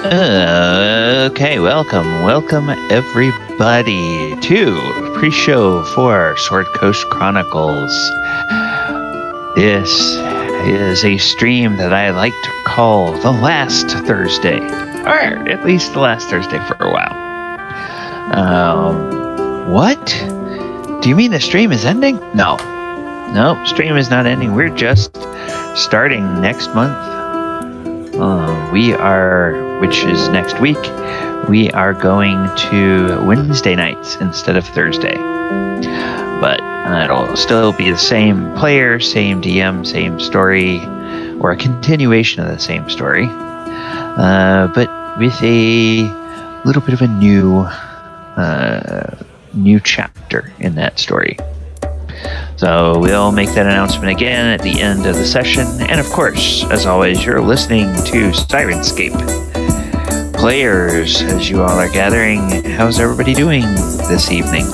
Okay, welcome everybody to pre-show for Sword Coast Chronicles. This is a stream that I like to call the last Thursday, or at least the last Thursday for a while. What? Do you mean the stream is ending? No, stream is not ending. We're just starting next month. Which is next week, we are going to Wednesday nights instead of Thursday. But it'll still be the same player, same DM, same story, or a continuation of the same story. But with a little bit of a new chapter in that story. So we'll make that announcement again at the end of the session. And of course, as always, you're listening to Sirenscape. Players, as you all are gathering, how's everybody doing this evening?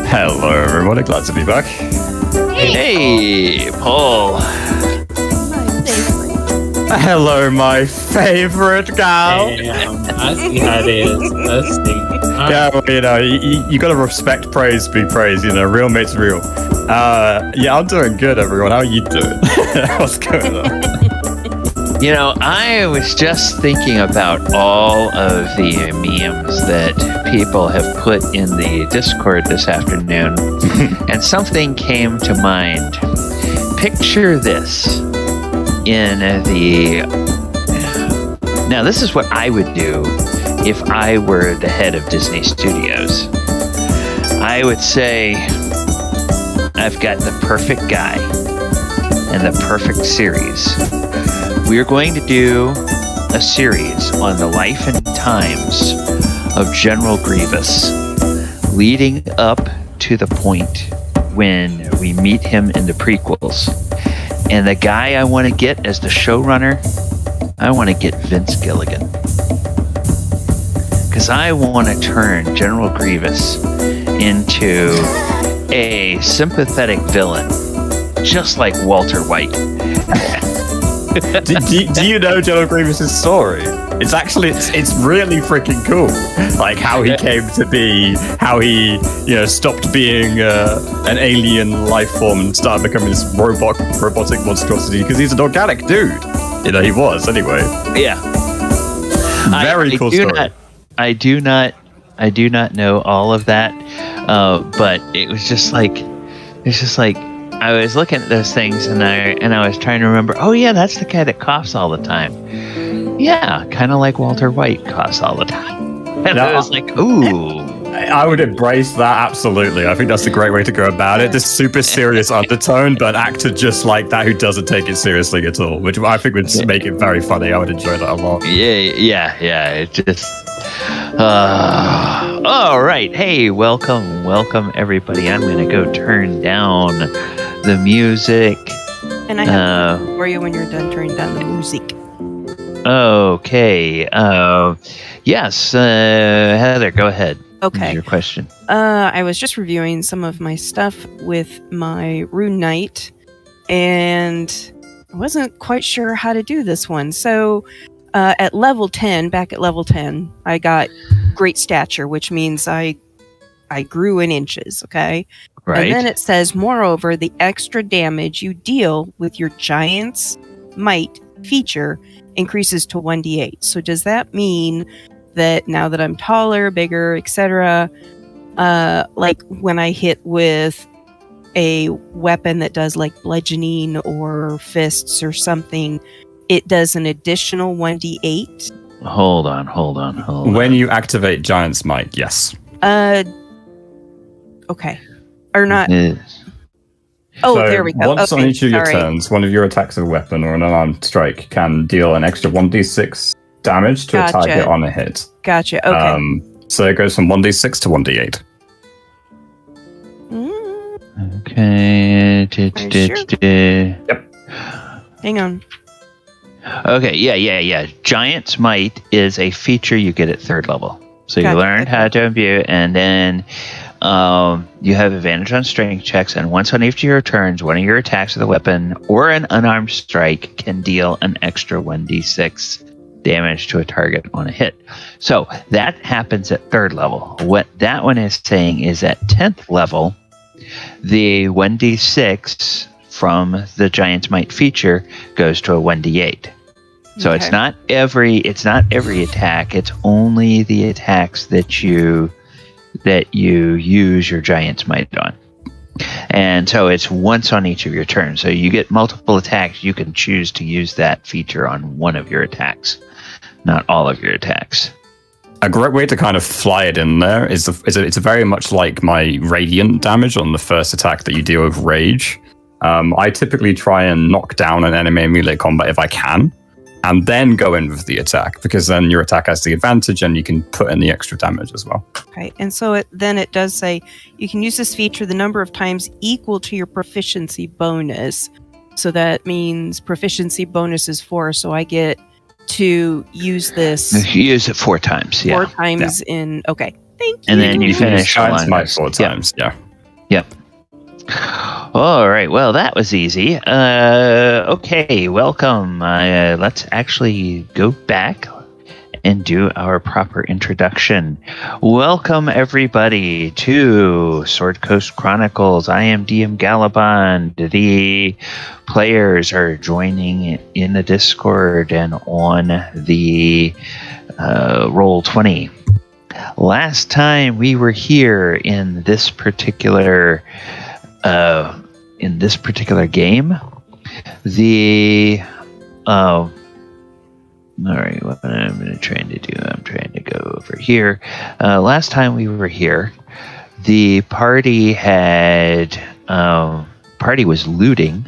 Hello everyone, glad to be back. Hey, Paul. Hello, my favorite gal. I see how it is. Let's see. Yeah, well, you gotta respect praise, be praised. Real mate's real. Yeah, I'm doing good, everyone. How are you doing? What's going on? I was just thinking about all of the memes that people have put in the Discord this afternoon, and something came to mind. Picture this Now, this is what I would do if I were the head of Disney Studios. I would say, I've got the perfect guy and the perfect series. We're going to do a series on the life and times of General Grievous, leading up to the point when we meet him in the prequels. And the guy I want to get as the showrunner, I want to get Vince Gilligan. Because I want to turn General Grievous into a sympathetic villain, just like Walter White. do you know General Grievous' story? It's really freaking cool. Like how he came to be, how he stopped being an alien life form and started becoming this robotic monstrosity because he's an organic dude. He was anyway. Yeah. Very cool story. I do not know all of that, but it was just like I was looking at those things and I was trying to remember. Oh yeah, that's the guy that coughs all the time. Yeah, kind of like Walter White coughs all the time. And I was like, ooh. I would embrace that, absolutely. I think that's a great way to go about it. This super serious undertone, but an actor just like that who doesn't take it seriously at all, which I think would make it very funny. I would enjoy that a lot. Yeah. It just... all right. Hey, welcome, everybody. I'm going to go turn down the music. And I have for you when you're done turning down the music. Okay. Yes, Heather, go ahead. Okay. Your question. I was just reviewing some of my stuff with my Rune Knight, and I wasn't quite sure how to do this one. So back at level 10, I got great stature, which means I grew in inches, okay? Right. And then it says, moreover, the extra damage you deal with your Giant's Might feature increases to 1d8. So does that mean that now that I'm taller, bigger, etc., like when I hit with a weapon that does like bludgeoning or fists or something, it does an additional 1d8? Hold on. When you activate Giant's Might, yes. Okay. Or not. So there we go. Once on each of your turns, one of your attacks of a weapon or an unarmed strike can deal an extra 1d6 damage to a target on a hit. Gotcha. Okay. So it goes from 1d6 to 1d8. Okay. Sure? Yep. Hang on. Okay. Yeah. Giant's Might is a feature you get at 3rd level. So you learned how to imbue, and then you have advantage on strength checks, and once on each of your turns, one of your attacks with a weapon or an unarmed strike can deal an extra 1d6 damage to a target on a hit. So that happens at 3rd level. What that one is saying is at 10th level, the 1d6 from the Giant's Might feature goes to a 1d8. So Okay. it's not every attack. It's only the attacks that you use your Giant's Might on. And so it's once on each of your turns. So you get multiple attacks. You can choose to use that feature on one of your attacks, not all of your attacks. A great way to kind of fly it in there is it's very much like my radiant damage on the first attack that you deal with rage. I typically try and knock down an enemy in melee combat if I can, and then go in with the attack, because then your attack has the advantage and you can put in the extra damage as well. Okay, and so it does say you can use this feature the number of times equal to your proficiency bonus. So that means proficiency bonus is 4, so I get to use this You use it 4 times, yeah. 4 times in... Okay, thank you. And then you finish Giant's along Might those. 4 times, yeah. Yep. All right. Well, that was easy. Okay. Welcome. Let's actually go back and do our proper introduction. Welcome, everybody, to Sword Coast Chronicles. I am DM Galabond. The players are joining in the Discord and on the Roll20. Last time we were here in this particular game, all right, what I'm trying to do, I'm trying to go over here. Last time we were here, the party was looting.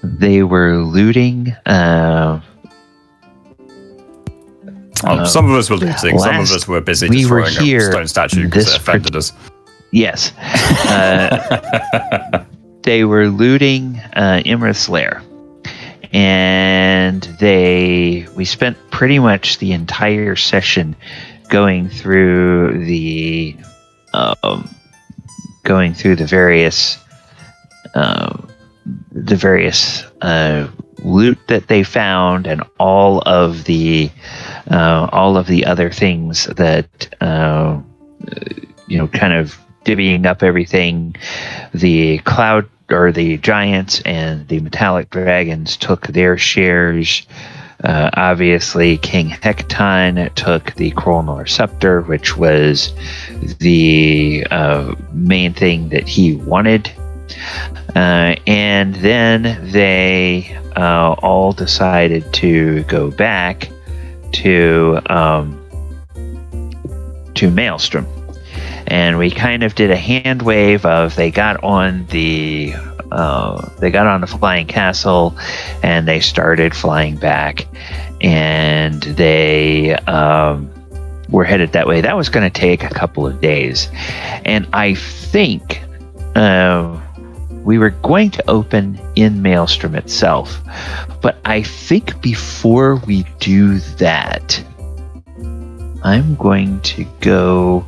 They were looting. Some of us were looting, some of us were busy destroying a stone statue because it offended us. Yes. They were looting Iymrith's lair. And we spent pretty much the entire session going through the various loot that they found, and all of the other things that kind of divvying up everything. The cloud, or the giants and the metallic dragons, took their shares. Obviously, King Hekaton took the Krenraid scepter, which was the main thing that he wanted. And then they all decided to go back to Maelstrom. And we kind of did a hand wave of they got on the flying castle, and they started flying back, and they were headed that way. That was going to take a couple of days, and I think we were going to open in Maelstrom itself, but I think before we do that, I'm going to go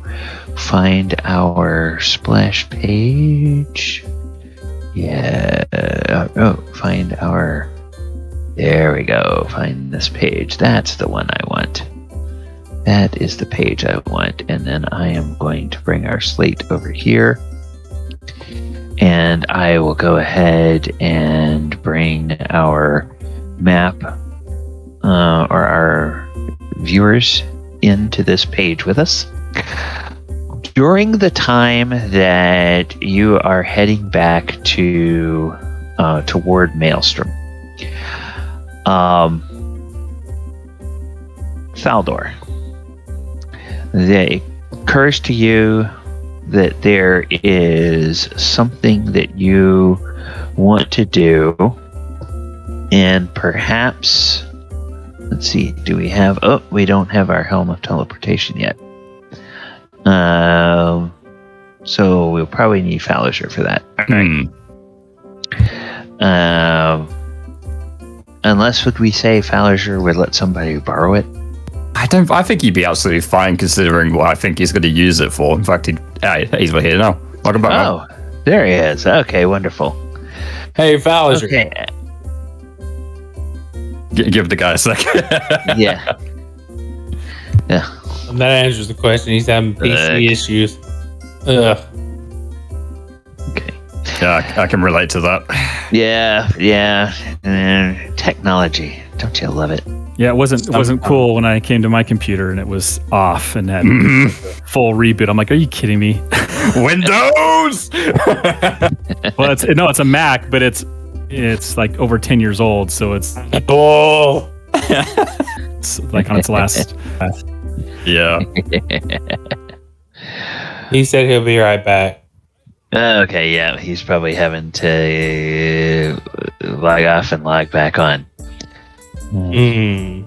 find our splash page. Yeah. There we go. Find this page. That's the one I want. That is the page I want. And then I am going to bring our slate over here. And I will go ahead and bring our map or our viewers into this page with us. During the time that you are heading back to toward Maelstrom, Thaldohr, it occurs to you that there is something that you want to do, and perhaps, let's see, do we have, we don't have our Helm of Teleportation yet. So we'll probably need Falazure for that. Unless, would we say Falazure would let somebody borrow it? I think he'd be absolutely fine considering what I think he's going to use it for. In fact, he's right here now. Welcome back. Oh, there he is. Okay, wonderful. Hey, Falazure. Okay. Give the guy a second. Yeah. Yeah. That answers the question. He's having PC issues. Ugh. Okay. Yeah, I can relate to that. Yeah. Technology. Don't you love it? Yeah, it wasn't cool when I came to my computer and it was off and had full reboot. I'm like, are you kidding me? Windows. Well, it's a Mac, but it's like over 10 years old, so it's like on its last. Yeah. He said he'll be right back. Okay, yeah. He's probably having to log off and log back on. Mm.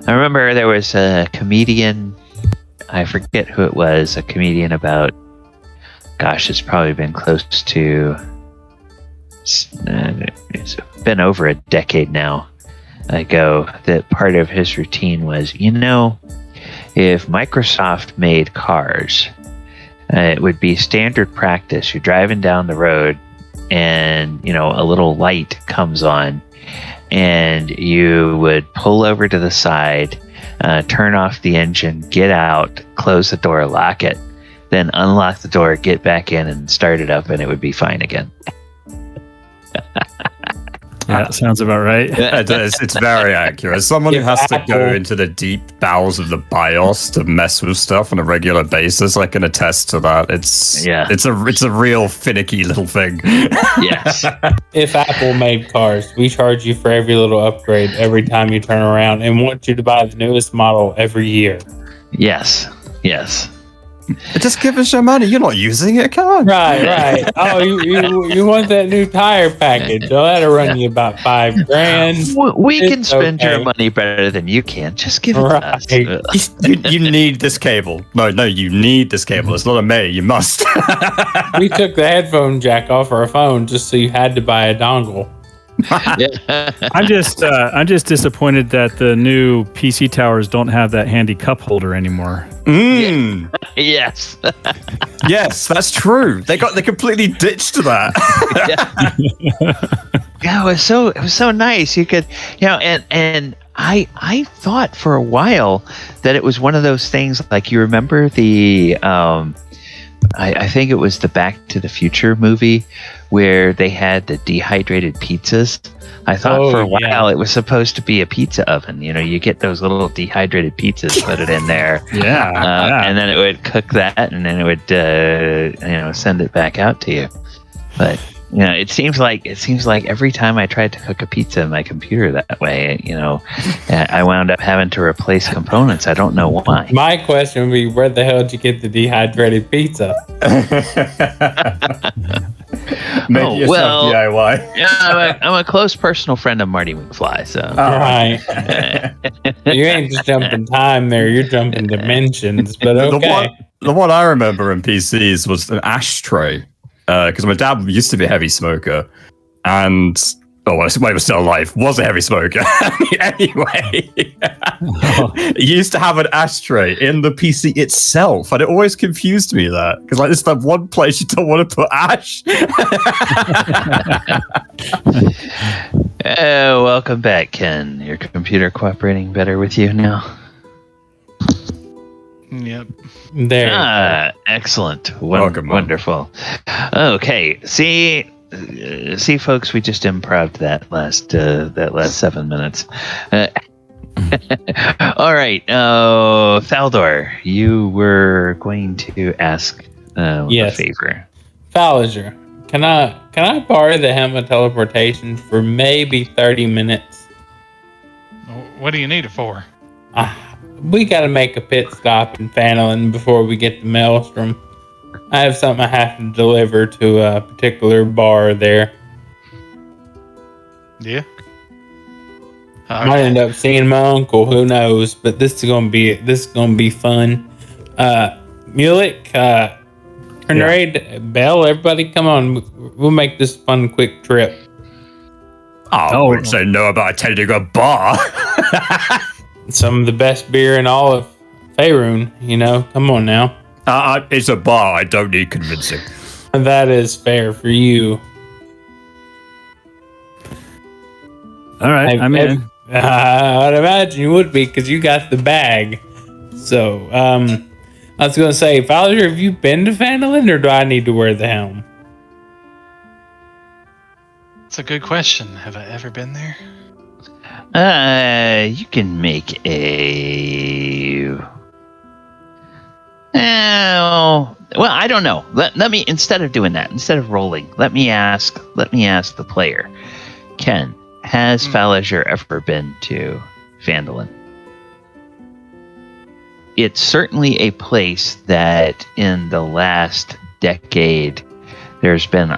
I remember there was a comedian, I forget who it was, a comedian about, gosh, it's probably been close to, it's been over a decade now ago, that part of his routine was, if Microsoft made cars, it would be standard practice. You're driving down the road and, a little light comes on, and you would pull over to the side, turn off the engine, get out, close the door, lock it, then unlock the door, get back in and start it up, and it would be fine again. Yeah, that sounds about right. It's very accurate. As someone who has to go into the deep bowels of the BIOS to mess with stuff on a regular basis, I can attest to that. It's a real finicky little thing. Yes. If Apple made cars, we charge you for every little upgrade every time you turn around and want you to buy the newest model every year. Yes. Just give us your money. You're not using it. Come on. Right. Oh, you want that new tire package? Oh, that'll run you about $5,000. We can spend your money better than you can. Just give it to us. You need this cable. No, you need this cable. It's not a may. You must. We took the headphone jack off our phone just so you had to buy a dongle. I'm just disappointed that the new PC towers don't have that handy cup holder anymore. Yes. Yes, that's true. They completely ditched that. Yeah, it was so nice. You could, and I thought for a while that it was one of those things, like, you remember the I think it was the Back to the Future movie where they had the dehydrated pizzas. I thought for a while it was supposed to be a pizza oven. You get those little dehydrated pizzas, put it in there. And then it would cook that, and then it would, send it back out to you. But, it seems like every time I tried to cook a pizza in my computer that way, I wound up having to replace components. I don't know why. My question would be, where the hell did you get the dehydrated pizza? Make it yourself DIY. Yeah, I'm a close personal friend of Marty McFly, so. Right. You ain't just jumping time there, you're jumping dimensions, but okay. The one I remember in PCs was an ashtray. Because my dad used to be a heavy smoker, and he was still alive, was a heavy smoker. Anyway, he used to have an ashtray in the PC itself, and it always confused me that, because it's the one place you don't want to put ash. Welcome back, Ken. Your computer cooperating better with you now? Yep. There. Excellent. Welcome. Wonderful. Okay. See, folks, we just improv'd that last 7 minutes. All right. Thaldohr, you were going to ask a favor. Falazure, can I borrow the Helm of Teleportation for maybe 30 minutes? What do you need it for? We got to make a pit stop in Phandalin before we get to Maelstrom. I have something I have to deliver to a particular bar there. Yeah. Might end up seeing my uncle. Who knows? But this is gonna be fun. Mulek, Krenraid, Bell, everybody, come on. We'll make this a fun, quick trip. I wouldn't say no about attending a bar. Some of the best beer in all of Faerun, come on now. It's a bar, I don't need convincing. That is fair for you. All right, I'm in. I'd imagine you would be because you got the bag. So, I was going to say, Falazure, have you been to Phandalin, or do I need to wear the helm? That's a good question. Have I ever been there? You can make a. Well, I don't know. Let me, instead of doing that, instead of rolling, let me ask the player. Ken, has Falazure ever been to Phandalin? It's certainly a place that in the last decade there's been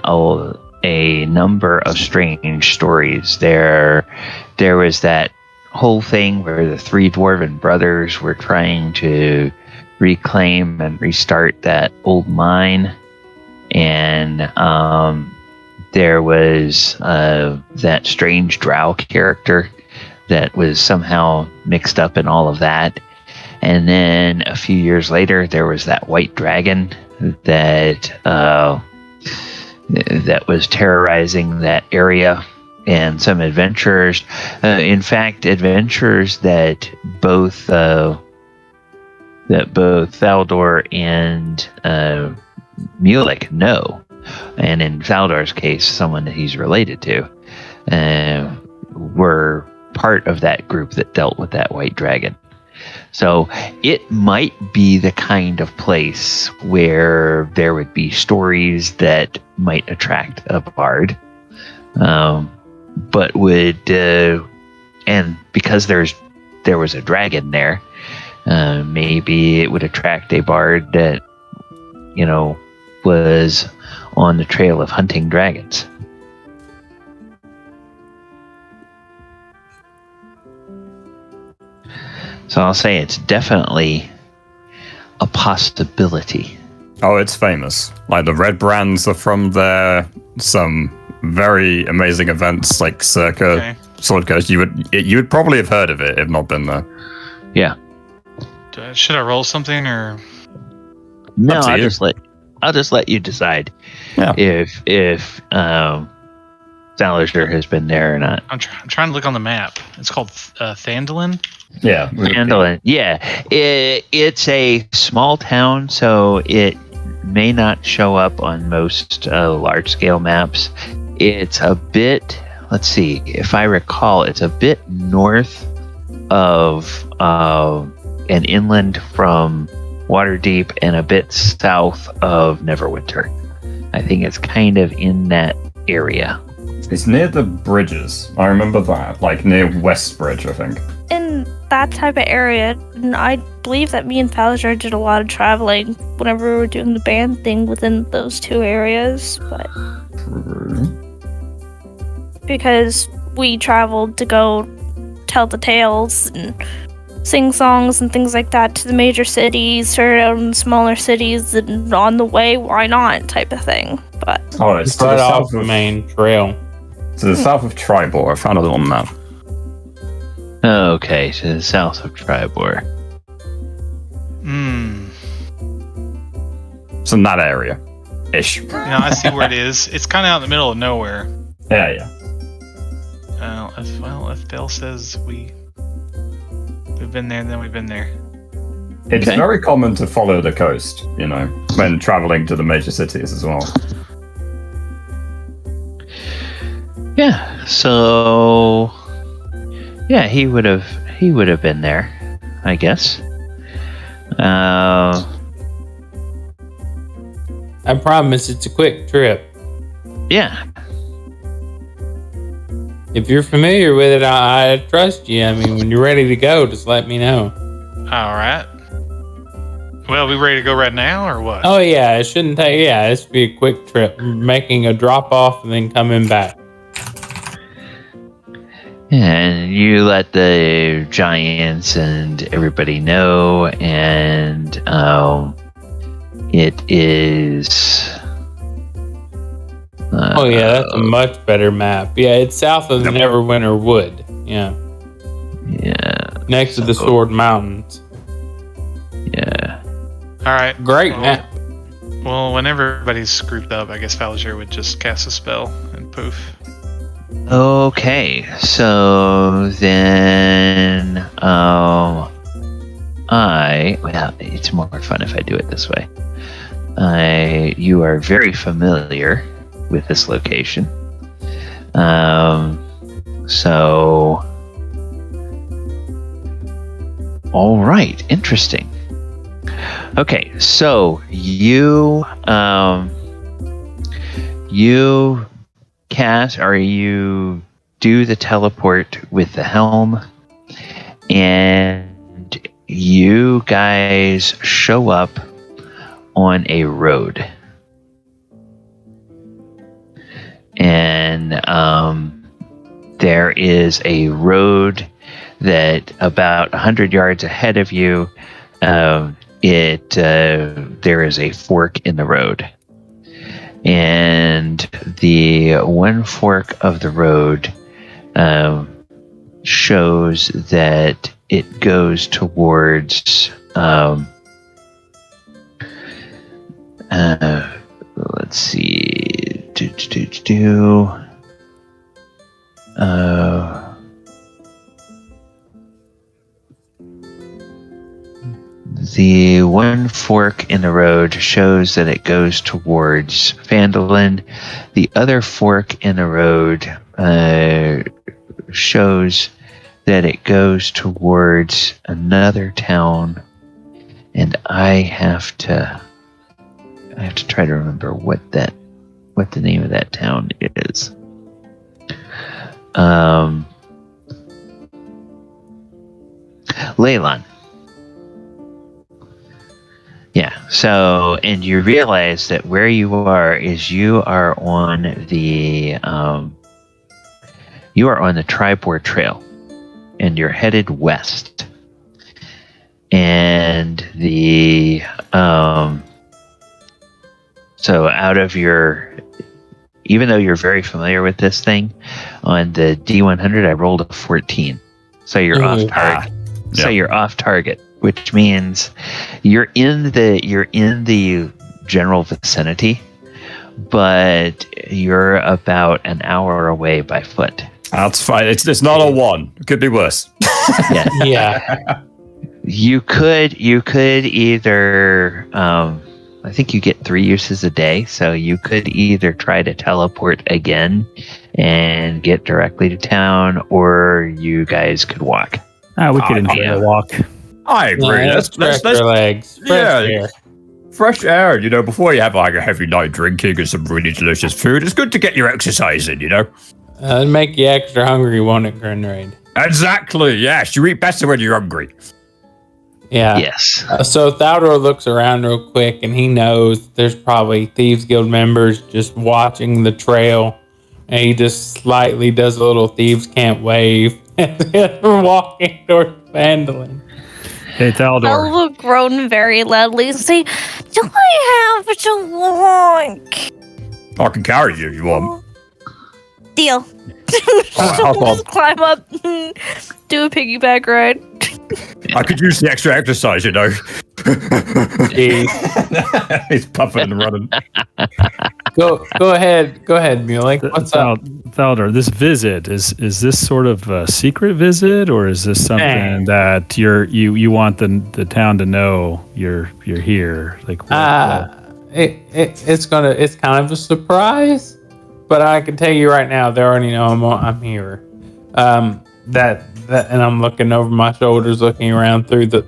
a number of strange stories. There was that whole thing where the three dwarven brothers were trying to reclaim and restart that old mine, and there was that strange drow character that was somehow mixed up in all of that. And then a few years later, there was that white dragon that was terrorizing that area, and some adventurers, in fact, adventurers that both Thaldohr and Mulek know, and in Thaldohr's case, someone that he's related to, were part of that group that dealt with that white dragon. So it might be the kind of place where there would be stories that might attract a bard, but would, and because there was a dragon there, maybe it would attract a bard that, was on the trail of hunting dragons. So I'll say it's definitely a possibility. Oh, it's famous. Like, the red brands are from there. Some very amazing events, like circa Sword Coast. You would probably have heard of it if not been there. Yeah. Should I roll something or? No, I'll just let you decide if Falazure has been there or not. I'm trying to look on the map. It's called Phandalin. Yeah, Phandalin. Yeah, it's a small town, so it may not show up on most large-scale maps. It's a bit. Let's see if I recall. It's a bit north of and inland from Waterdeep, and a bit south of Neverwinter. I think it's kind of in that area. It's near the bridges. I remember that, like near Westbridge, I think. In that type of area, and I believe that me and Falazure did a lot of traveling whenever we were doing the band thing within those two areas, but because we traveled to go tell the tales and sing songs and things like that to the major cities or smaller cities, and on the way, why not, type of thing. But it's to the south of the main trail. To the south of Tribor. I found it on the map. Okay, to the south of Tribor. It's in that area. Ish. I see where it is. It's kind of out in the middle of nowhere. Yeah. If Dale says we've been there, then we've been there. It's very common to follow the coast, when traveling to the major cities as well. Yeah. So, yeah, he would have been there, I guess. I promise it's a quick trip. Yeah. If you're familiar with it, I trust you. I mean, when you're ready to go, just let me know. All right. Well, we ready to go right now, or what? Oh, yeah. It shouldn't take... Yeah, this would be a quick trip. Making a drop-off and then coming back. And you let the giants and everybody know, and it is... oh, yeah, that's a much better map. Yeah, it's south of the Neverwinter Wood. Yeah. Yeah. Next to the Sword Mountains. Yeah. All right. Great map. Well, when everybody's grouped up, I guess Falazure would just cast a spell and poof. Okay, so then well, it's more fun if I do it this way. You are very familiar with this location. So all right, interesting. Okay, so you do the teleport with the helm, and you guys show up on a road. And there is a road that about 100 yards ahead of you, there is a fork in the road. And the one fork of the road shows that it goes towards let's see, the one fork in the road shows that it goes towards Phandalin. The other fork in the road shows that it goes towards another town, and I have to try to remember what the name of that town is. Leyland. Yeah, so, and you realize that where you are on the Tribord Trail, and you're headed west. And so even though you're very familiar with this thing, on the D100 I rolled a 14. So you're off target. So you're off target, which means you're in the general vicinity, but you're about an hour away by foot. That's fine. It's not a 1. It could be worse. Yeah. Yeah. You could either I think you get 3 uses a day, so you could either try to teleport again and get directly to town, or you guys could walk. We could enjoy a walk. I agree. Yeah, let's stretch our legs. Fresh air. Fresh air, before you have like a heavy night drinking and some really delicious food, it's good to get your exercise in, It'd make you extra hungry, won't it, Krenraid? Exactly, yes. You eat better when you're hungry. Yeah. Yes. So Thaldohr looks around real quick, and he knows there's probably Thieves Guild members just watching the trail, and he just slightly does a little Thieves Camp wave as we're walking towards Phandalin. Hey, Thaldohr. I will groan very loudly and say, "Do I have to walk?" I can carry you if you want. Deal. I'll Just climb up, do a piggyback ride. I could use the extra exercise, He's puffing and running. Go ahead, Mulek. What's up? Thaldohr, this visit is this sort of a secret visit, or is this something that you want the town to know you're here? Like, it's kind of a surprise, but I can tell you right now, they already know I'm here. And I'm looking over my shoulders, looking around through the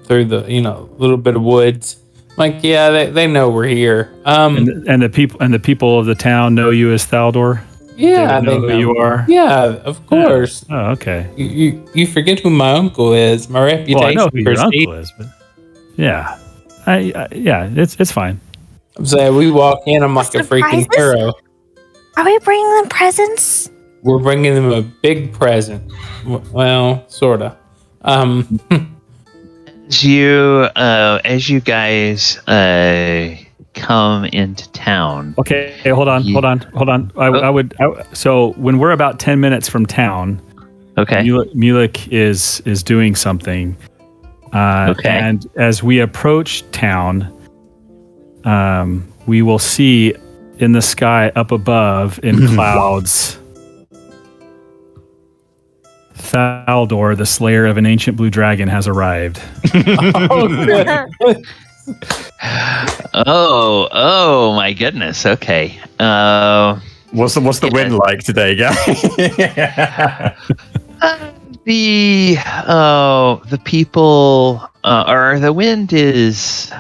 little bit of woods. Like, yeah, they know we're here. And the people of the town know you as Thaldohr. Yeah, they know who you are. Yeah, of course. Yeah. Oh, okay. You forget who my uncle is. My reputation. Well, I know who your uncle is, but yeah, it's fine. I'm saying we walk in, I'm like a freaking hero. Are we bringing them presents? We're bringing them a big present. Well, sorta. As you guys come into town. Okay, hold on. So when we're about 10 minutes from town, okay, Mulek is doing something. Okay. And as we approach town, we will see in the sky up above in clouds Thaldohr, the slayer of an ancient blue dragon, has arrived. Oh, good. Oh my goodness. Okay. What's the wind like today, guys? The people or the wind is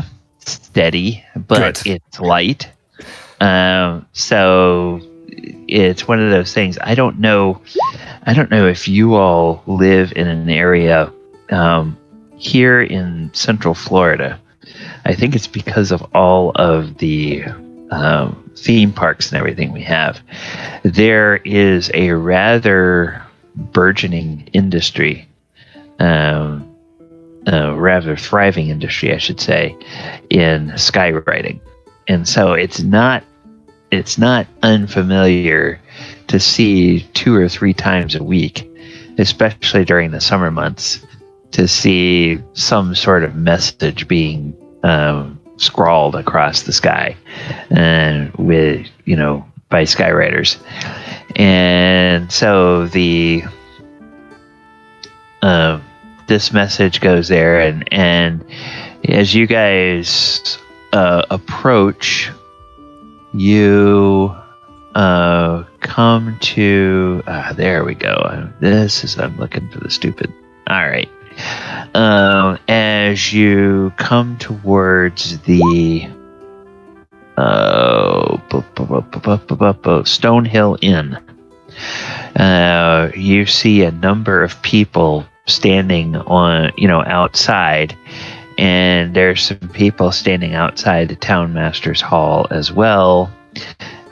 steady, but Good. it's light. So it's one of those things. I don't know if you all live in an area here in Central Florida. I think it's because of all of the theme parks and everything we have. There is a rather burgeoning industry, rather thriving industry, I should say, in skywriting, and so it's not unfamiliar to see 2 or 3 times a week, especially during the summer months, to see some sort of message being scrawled across the sky, with by skywriters. And so this message goes there, and as you guys approach, you come to there we go. I'm looking for the stupid. All right. As you come towards the Stonehill Inn, you see a number of people standing on, outside, and there's some people standing outside the townmaster's hall as well,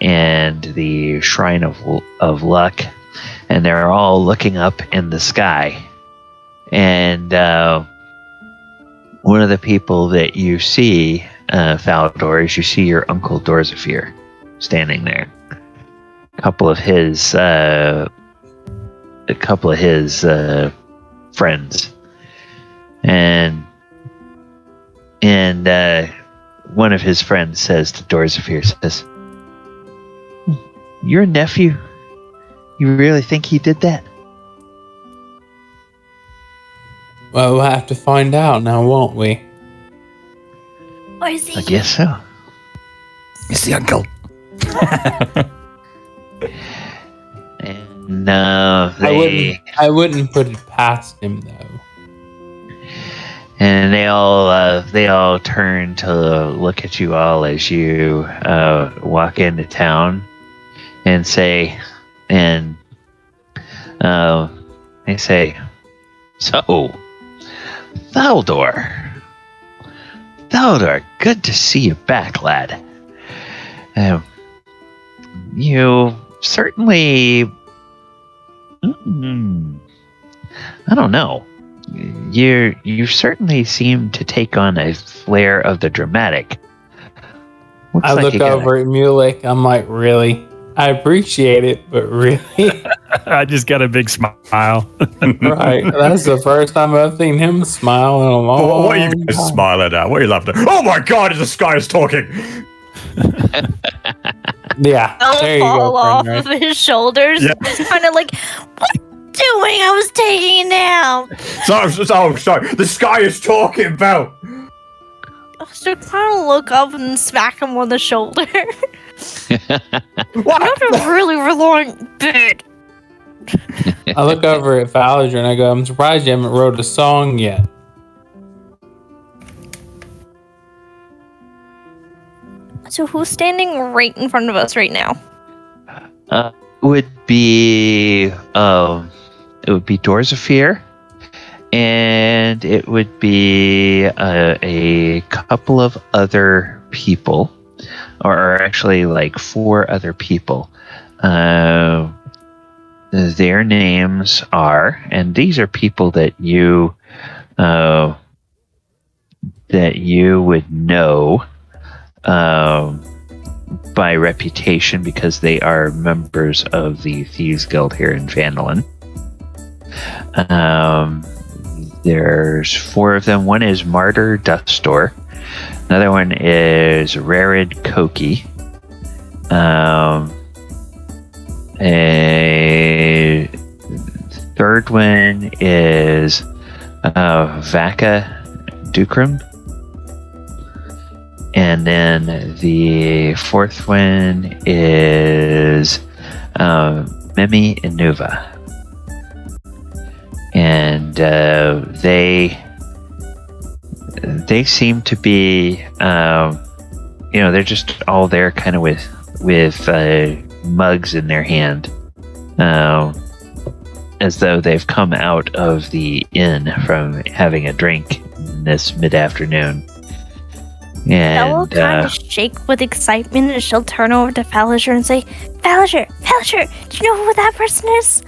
and the Shrine of Luck, and they're all looking up in the sky. And one of the people that you see, Thaldohr, is you see your uncle Dorzafir standing there. A couple of his friends, and one of his friends says to Dorzafir, says, "Your nephew? You really think he did that?" Well, we'll have to find out now, won't we? Or is he? I guess so. It's the uncle. And I wouldn't put it past him though. And they all turn to look at you all as you walk into town, and say, they say, "So, Thaldohr, good to see you back, lad. You certainly, I don't know. You certainly seem to take on a flair of the dramatic." I look over at Mulek. I'm like, really? I appreciate it, but really? I just got a big smile. Right. That's the first time I've seen him smile in a long time. What are you guys smiling at? What are you laughing at? Oh my god, the sky is talking! Yeah. There you Fall go, off Krenraid. of his shoulders. Yeah. He's kind of like, what are you doing? I was taking it down. Sorry. The sky is talking, Belle. So kind of look up and smack him on the shoulder. What? You have a really long beard. I look over at Falazure and I go, I'm surprised you haven't wrote a song yet. So who's standing right in front of us right now? Would be Dorzafir, and it would be a couple of other people, or actually like 4 other people. Their names are, and these are people that you would know by reputation, because they are members of the Thieves Guild here in Phandalin. There's 4 of them. One is Martyr Dustor. Another one is Rarid Koki. third one is Vaka Dukram. And then the fourth one is Memi Inuva. And they seem to be, they're just all there kind of with mugs in their hand, as though they've come out of the inn from having a drink this mid-afternoon. Belle will And kind of shake with excitement, and she'll turn over to Falazure and say, Falazure, do you know who that person is?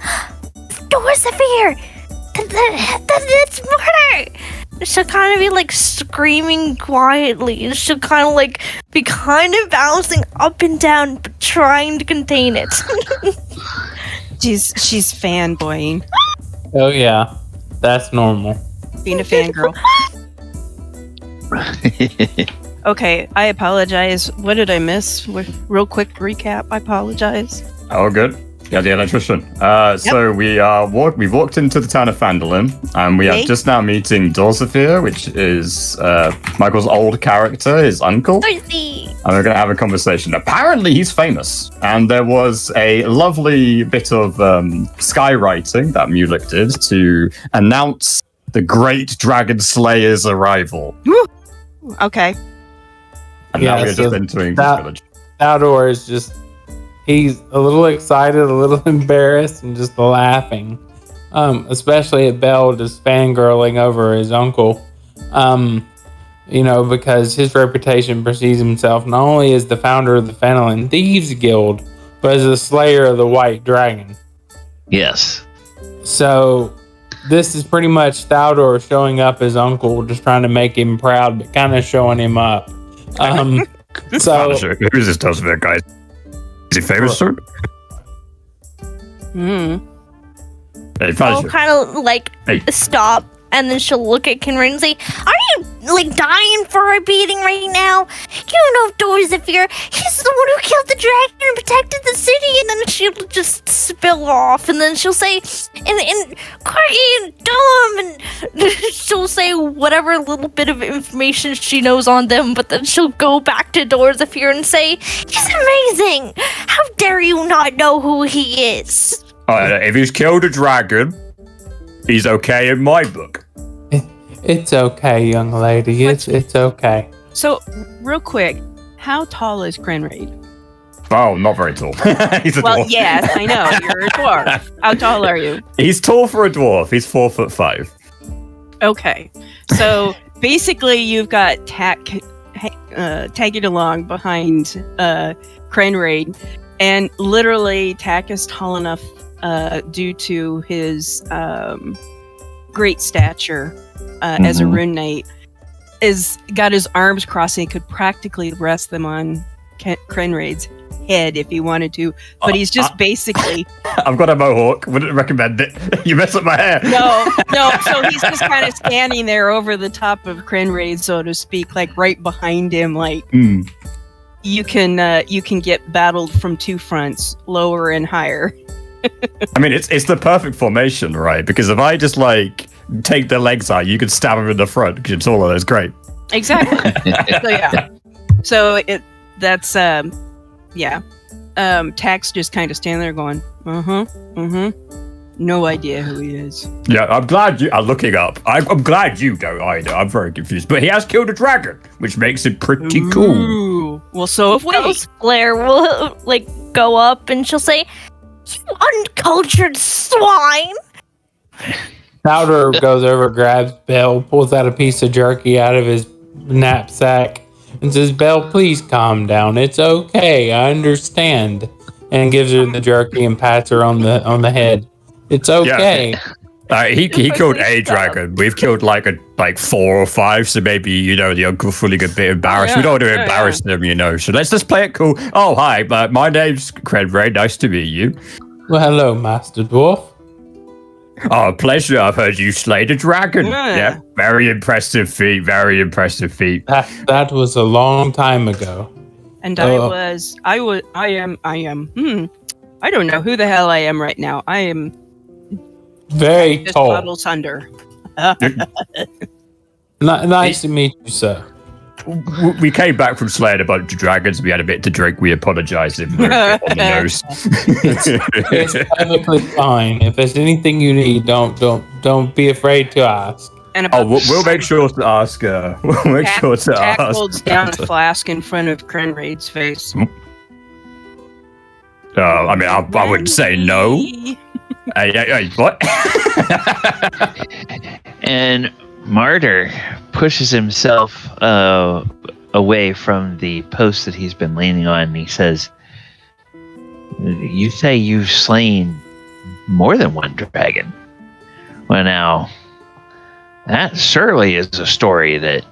Doors of Fear! That's murder! She'll kind of be like screaming quietly, and she'll kind of like be kind of bouncing up and down, but trying to contain it. She's fanboying, Oh yeah, that's normal. being a fangirl. Okay, I apologize. What did I miss? Real quick recap. I apologize. Oh, good. Yeah, the electrician. So we've walked into the town of Phandalin, and we are Okay. just now meeting Dorsafir, which is Michael's old character, his uncle. Dorothy! And we're going to have a conversation. Apparently, he's famous. And there was a lovely bit of skywriting that Mulek did to announce the great dragon slayer's arrival. Okay. And Yeah, now we're so just entering that- this village. Thaldohr is just, he's a little excited, a little embarrassed, and just laughing. Especially at Belle just fangirling over his uncle. Because his reputation precedes himself not only as the founder of the Phandalin Thieves Guild, but as the slayer of the White Dragon. yes. So this is pretty much Thaldohr showing up his uncle, just trying to make him proud, but kind of showing him up. So Who's this Dorsafir guy? Is he famous, sir? Hmm. Hey, She'll Falazure. kind of like Hey. stop, and then she'll look at Krenraid and say, "Are you like dying for a beating right now? You know Doors of Fear. He's the one who killed the dragon and protected the city." And then she'll just spill off, and then she'll say, "And Corky and Dom," and she'll say whatever little bit of information she knows on them. But then she'll go back to Doors of Fear and say, "He's amazing. How dare you not know who he is?" If he's killed a dragon, he's okay in my book. it's okay, young lady. It's okay. So, real quick, how tall is Krenraid? Oh, not very tall. He's a Well, dwarf. yes, I know. You're a dwarf. How tall are you? He's tall for a dwarf. He's 4'5". Okay. So, basically, you've got tagging along behind Krenraid, and literally, Tack is tall enough due to his great stature as a rune knight, is got his arms crossed and could practically rest them on Krenraid's head if he wanted to, but he's just basically I've got a mohawk. Wouldn't recommend it. You mess up my hair. no. So he's just kind of standing there over the top of Krenraid, so to speak, like right behind him. Like you can get battled from two fronts, lower and higher. I mean, it's the perfect formation, right? Because if I just like take the legs out, you could stab him in the front because you're taller. That's great. Exactly. So yeah. So that's Tax just kind of standing there going, no idea who he is. Yeah, I'm glad you are looking up. I'm glad you don't either. I'm very confused. But he has killed a dragon, which makes it pretty cool. Ooh. Well, so if we Belle's Blair will like go up and she'll say, "You uncultured swine!" Thaldohr goes over, grabs Belle, pulls out a piece of jerky out of his knapsack, and says, "Belle, please calm down. It's okay. I understand." And gives her the jerky and pats her on the head. It's okay. He killed a dragon. We've killed like 4 or 5, so maybe the uncle fully get a bit embarrassed. yeah. We don't want to Yeah, embarrass them, So let's just play it cool. Oh hi, my name's Krenraid. Nice to meet you. Well, hello, Master Dwarf. Oh, pleasure. I've heard you slayed a dragon. Yeah. Yeah, very impressive feat. Very impressive feat. That was a long time ago. And I am. I don't know who the hell I am right now. I am very Just tall. puddles under. Nice to meet you, sir. We came back from slaying a bunch of dragons. We had a bit to drink. We apologise if we're a bit on the nose. It's perfectly fine. If there's anything you need, don't be afraid to ask. And We'll make sure to ask. We'll make sure to Jack ask. holds down a flask in front of Krenraid's face. I mean, I wouldn't say no. Hey, what? And Martyr pushes himself away from the post that he's been leaning on, and he says, "You say you've slain more than one dragon. Well, now, that surely is a story that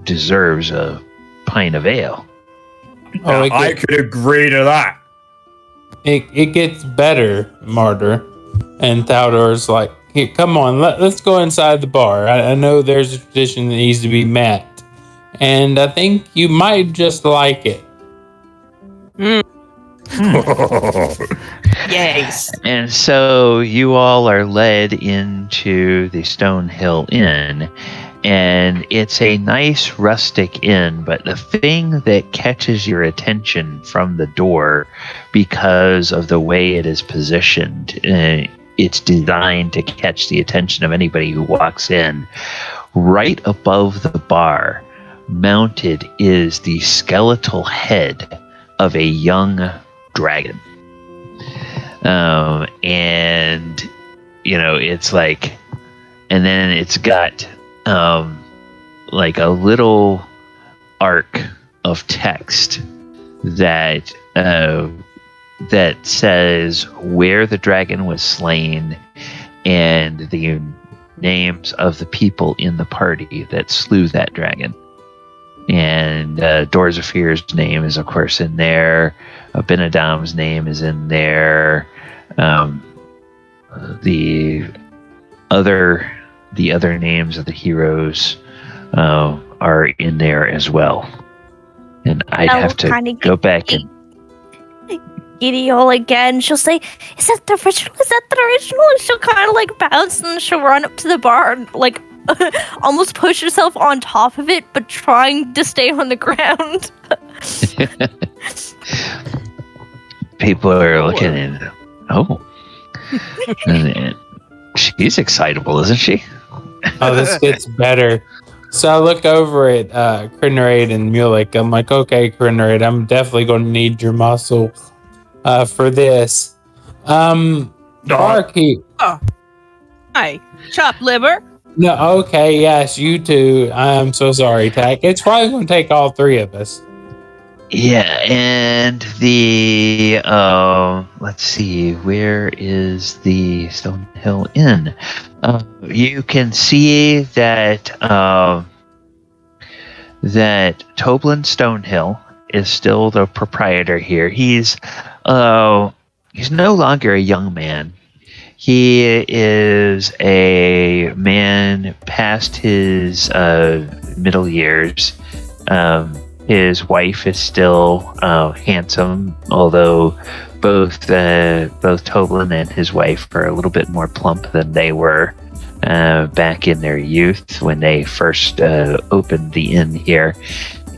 deserves a pint of ale." Oh, I could agree to that. It gets better, Martyr. And Thaldohr's like, "Here, come on, let's go inside the bar. I know there's a tradition that needs to be met. And I think you might just like it." Yes. And so you all are led into the Stonehill Inn, and it's a nice rustic inn, but the thing that catches your attention from the door, because of the way it is positioned, it's designed to catch the attention of anybody who walks in. Right above the bar, mounted, is the skeletal head of a young dragon. And it's like, and then it's got like a little arc of text that says where the dragon was slain and the names of the people in the party that slew that dragon. And Dorzafir's name is, of course, in there. Benadam's name is in there. The other names of the heroes are in there as well. And I'd have to go back and giddy all again. She'll say, "Is that the original? Is that the original?" And she'll kind of like bounce, and she'll run up to the bar and like almost push herself on top of it, but trying to stay on the ground. people are looking and and she's excitable, isn't she? Oh, this gets better. So I look over at Krenraid and Mulek. I'm like, "Okay, Krenraid, I'm definitely going to need your muscles for this." Barkeep. Hi, chop liver. No, okay, yes, you too. I'm so sorry, Tack. It's probably going to take all three of us. Yeah, and the let's see, where is the Stonehill Inn? You can see that that Toblin Stonehill is still the proprietor here. He's no longer a young man. He is a man past his middle years. His wife is still handsome, although both Toblin and his wife are a little bit more plump than they were back in their youth when they first opened the inn here.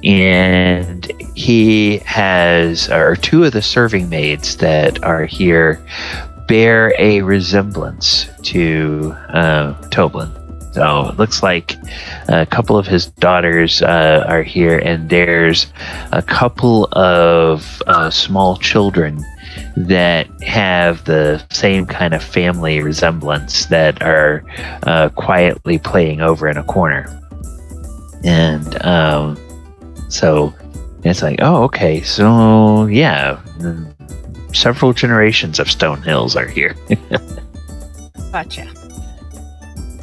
And he has, or two of the serving maids that are here bear a resemblance to Toblin. So it looks like a couple of his daughters are here, and there's a couple of small children that have the same kind of family resemblance that are quietly playing over in a corner. And so it's like, oh, okay, so yeah, several generations of Stonehills are here. Gotcha.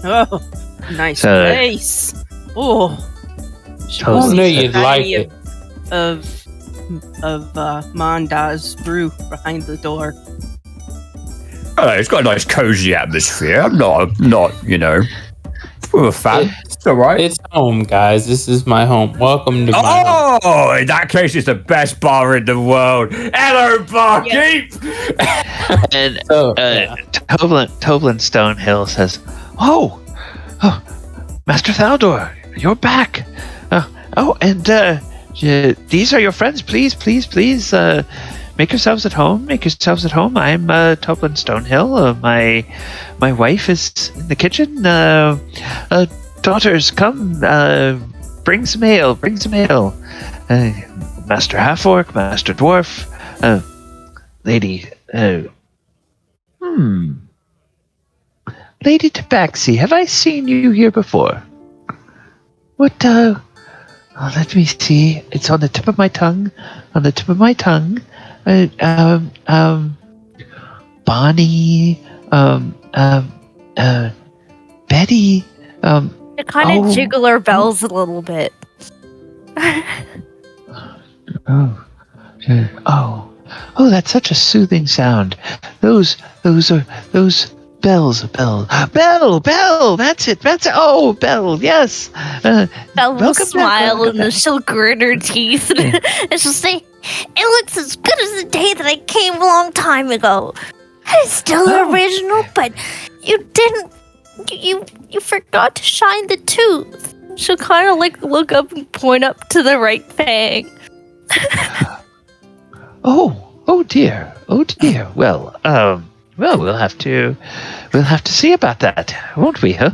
Oh, nice place. Oh, I knew you'd like it. Of Manda's brew behind the door. Oh, it's got a nice cozy atmosphere. I'm not, I'm a fan. It's all right. It's home, guys. This is my home. Welcome to my home. Oh, in that case, it's the best bar in the world. Hello, barkeep. And So, yeah. Toblin Stonehill says, "Oh, Master Thaldohr, you're back. These are your friends. Please, make yourselves at home. I'm Toblin Stonehill. My wife is in the kitchen. Daughters, come. Bring some ale. Master Half-Orc, Master Dwarf, Lady. Lady Tabaxi, have I seen you here before? What? Let me see. It's on the tip of my tongue. Bonnie. Betty. It kind of jiggle our bells a little bit. Oh, that's such a soothing sound. Those are bells. Bell. That's it. Oh, Bell. Yes. Belle will welcome smile back. and she'll grit her teeth and she'll say, "It looks as good as the day that I came a long time ago. It's still original, but you didn't. You forgot to shine the tooth." She'll kind of like look up and point up to the right fang. Oh dear. Well, we'll have to see about that, won't we? Huh?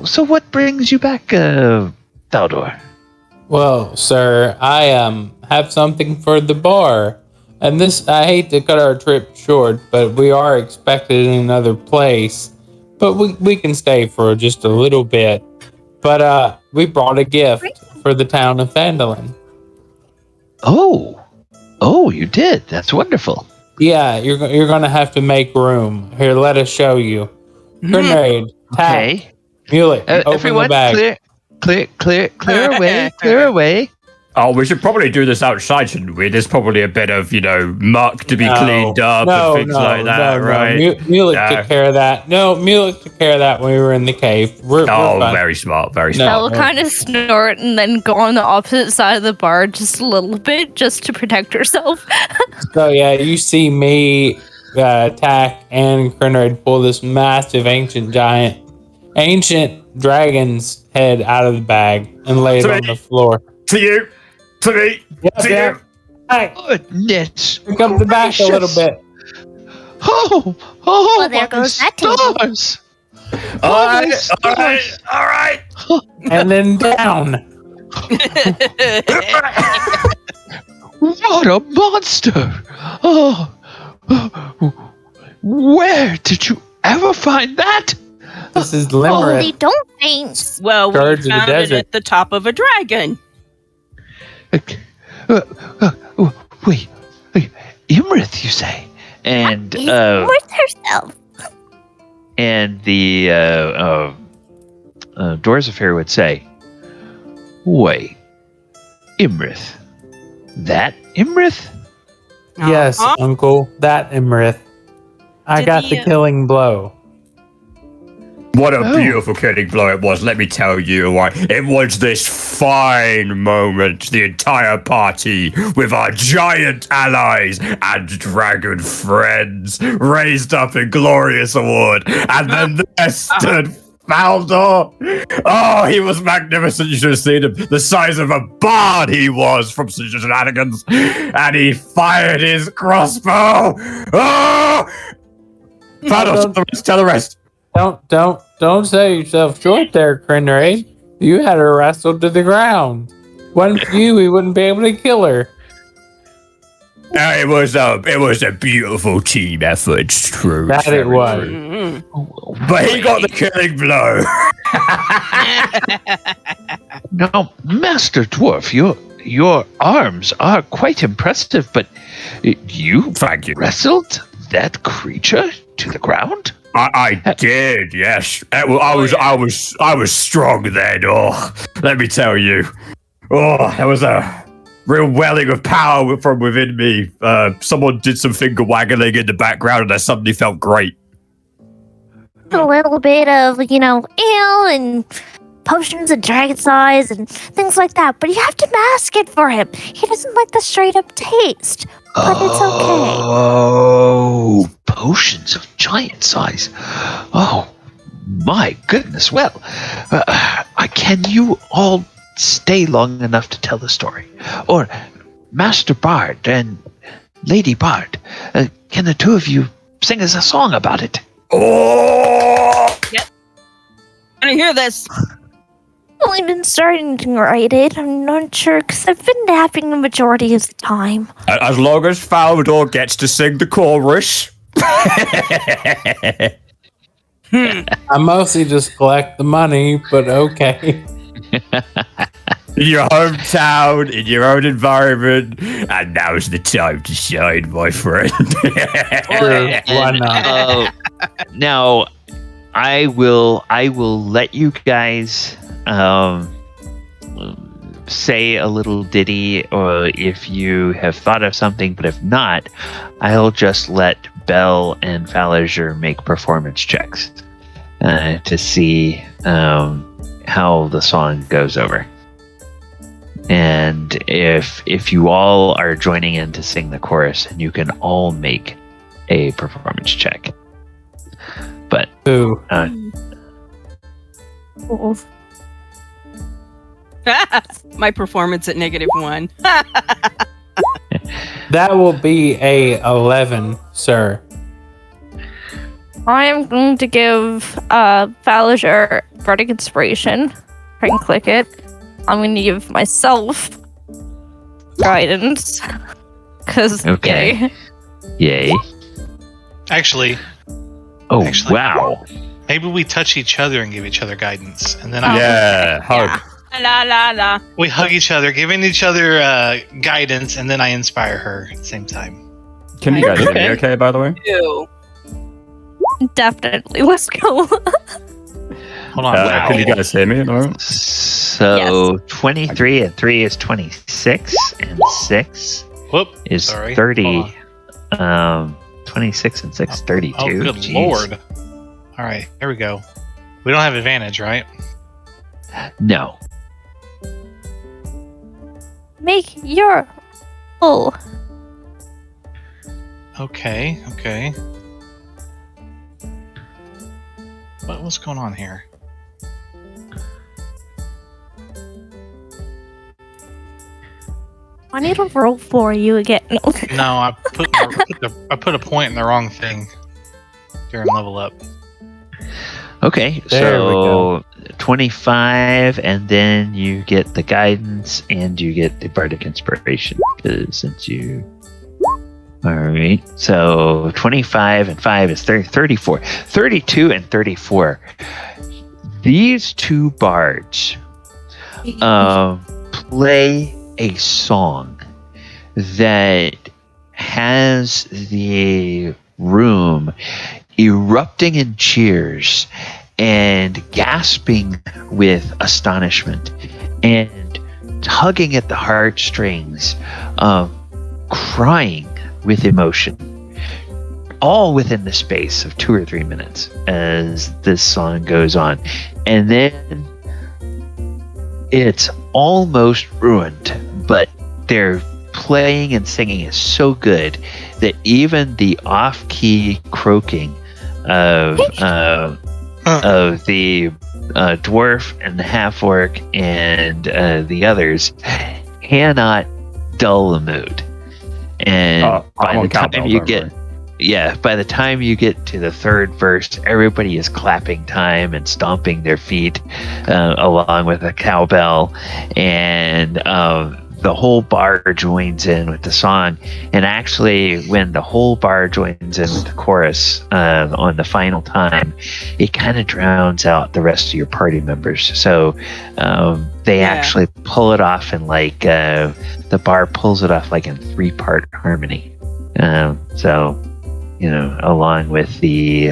So what brings you back, Thaldohr? Well, sir, I have something for the bar. And this, I hate to cut our trip short, but we are expected in another place. But we can stay for just a little bit. But we brought a gift for the town of Phandalin. Oh, you did. That's wonderful. Yeah, you're gonna have to make room. Here, let us show you. Krenraid, Okay. Mulek, open Everyone, the bag. clear away. Oh, we should probably do this outside, shouldn't we? There's probably a bit of, muck to be cleaned up and things like that, right? Mulek took care of that. No, Mulek took care of that when we were in the cave. We're fine. Very smart, very No. smart. Belle will kind of snort and then go on the opposite side of the bar just a little bit, just to protect herself. So yeah, you see me, Tack, and Krenraid pull this massive ancient dragon's head out of the bag and lay it on the floor. To you, to me, to you. Hey, Goodness. pick up the back a little bit. Oh, Well, there goes that table. stars. All right. And then down. What a monster! Oh, where did you ever find that? This is They Iymrith. don't faint. Well, Guards we of the found it desert. at the top of a dragon. Wait, Iymrith, you say? And She's worth herself. and the Dorsafir would say, "Wait, Iymrith? That Iymrith?" Yes, Uh-huh. Uncle, that Iymrith. I Did got he, the killing blow. What a Oh. beautiful killing blow it was, let me tell you. It was this fine moment, the entire party, with our giant allies and dragon friends, raised up in glorious award, and then there stood Thaldohr. Oh, he was magnificent, you should have seen him. The size of a barn he was from such shenanigans, and he fired his crossbow. Oh! Thaldohr, tell the rest. Don't sell yourself short there, Krenraid. You had her wrestled to the ground. Wasn't for you, we wouldn't be able to kill her. It was a beautiful team effort, it's true. That it was. Mhm. But he got the killing blow. Now, Master Dwarf, your arms are quite impressive, but you Thank you. wrestled that creature to the ground? I did, yes. I was strong then. Oh, let me tell you. Oh, there was a real welling of power from within me. Someone did some finger waggling in the background, and I suddenly felt great. a little bit of, ale and potions and dragon's eyes and things like that. But you have to mask it for him. He doesn't like the straight up taste. But it's okay. Oh, potions of giant size. Oh, my goodness. Well, can you all stay long enough to tell the story? Or Master Bard and Lady Bard, can the two of you sing us a song about it? Oh! Yep. I hear this. I've only been starting to write it. I'm not sure because I've been napping the majority of the time. As long as Thaldohr gets to sing the chorus. I mostly just collect the money, but okay. In your hometown, in your own environment, and now's the time to shine, my friend. True. Why not? Now, I will let you guys say a little ditty, or if you have thought of something, but if not, I'll just let Belle and Falazure make performance checks to see how the song goes over. And if you all are joining in to sing the chorus, you can all make a performance check. But Ooh. My performance at -1. That will be a 11, sir. I am going to give Falazure Bardic Inspiration. If I can click it. I'm going to give myself guidance. Because, Okay. Yay. Actually, Oh, Actually- wow. maybe we touch each other and give each other guidance, and then Yeah, hug. La la la. we hug each other, giving each other guidance, and then I inspire her at the same time. Can you guys hear me okay, by the way? Ew. definitely. Let's go. Hold on. Wow. Can you guys hear me at the moment? So 23 and 3 is 26, and 6 Whoop. is Sorry. 30. Hold 26 and 6, 32. Oh, good Jeez. lord. All right, here we go. We don't have advantage, right? No. Make your full. Okay. What's going on here? I need to roll for you again. No. No, I put a point in the wrong thing during level up. Okay, There we so 25, and then you get the guidance, and you get the bardic inspiration, because since you... Alright, so 25 and 5 is 34. 32 and 34. These two bards play a song that has the room erupting in cheers and gasping with astonishment and tugging at the heartstrings, crying with emotion, all within the space of 2 or 3 minutes as this song goes on. And then it's almost ruined, but their playing and singing is so good that even the off-key croaking of the dwarf and the half-orc and the others cannot dull the mood. And by the time you get by the time you get to the third verse, everybody is clapping time and stomping their feet along with a cowbell, and the whole bar joins in with the song. And actually, when the whole bar joins in with the chorus on the final time, it kind of drowns out the rest of your party members. So they actually pull it off in the bar pulls it off like in 3-part harmony. So, you know, along with the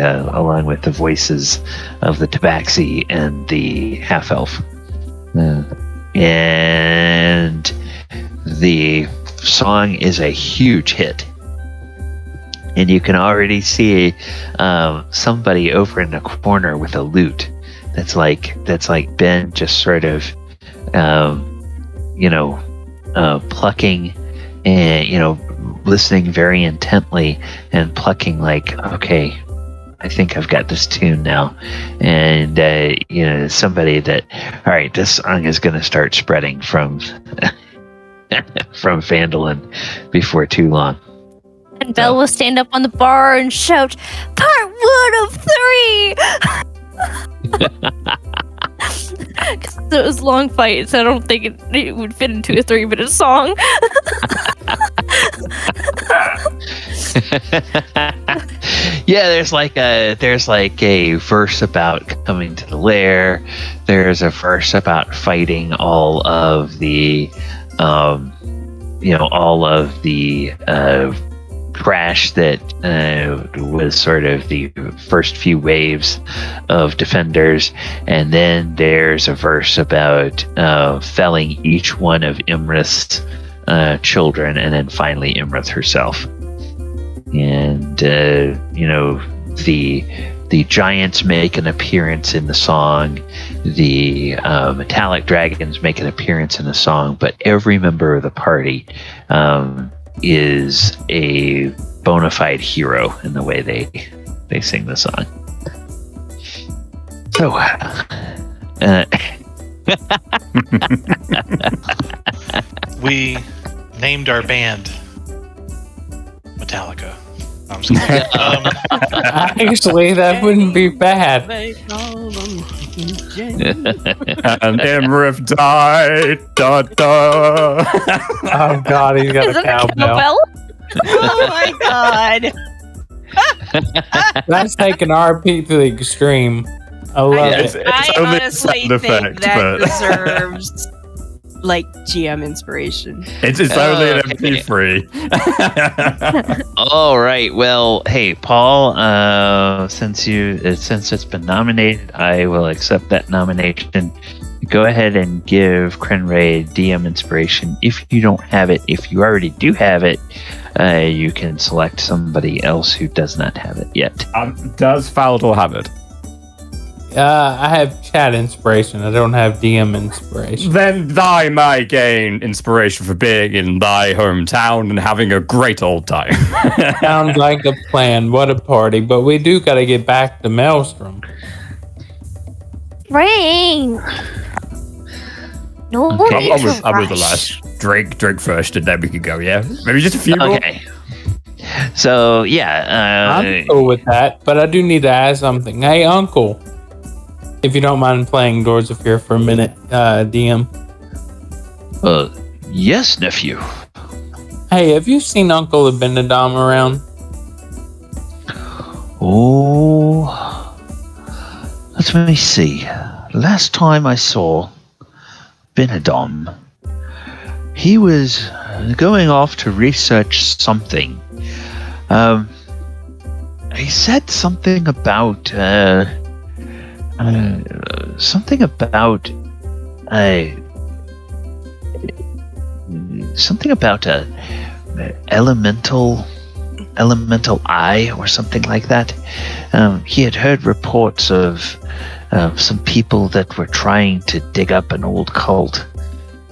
voices of the tabaxi and the half elf, and the song is a huge hit. and you can already see somebody over in the corner with a lute that's like been just sort of plucking and listening very intently and plucking like, okay, I think I've got this tune now. And somebody that, all right, this song is going to start spreading from from Phandalin before too long. And Belle will stand up on the bar and shout, "Part 1 of 3!" It was a long fight, so I don't think it would fit into a 3-minute song. Yeah, there's like a verse about coming to the lair. There's a verse about fighting all of the crash that was sort of the first few waves of defenders, and then there's a verse about felling each one of Iymrith's children, and then finally Iymrith herself. And the giants make an appearance in the song. The metallic dragons make an appearance in the song, but every member of the party is a bona fide hero in the way they sing the song. So, we named our band Metallica. I'm just kidding. Actually, that wouldn't be bad. And Iymrith died. Da, da. Oh God, he's got Is a it a cowbell. cowbell? Oh my god. That's taking RP to the extreme. I love It's it. I only a honestly sound think effect, that but- deserves like GM inspiration. It's only an Okay. MP3. all right. Well, hey, Paul. Since it's been nominated, I will accept that nomination. Go ahead and give Krenraid DM inspiration if you don't have it. If you already do have it, you can select somebody else who does not have it yet. Does Thaldohr have it? I have chat inspiration. I don't have DM inspiration. Then thy may gain inspiration for being in thy hometown and having a great old time. Sounds like a plan. What a party! But we do got to get back to Maelstrom. Rain. No, Okay. I'm with the last. Drink first, and then we can go. Yeah, maybe just a few more. Okay. So yeah, I'm cool with that, but I do need to ask something. Hey, Uncle, if you don't mind playing Doors of Fear for a minute, DM. Yes, nephew. Hey, have you seen Uncle Abinadom around? Oh, let me see. Last time I saw Benedom, he was going off to research something. He said something about a elemental eye or something like that. He had heard reports of some people that were trying to dig up an old cult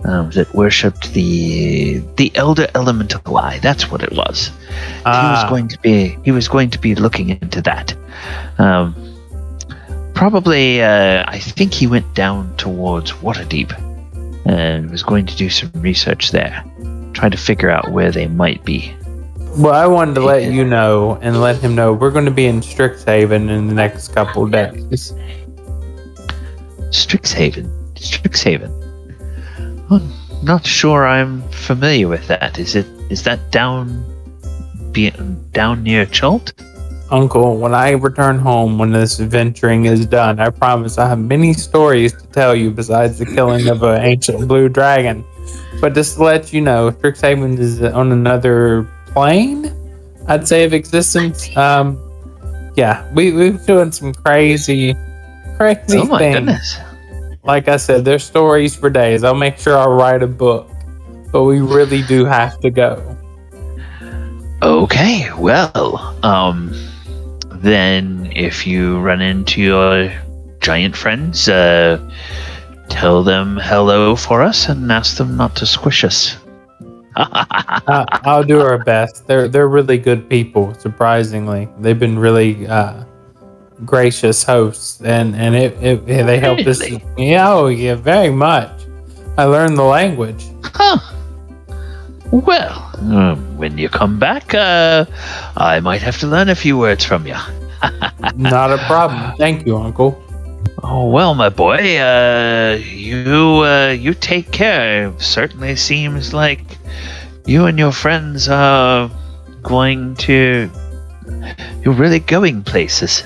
that worshipped the elder elemental eye. That's what it was. He was going to be looking into that. Probably, I think he went down towards Waterdeep and was going to do some research there, trying to figure out where they might be. Well, I wanted to let you know and let him know we're going to be in Strixhaven in the next couple of days. Strixhaven. I'm not sure I'm familiar with that. Is that down near Chult? Uncle, when I return home, when this adventuring is done, I promise I have many stories to tell you besides the killing of an ancient blue dragon. But just to let you know, Strixhaven is on another plane, I'd say, of existence. Yeah, we've doing some crazy Oh my things. goodness. Like I said, there's stories for days. I'll make sure I write a book, but we really do have to go. Okay, well, then if you run into your giant friends, tell them hello for us and ask them not to squish us. I'll do our best. They're really good people. Surprisingly, they've been really gracious hosts, and they helped us. Really? Yeah, very much. I learned the language. Huh. Well, when you come back, I might have to learn a few words from you. Not a problem. Thank you, Uncle. Oh, well, my boy, you take care. It certainly seems like you and your friends are you're really going places.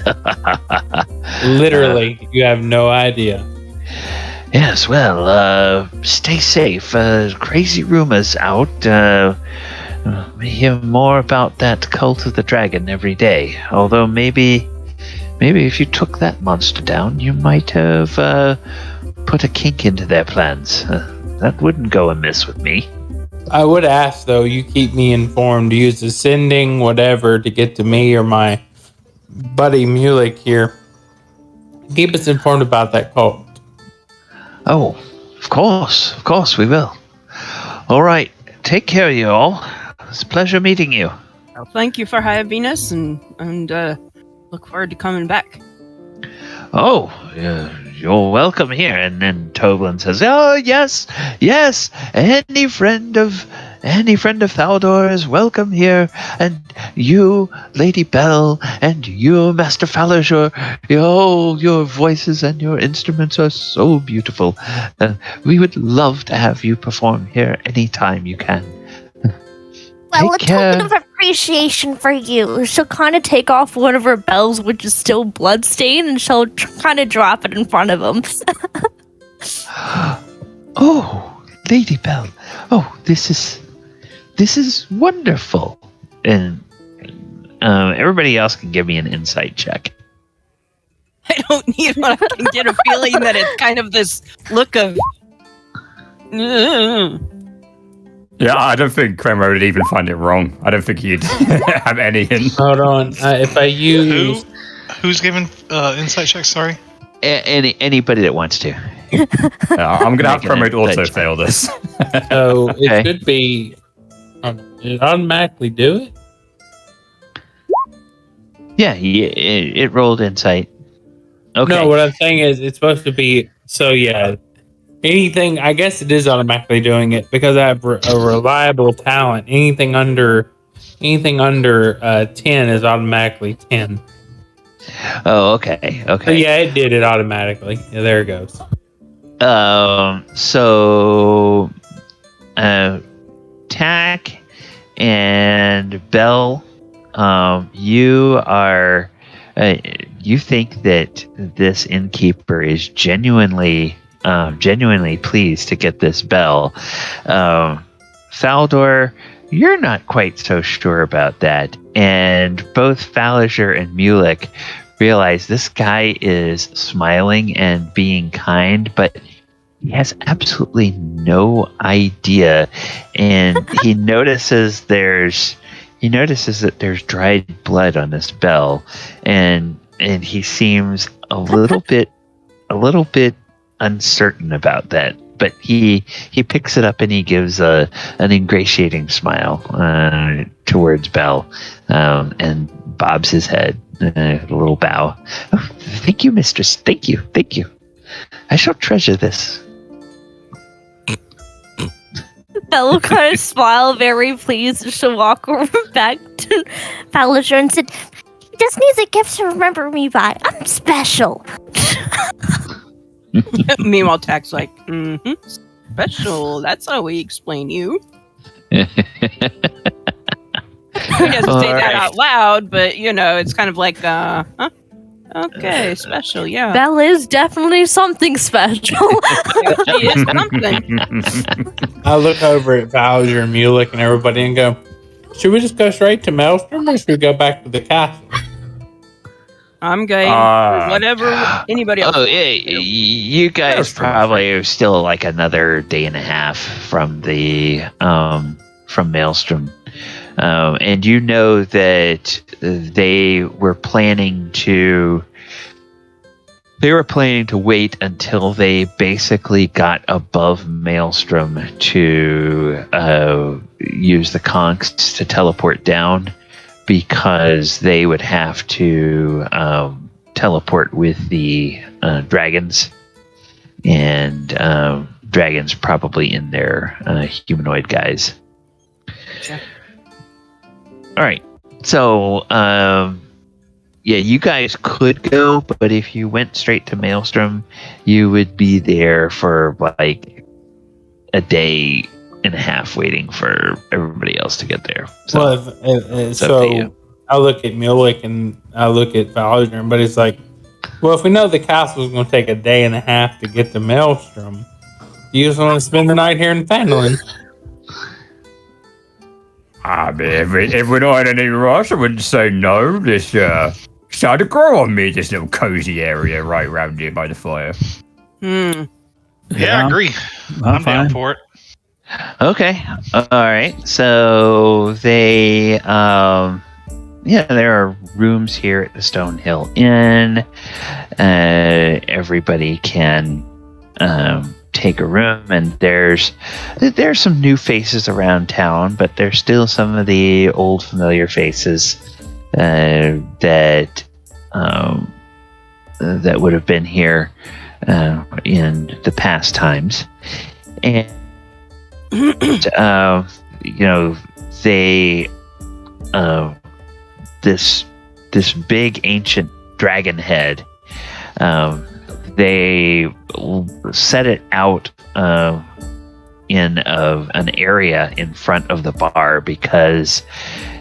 Literally, you have no idea. Yes, well, stay safe. Crazy rumors out. We hear more about that cult of the dragon every day. Although maybe if you took that monster down, you might have put a kink into their plans. That wouldn't go amiss with me. I would ask, though, you keep me informed. Use the sending, whatever, to get to me or my buddy Mulek here. Keep us informed about that cult. Oh, of course we will. All right, take care, you all. It's a pleasure meeting you. Well, thank you for having us, and look forward to coming back. Oh, you're welcome here. And then Toblin says, "Oh, yes. Any friend of Thaldohr is welcome here. And you, Lady Belle, and you, Master Falazure, your voices and your instruments are so beautiful. We would love to have you perform here anytime you can." Well, a Take care. token of appreciation for you. She'll kind of take off one of her bells, which is still bloodstained, and she'll kind of drop it in front of him. Oh, Lady Belle. Oh, this is wonderful. And everybody else can give me an insight check. I don't need one. I can get a feeling that it's kind of this look of. Yeah, I don't think Krenraid would even find it wrong. I don't think he'd have any hint. Hold on. If I use... Who's giving insight checks? Sorry. Anybody that wants to. I'm going to have Make an Krenraid auto insight fail this. So Okay. it should be... Did it automatically do it? Yeah, it rolled insight. Okay. No, what I'm saying is it's supposed to be... So, yeah. Anything... I guess it is automatically doing it because I have a reliable talent. Anything under 10 is automatically 10. Oh, okay. So, yeah, it did it automatically. Yeah, there it goes. So, Tack and Belle, you are, you think that this innkeeper is genuinely pleased to get this bell. Thaldohr, you're not quite so sure about that. And both Falazure and Mulek realize this guy is smiling and being kind, but he has absolutely no idea. And he notices that there's dried blood on this bell, and he seems a little bit uncertain about that. But he picks it up and he gives an ingratiating smile towards Belle, and bobs his head, a little bow. Oh, thank you, mistress. Thank you. I shall treasure this. Belle will kind of smile, very pleased, and she'll walk over back to Falazure and said, "He just needs a gift to remember me by. I'm special." Meanwhile, Tack's like, special. That's how we explain you. He doesn't say that out loud, but it's kind of like, huh? Okay, special, yeah. Belle is definitely something special. She is something. I look over at Falazure and Mulek and everybody and go, should we just go straight to Maelstrom or should we go back to the castle? I'm going whatever anybody else. Oh, yeah, you guys probably are still like another day and a half from the from Maelstrom. And you know that they were planning to wait until they basically got above Maelstrom to use the conchs to teleport down, because they would have to teleport with the dragons, and dragons probably in their humanoid guise. Sure. All right, so yeah, you guys could go, but if you went straight to Maelstrom, you would be there for like a day and a half waiting for everybody else to get there. So, Well, it's up to you. I look at Mulek and I look at Falazure, but it's like, well, if we know the castle is going to take a day and a half to get to Maelstrom, do you just want to spend the night here in Phandalin? I mean, if we're not in any rush, I wouldn't say no. This started to grow on me, this little cozy area right around here by the fire. Yeah, I agree. I'm down for it. Okay. All right. So there are rooms here at the Stonehill Inn. Everybody can take a room, and there's some new faces around town, but there's still some of the old familiar faces that would have been here in the past times. And they this big ancient dragon head, they set it out in an area in front of the bar, because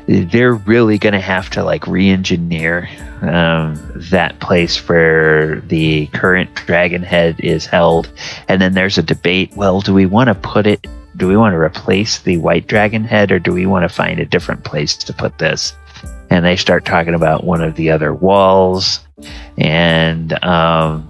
they're really going to have to like re-engineer that place where the current dragon head is held. And then there's a debate, well, do we want to replace the white dragon head, or do we want to find a different place to put this? And they start talking about one of the other walls. And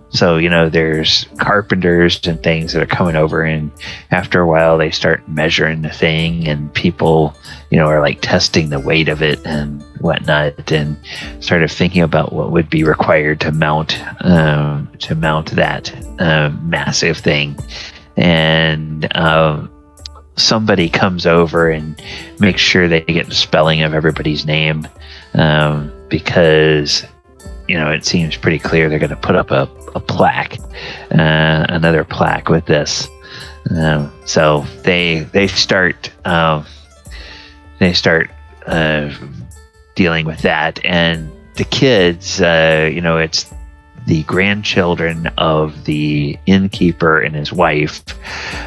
so there's carpenters and things that are coming over, and after a while they start measuring the thing, and people are like testing the weight of it and whatnot, and started thinking about what would be required to mount that massive thing. And somebody comes over and makes sure they get the spelling of everybody's name, because it seems pretty clear they're going to put up a plaque, another plaque with this. So they start dealing with that, and the kids, it's the grandchildren of the innkeeper and his wife,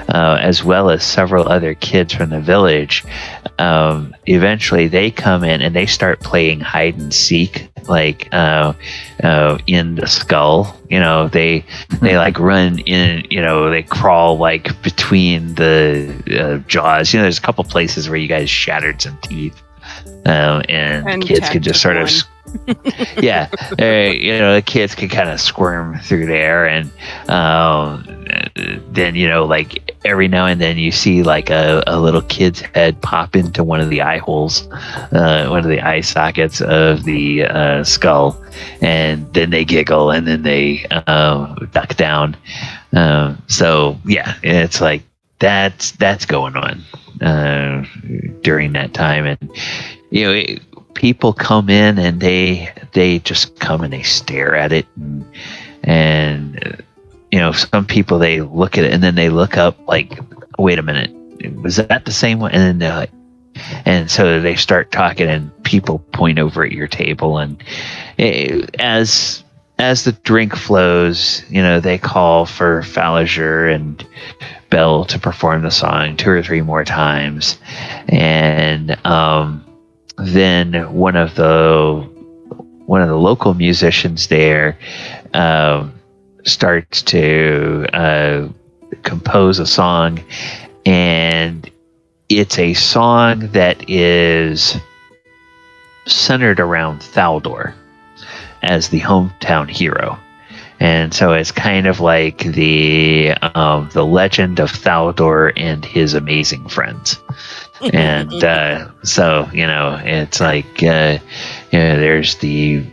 as well as several other kids from the village. Eventually they come in and they start playing hide and seek, like in the skull. They like run in, they crawl like between the jaws. There's a couple places where you guys shattered some teeth, and kids could just sort of yeah, the kids can kind of squirm through there, and then like every now and then you see like a little kid's head pop into one of the eye holes, one of the eye sockets of the skull, and then they giggle, and then they duck down. So yeah, it's like that's going on during that time, and people come in and they just come and they stare at it, and some people, they look at it and then they look up like, wait a minute, was that the same one? And then they're like, and so they start talking, and people point over at your table, and as the drink flows, they call for Falazure and Bell to perform the song 2 or 3 more times, and then one of the local musicians there starts to compose a song, and it's a song that is centered around Thaldohr as the hometown hero. And so it's kind of like the legend of Thaldohr and his amazing friends. And so, it's like, there's the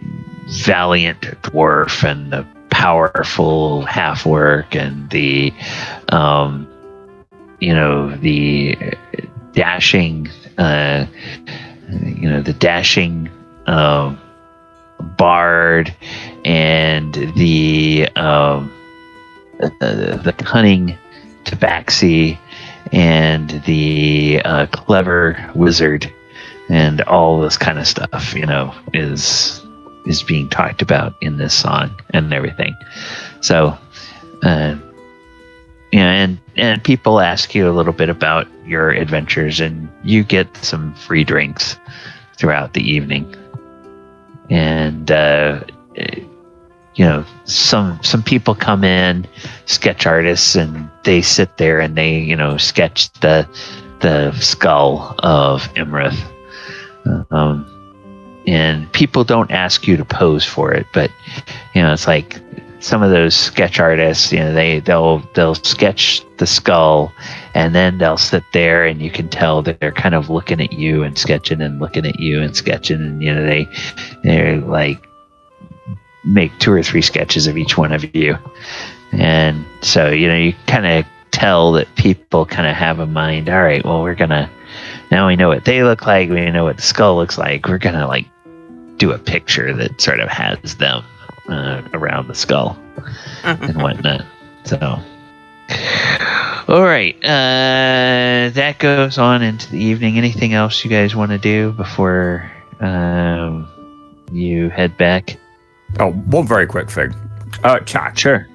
valiant dwarf and the powerful half-orc and the, the dashing, the dashing bard and the cunning tabaxi and the clever wizard and all this kind of stuff, is being talked about in this song and everything. So, and people ask you a little bit about your adventures, and you get some free drinks throughout the evening. And some people come in, sketch artists, and they sit there and they sketch the skull of Iymrith. And people don't ask you to pose for it, but it's like some of those sketch artists, they'll sketch the skull, and then they'll sit there, and you can tell that they're kind of looking at you and sketching and looking at you and sketching, and they're like make 2 or 3 sketches of each one of you, and so you kind of tell that people kind of have a mind. All right, well, now we know what they look like, we know what the skull looks like, we're gonna like do a picture that sort of has them around the skull and whatnot. So, all right, that goes on into the evening. Anything else you guys want to do before you head back? Oh, one very quick thing. Chat. Sure.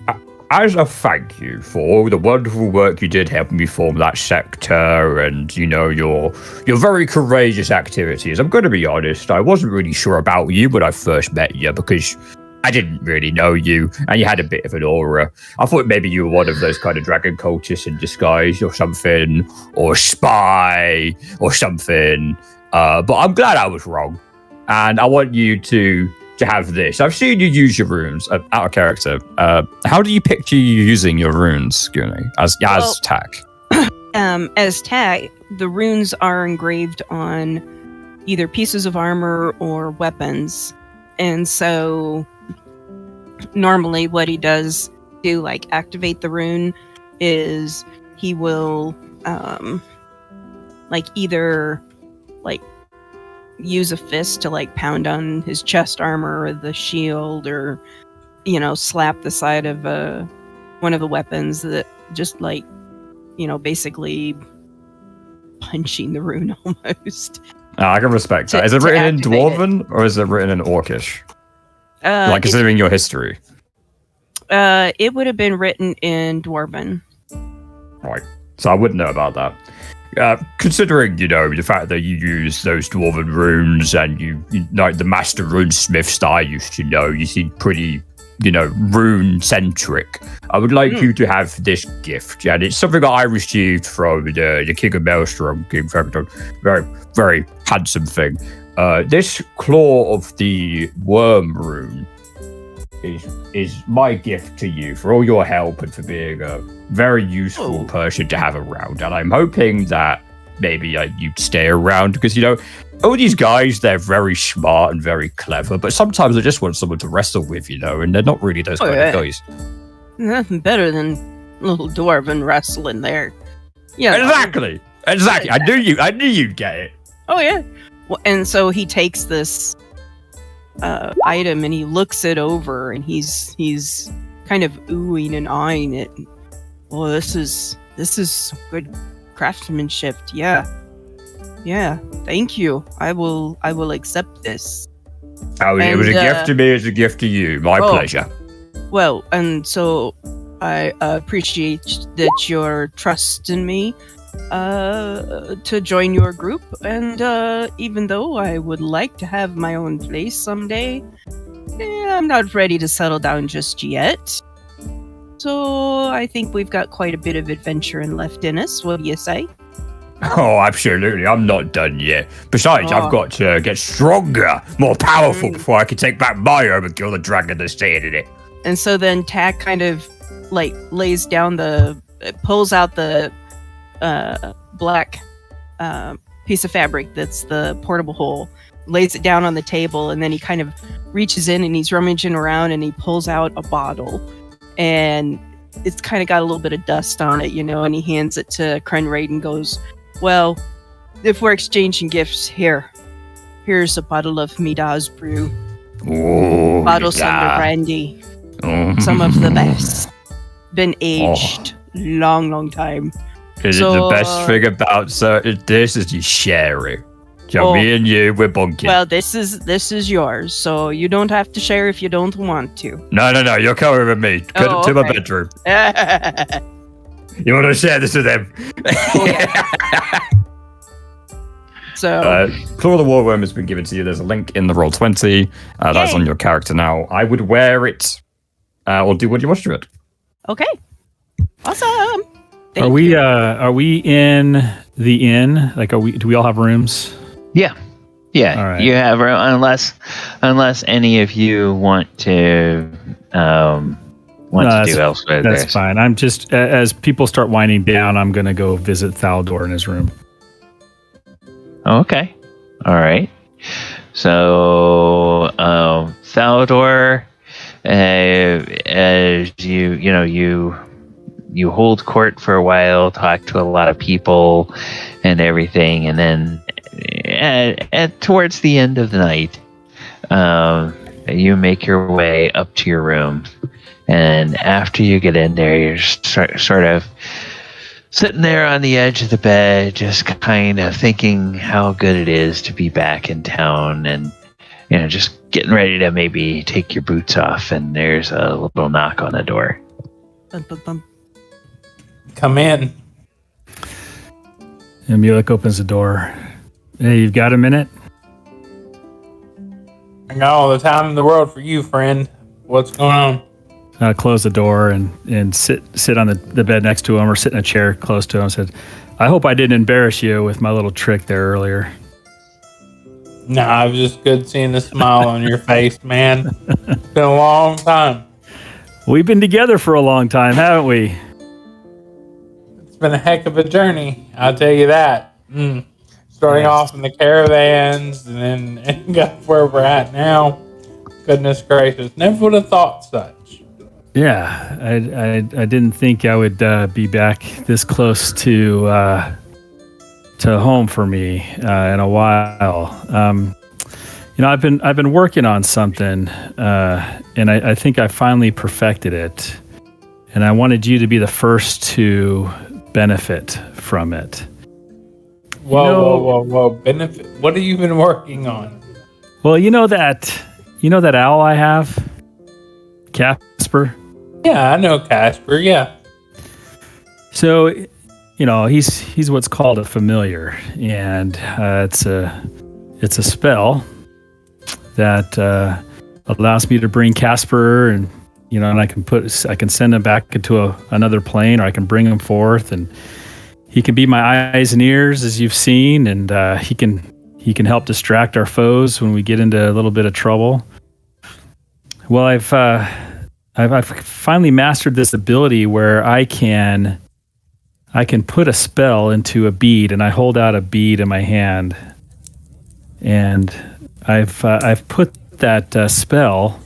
As a thank you for all the wonderful work you did helping me form that sector and, your very courageous activities, I'm going to be honest, I wasn't really sure about you when I first met you because I didn't really know you and you had a bit of an aura. I thought maybe you were one of those kind of dragon cultists in disguise or something, or spy or something. But I'm glad I was wrong. And I want you to have this. I've seen you use your runes out of character. How do you picture you using your runes, Goonie, as tack? As tack, the runes are engraved on either pieces of armor or weapons, and so normally what he does to like activate the rune is he will either use a fist to like pound on his chest armor or the shield, or slap the side of one of the weapons, that just basically punching the rune almost. I can respect that. Is it written in Dwarven or is it written in Orcish? Considering your history. It would have been written in Dwarven. Right. So I wouldn't know about that. Considering, the fact that you use those Dwarven runes and you like the Master Runesmiths that I used to know, you seem pretty, rune-centric. I would like you to have this gift, and it's something that I received from the King of Maelstrom, King Hekaton. Very, very handsome thing. This Claw of the Worm rune is my gift to you for all your help and for being a very useful person to have around. And I'm hoping that maybe you'd stay around because, all these guys, they're very smart and very clever, but sometimes I just want someone to wrestle with, and they're not really those kind of guys. Nothing better than little dwarven wrestling there. Yeah, exactly. I knew you'd get it. Oh yeah. Well, and so he takes this item and he looks it over, and he's kind of oohing and eyeing it. Well, this is good craftsmanship. Yeah, thank you. I will accept this. It was a gift to me, it's a gift to you. My pleasure. Well, and so I appreciate that you're trusting me to join your group, and even though I would like to have my own place someday, I'm not ready to settle down just yet. So I think we've got quite a bit of adventuring left in us. What do you say? Oh, absolutely. I'm not done yet. Besides, I've got to get stronger, more powerful before I can take back my home and kill the dragon that's staying in it. And so then Tack kind of lays down pulls out the black piece of fabric that's the portable hole, lays it down on the table, and then he kind of reaches in and he's rummaging around and he pulls out a bottle, and it's kind of got a little bit of dust on it, and he hands it to Krenraid and goes, well, if we're exchanging gifts, here's a bottle of Mida's brew. Ooh, Bottles under brandy. Some of the best. Been aged long time. The best thing about this is you share it. So me and you, we're bunking. Well, this is yours, so you don't have to share if you don't want to. No, you're coming with me. Go to my bedroom. You want to share this with them? So, Claw of the Warworm has been given to you. There's a link in the Roll20. That's on your character now. I would wear it, or do what you want to it. Okay. Awesome. Are we in the inn? Like, do we all have rooms? Yeah. All right. You have room, unless any of you want to do elsewhere. That's fine. I'm just, as people start winding down, I'm going to go visit Thaldohr in his room. Okay. All right. So, Thaldohr, as you hold court for a while, talk to a lot of people and everything, and then towards the end of the night, you make your way up to your room, and after you get in there, you're sort of sitting there on the edge of the bed, just kind of thinking how good it is to be back in town, and just getting ready to maybe take your boots off, and there's a little knock on the door. Bum, bum, bum. Come in. And Mulek opens the door. Hey, you've got a minute? I got all the time in the world for you, friend. What's going on? I close the door and sit on the bed next to him, or sit in a chair close to him. And said, I hope I didn't embarrass you with my little trick there earlier. Nah, it was just good seeing the smile on your face, man. It's been a long time. We've been together for a long time, haven't we? It's been a heck of a journey, I'll tell you that. Starting off in the caravans and then got where we're at now. Goodness gracious, never would have thought such. Yeah, I didn't think I would be back this close to home for me in a while. I've been working on something, and I think I finally perfected it. And I wanted you to be the first to benefit from it. Whoa! Benefit? What have you been working on? Well, you know that owl I have, Casper. Yeah, I know Casper. Yeah. So, he's what's called a familiar, and it's a spell that allows me to bring Casper, and and I can send him back into another plane, or I can bring him forth, and he can be my eyes and ears, as you've seen, and he can help distract our foes when we get into a little bit of trouble. Well, I've finally mastered this ability where I can put a spell into a bead, and I hold out a bead in my hand, and I've put that spell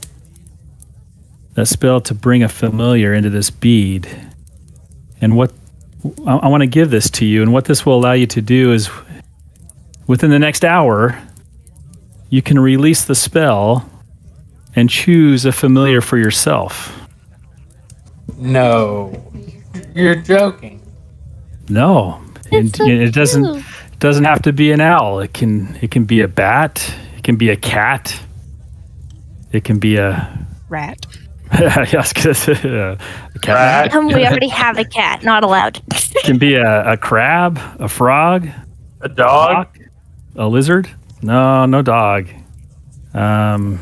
to bring a familiar into this bead. And what I want to give this to you, and what this will allow you to do is, within the next hour, you can release the spell and choose a familiar for yourself. No, you're joking. No, it doesn't have to be an owl. It can be a bat. It can be a cat. It can be a Rat. Yes, a cat. We already have a cat. Not allowed. It can be a crab, a frog, A dog? a lizard. No dog. A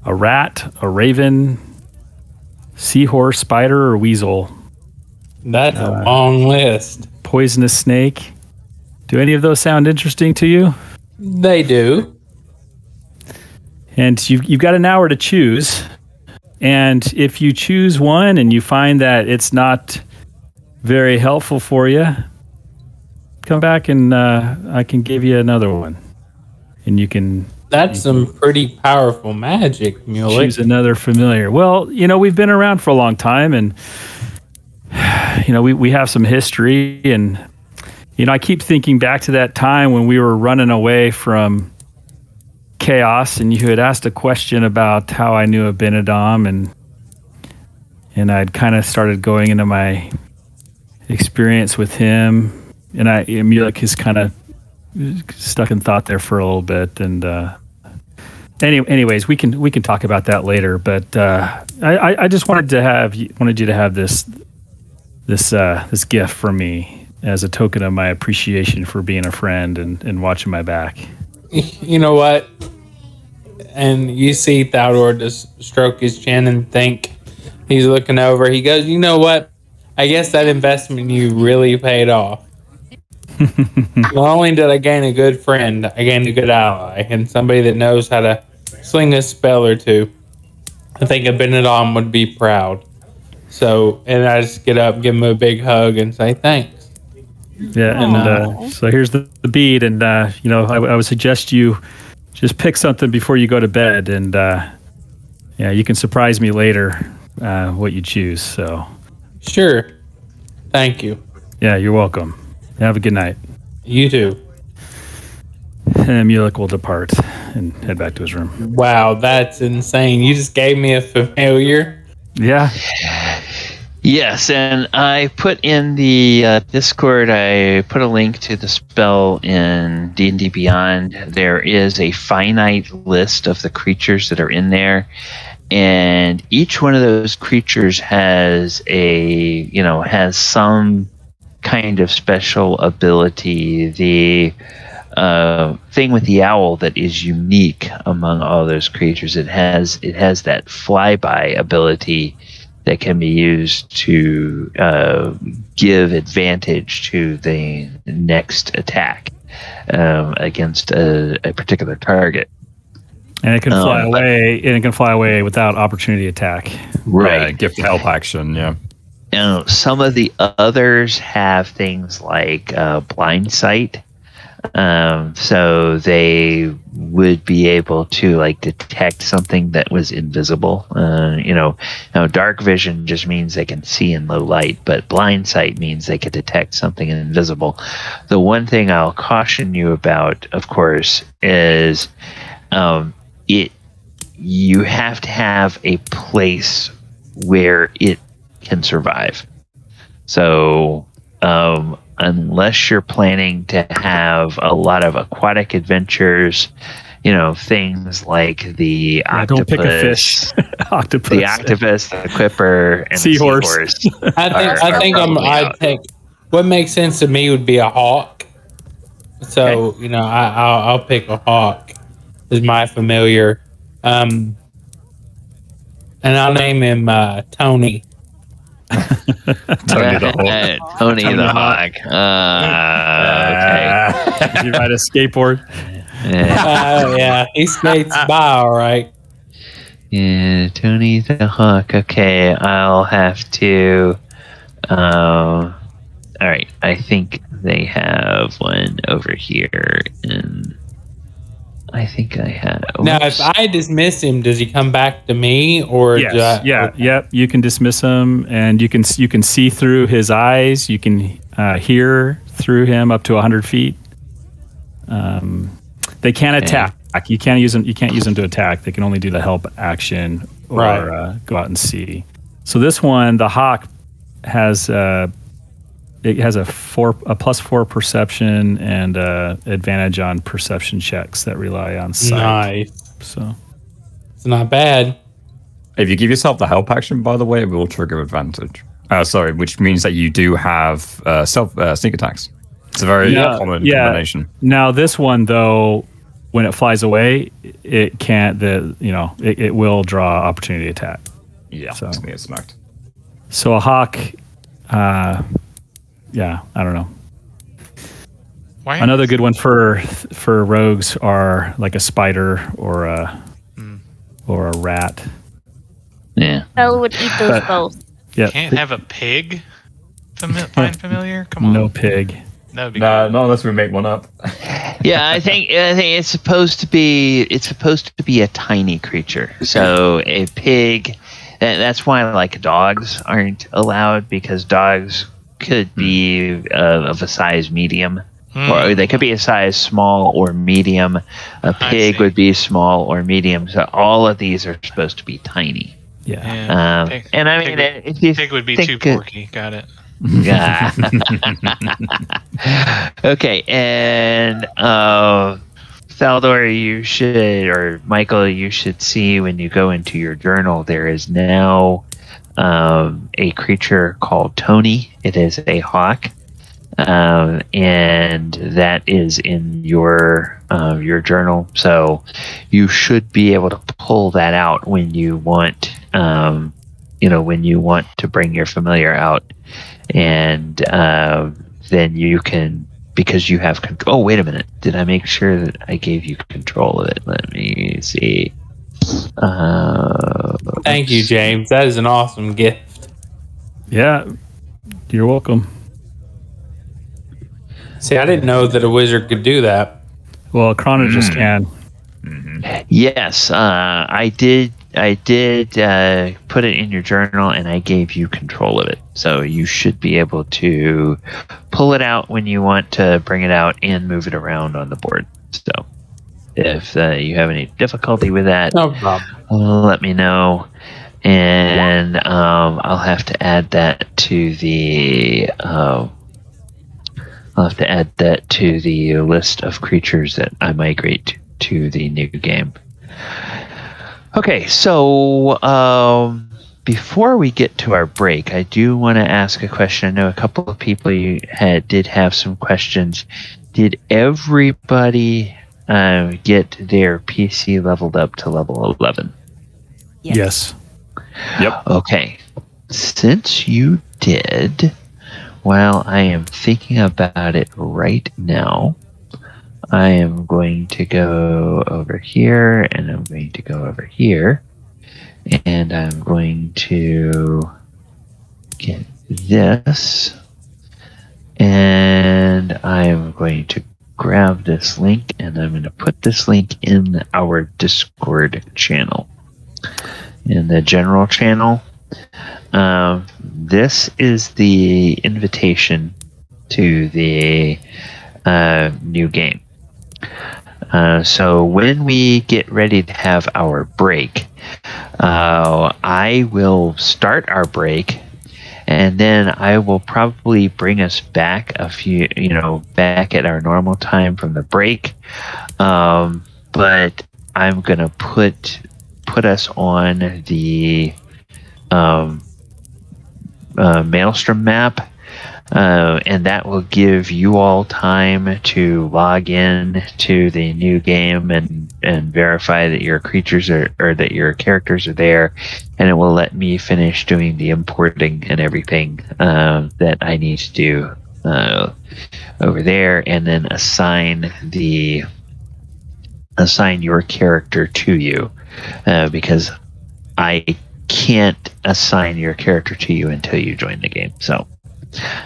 rat, a raven, seahorse, spider, or weasel. That's a long list. Poisonous snake. Do any of those sound interesting to you? They do. And you've got an hour to choose. And if you choose one and you find that it's not very helpful for you, come back and I can give you another one, and you can. That's some pretty powerful magic, Mulek. Choose another familiar. Well, we've been around for a long time, and we have some history, and I keep thinking back to that time when we were running away from chaos, and you had asked a question about how I knew Abinadom, and I'd kind of started going into my experience with him, and Mulek is kind of stuck in thought there for a little bit, and anyways, we can talk about that later. But I just wanted you to have this gift from me as a token of my appreciation for being a friend and watching my back. You know what? And you see Thaldohr just stroke his chin and think. He's looking over. He goes, "You know what? I guess that investment you really paid off. Not only did I gain a good friend, I gained a good ally and somebody that knows how to sling a spell or two. I think Abinadom would be proud." So, and I just get up, give him a big hug, and say thanks. Yeah, and so here's the bead, and I would suggest you just pick something before you go to bed, and you can surprise me later what you choose. So, sure, thank you. Yeah, you're welcome. Have a good night. You too. And Mulek will depart and head back to his room. Wow, that's insane. You just gave me a familiar. Yeah. Yes, and I put in the Discord, I put a link to the spell in D&D Beyond. There is a finite list of the creatures that are in there, and each one of those creatures has has some kind of special ability. The thing with the owl that is unique among all those creatures, it has that flyby ability that can be used to give advantage to the next attack against a particular target. And it can fly away. And it can fly away without opportunity attack. Right. Gift help action. Yeah. Some of the others have things like blind sight. So they would be able to detect something that was invisible. Dark vision just means they can see in low light, but blind sight means they can detect something invisible. The one thing I'll caution you about, of course, is you have to have a place where it can survive. So unless you're planning to have a lot of aquatic adventures, things like the octopus, don't pick a fish. Octopus. The octopus, the quipper, and seahorse. the seahorse. I'd take what makes sense to me would be a hawk. So I'll pick a hawk as my familiar, and I'll name him Tony. Tony the Hawk. Okay. Did you ride a skateboard? Yeah, he skates by all right. Yeah, Tony the Hawk. Okay, I'll have to. All right, I think they have one over here, and I think I have. Now, if I dismiss him, does he come back to me, or Yes. Yep. You can dismiss him, and you can see through his eyes. You can hear through him up to 100 feet. They can't attack. You can't use them. You can't use them to attack. They can only do the help action or go out and see. So this one, the hawk, has it has a +4 perception and advantage on perception checks that rely on sight. Nice. So it's not bad. If you give yourself the help action, by the way, it will trigger advantage. Which means that you do have sneak attacks. It's a very common combination. Now this one though, when it flies away, it can't. It will draw opportunity attack. Yeah, so it's gonna get smacked. So a hawk. I don't know. Another good one for rogues are like a spider or a rat. Yeah. Bella would eat those both. Yeah. Can't have a pig find familiar? Come on. No pig. That would be Nah, cool. not unless we make one up. Yeah, I think it's supposed to be a tiny creature. So a pig. That's why like dogs aren't allowed, because dogs could be of a size medium, or they could be a size small or medium. A pig see. would be small or medium. So all of these are supposed to be tiny. Yeah. Pig, And I mean, if you pig would be think too porky. Got it. Yeah. Okay, and Thaldohr, you should, or Michael, you should see when you go into your journal, there is now a creature called Tony. It is a hawk, and that is in your journal. So you should be able to pull that out when you want, when you want to bring your familiar out. And then you can, because you have control. Oh, wait a minute. Did I make sure that I gave you control of it? Let me see. Thank you, James. That is an awesome gift. Yeah. You're welcome. See, I didn't know that a wizard could do that. Well, Chronologist can. Yes, I did. I did put it in your journal, and I gave you control of it. So you should be able to pull it out when you want to bring it out and move it around on the board. So if you have any difficulty with that, No problem. let me know, and I'll have to add that to the. I'll have to add that to the list of creatures that I migrate to the new game. Okay, so before we get to our break, I do want to ask a question. I know a couple of people did have some questions. Did everybody get their PC leveled up to level 11? Yes. Yep. Okay. Since you did, while I am thinking about it right now, I am going to go over here, and I'm going to go over here, and I'm going to get this, and I'm going to grab this link, and I'm going to put this link in our Discord channel. In the general channel, this is the invitation to the new game. So when we get ready to have our break, I will start our break, and then I will probably bring us back back at our normal time from the break. But I'm gonna put us on the Maelstrom map. And that will give you all time to log in to the new game and verify that your creatures or that your characters are there, and it will let me finish doing the importing and everything that I need to do over there, and then assign your character to you, because I can't assign your character to you until you join the game. So.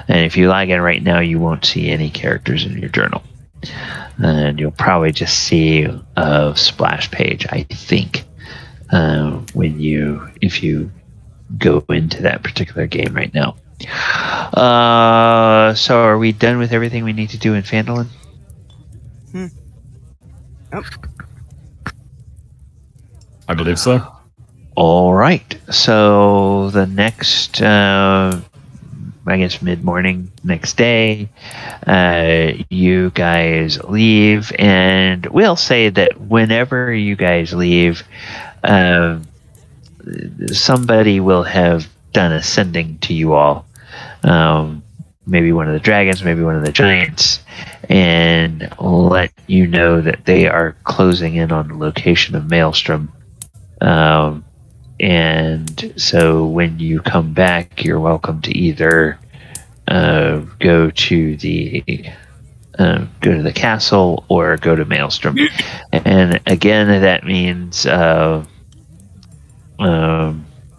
And if you log in right now, you won't see any characters in your journal. And you'll probably just see a splash page, I think, if you go into that particular game right now. So are we done with everything we need to do in Phandalin? Yep. I believe so. All right. So the next... I guess mid-morning next day, you guys leave, and we'll say that whenever you guys leave, somebody will have done ascending to you all. Maybe one of the dragons, maybe one of the giants, and let you know that they are closing in on the location of Maelstrom. And so when you come back, you're welcome to either go to the castle or go to Maelstrom. And again, that means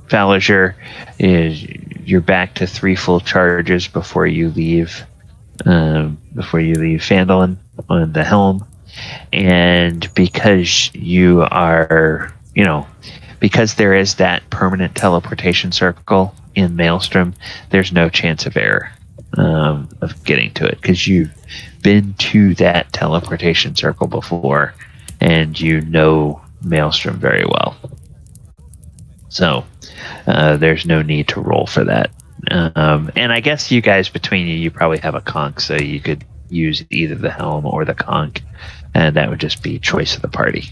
Falazure, is you're back to 3 full charges before you leave before you leave Phandalin on the helm. And because you are, because there is that permanent teleportation circle in Maelstrom, there's no chance of error of getting to it, because you've been to that teleportation circle before and you know Maelstrom very well. So there's no need to roll for that. And I guess you guys, between you probably have a conch, so you could use either the helm or the conch, and that would just be choice of the party.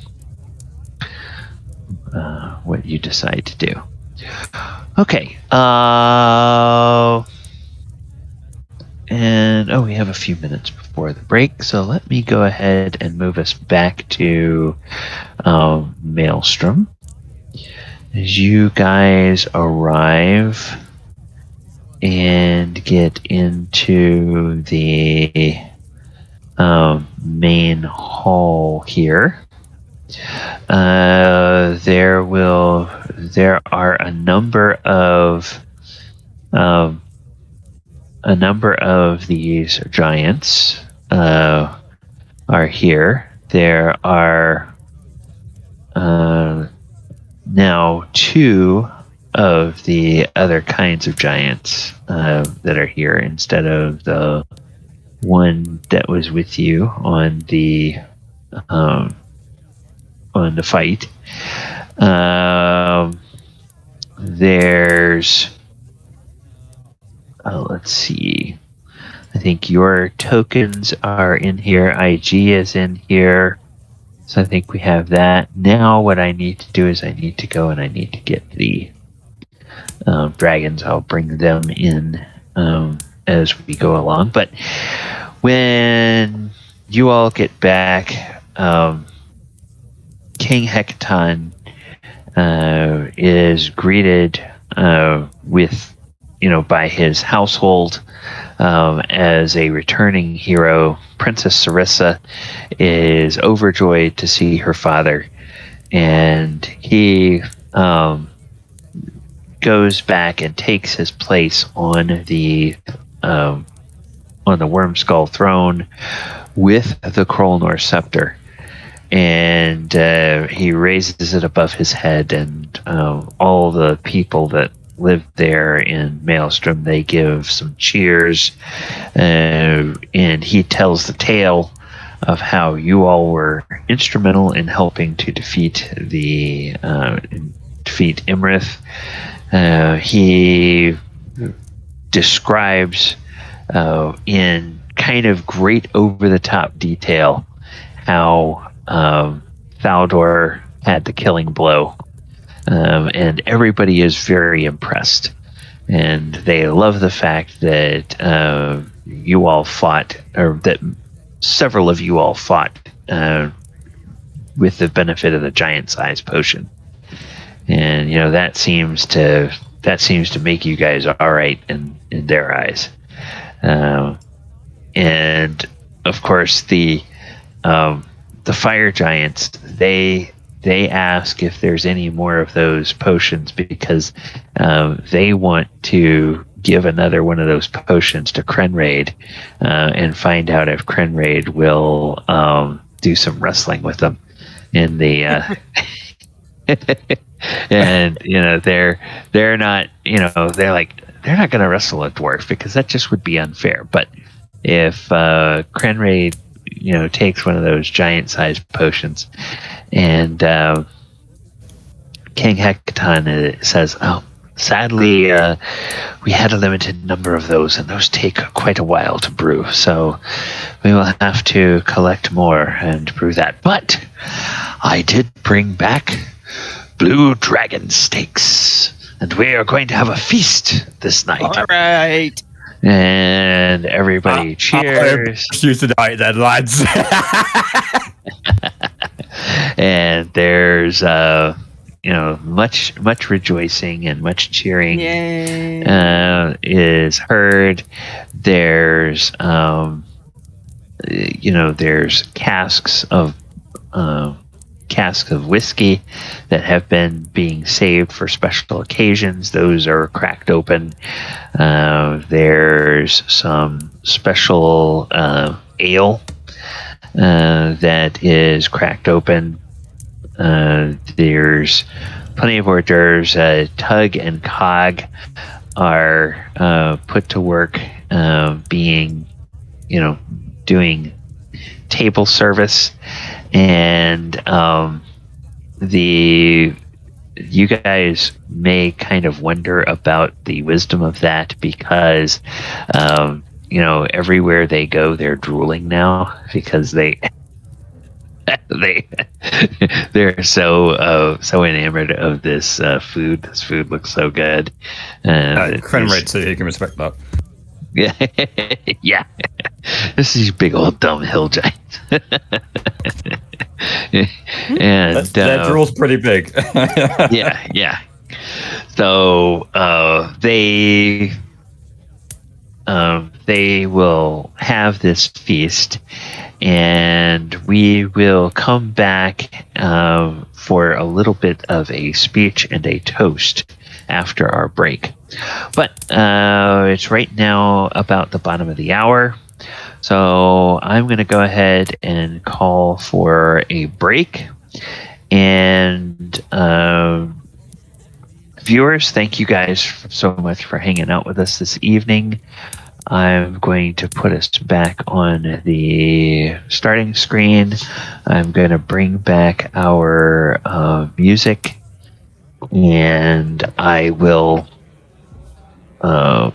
What you decide to do. Okay. And we have a few minutes before the break, so let me go ahead and move us back to Maelstrom. As you guys arrive and get into the main hall here, there are a number of these giants are here. There are now 2 of the other kinds of giants that are here, instead of the one that was with you on the fight. There's let's see, I think your tokens are in here, IG is in here, so I think we have that. Now what I need to do is I need to go and I need to get the dragons. I'll bring them in as we go along, but when you all get back, King Hekaton is greeted with, by his household as a returning hero. Princess Sarissa is overjoyed to see her father, and he goes back and takes his place on the Wormskull throne with the Krolnor scepter. And he raises it above his head, and all the people that live there in Maelstrom, they give some cheers, and he tells the tale of how you all were instrumental in helping to defeat Iymrith. He describes in kind of great over-the-top detail how Thaldohr had the killing blow, and everybody is very impressed, and they love the fact that you all fought, or that several of you all fought with the benefit of the giant-sized potion, and that seems to make you guys all right in their eyes, and of course the fire giants, they ask if there's any more of those potions, because they want to give another one of those potions to Krenraid and find out if Krenraid will do some wrestling with them in the and they're not they're not going to wrestle a dwarf, because that just would be unfair. But if Krenraid takes one of those giant-sized potions, and King Hekaton says, sadly, we had a limited number of those, and those take quite a while to brew, so we will have to collect more and brew that. But I did bring back blue dragon steaks, and we are going to have a feast this night. All right. And everybody cheers. You tonight, then, lads. And there's much rejoicing and much cheering is heard. There's there's casks of casks of whiskey that have been being saved for special occasions. Those are cracked open. There's some special ale that is cracked open. There's plenty of hors d'oeuvres. Tug and Cog are put to work being, doing table service, and you guys may kind of wonder about the wisdom of that because everywhere they go they're drooling now because they're so enamored of this food. This food looks so good. Krenraid, so you can respect that. Yeah. This is big old dumb hill giants. And their drool's pretty big. yeah. So they will have this feast, and we will come back for a little bit of a speech and a toast after our break. But it's right now about the bottom of the hour, so I'm going to go ahead and call for a break. And viewers, thank you guys so much for hanging out with us this evening. I'm going to put us back on the starting screen. I'm going to bring back our music, and I will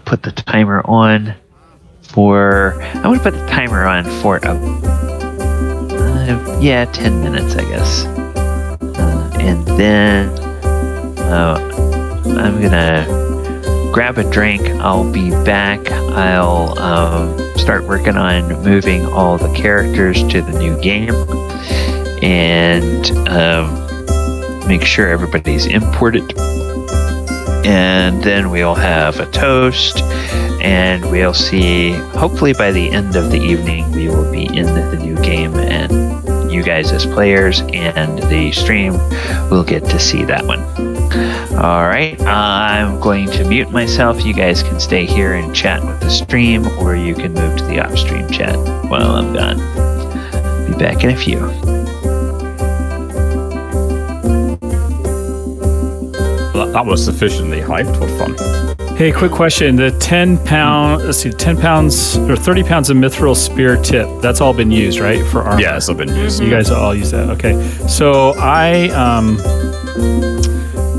put the timer on for... I'm going to put the timer on for 10 minutes, I guess. And then I'm going to grab a drink. I'll be back. I'll start working on moving all the characters to the new game and make sure everybody's imported. And then we'll have a toast, and we'll see, hopefully by the end of the evening, we will be in the new game, and you guys as players and the stream will get to see that one. All right, I'm going to mute myself. You guys can stay here and chat with the stream, or you can move to the off-stream chat while I'm gone. Be back in a few. That was sufficiently hyped. What fun. Hey, quick question. The 10 pounds or 30 pounds of mithril spear tip, that's all been used, right? For armor? Yeah, it's all been used. You guys all use that. Okay. So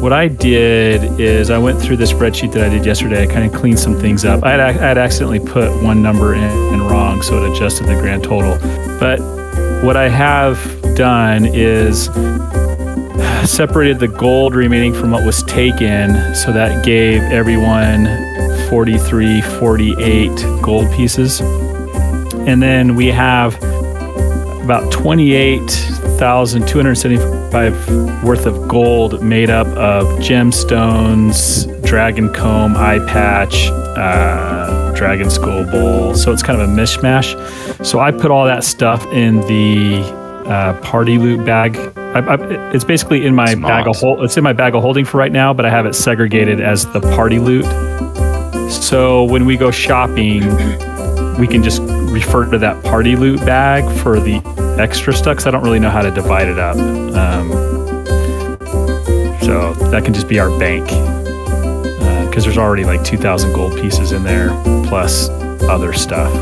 what I did is I went through the spreadsheet that I did yesterday. I kind of cleaned some things up. I had accidentally put one number in wrong, so it adjusted the grand total. But what I have done is separated the gold remaining from what was taken, so that gave everyone 48 gold pieces. And then we have about 28,275 worth of gold made up of gemstones, dragon comb, eye patch, dragon skull bowl. So it's kind of a mishmash. So I put all that stuff in the party loot bag. It's basically in my bag of it's in my bag of holding for right now, but I have it segregated as the party loot. So when we go shopping, we can just refer to that party loot bag for the extra stuff, because I don't really know how to divide it up. So that can just be our bank, because there's already like 2,000 gold pieces in there, plus other stuff.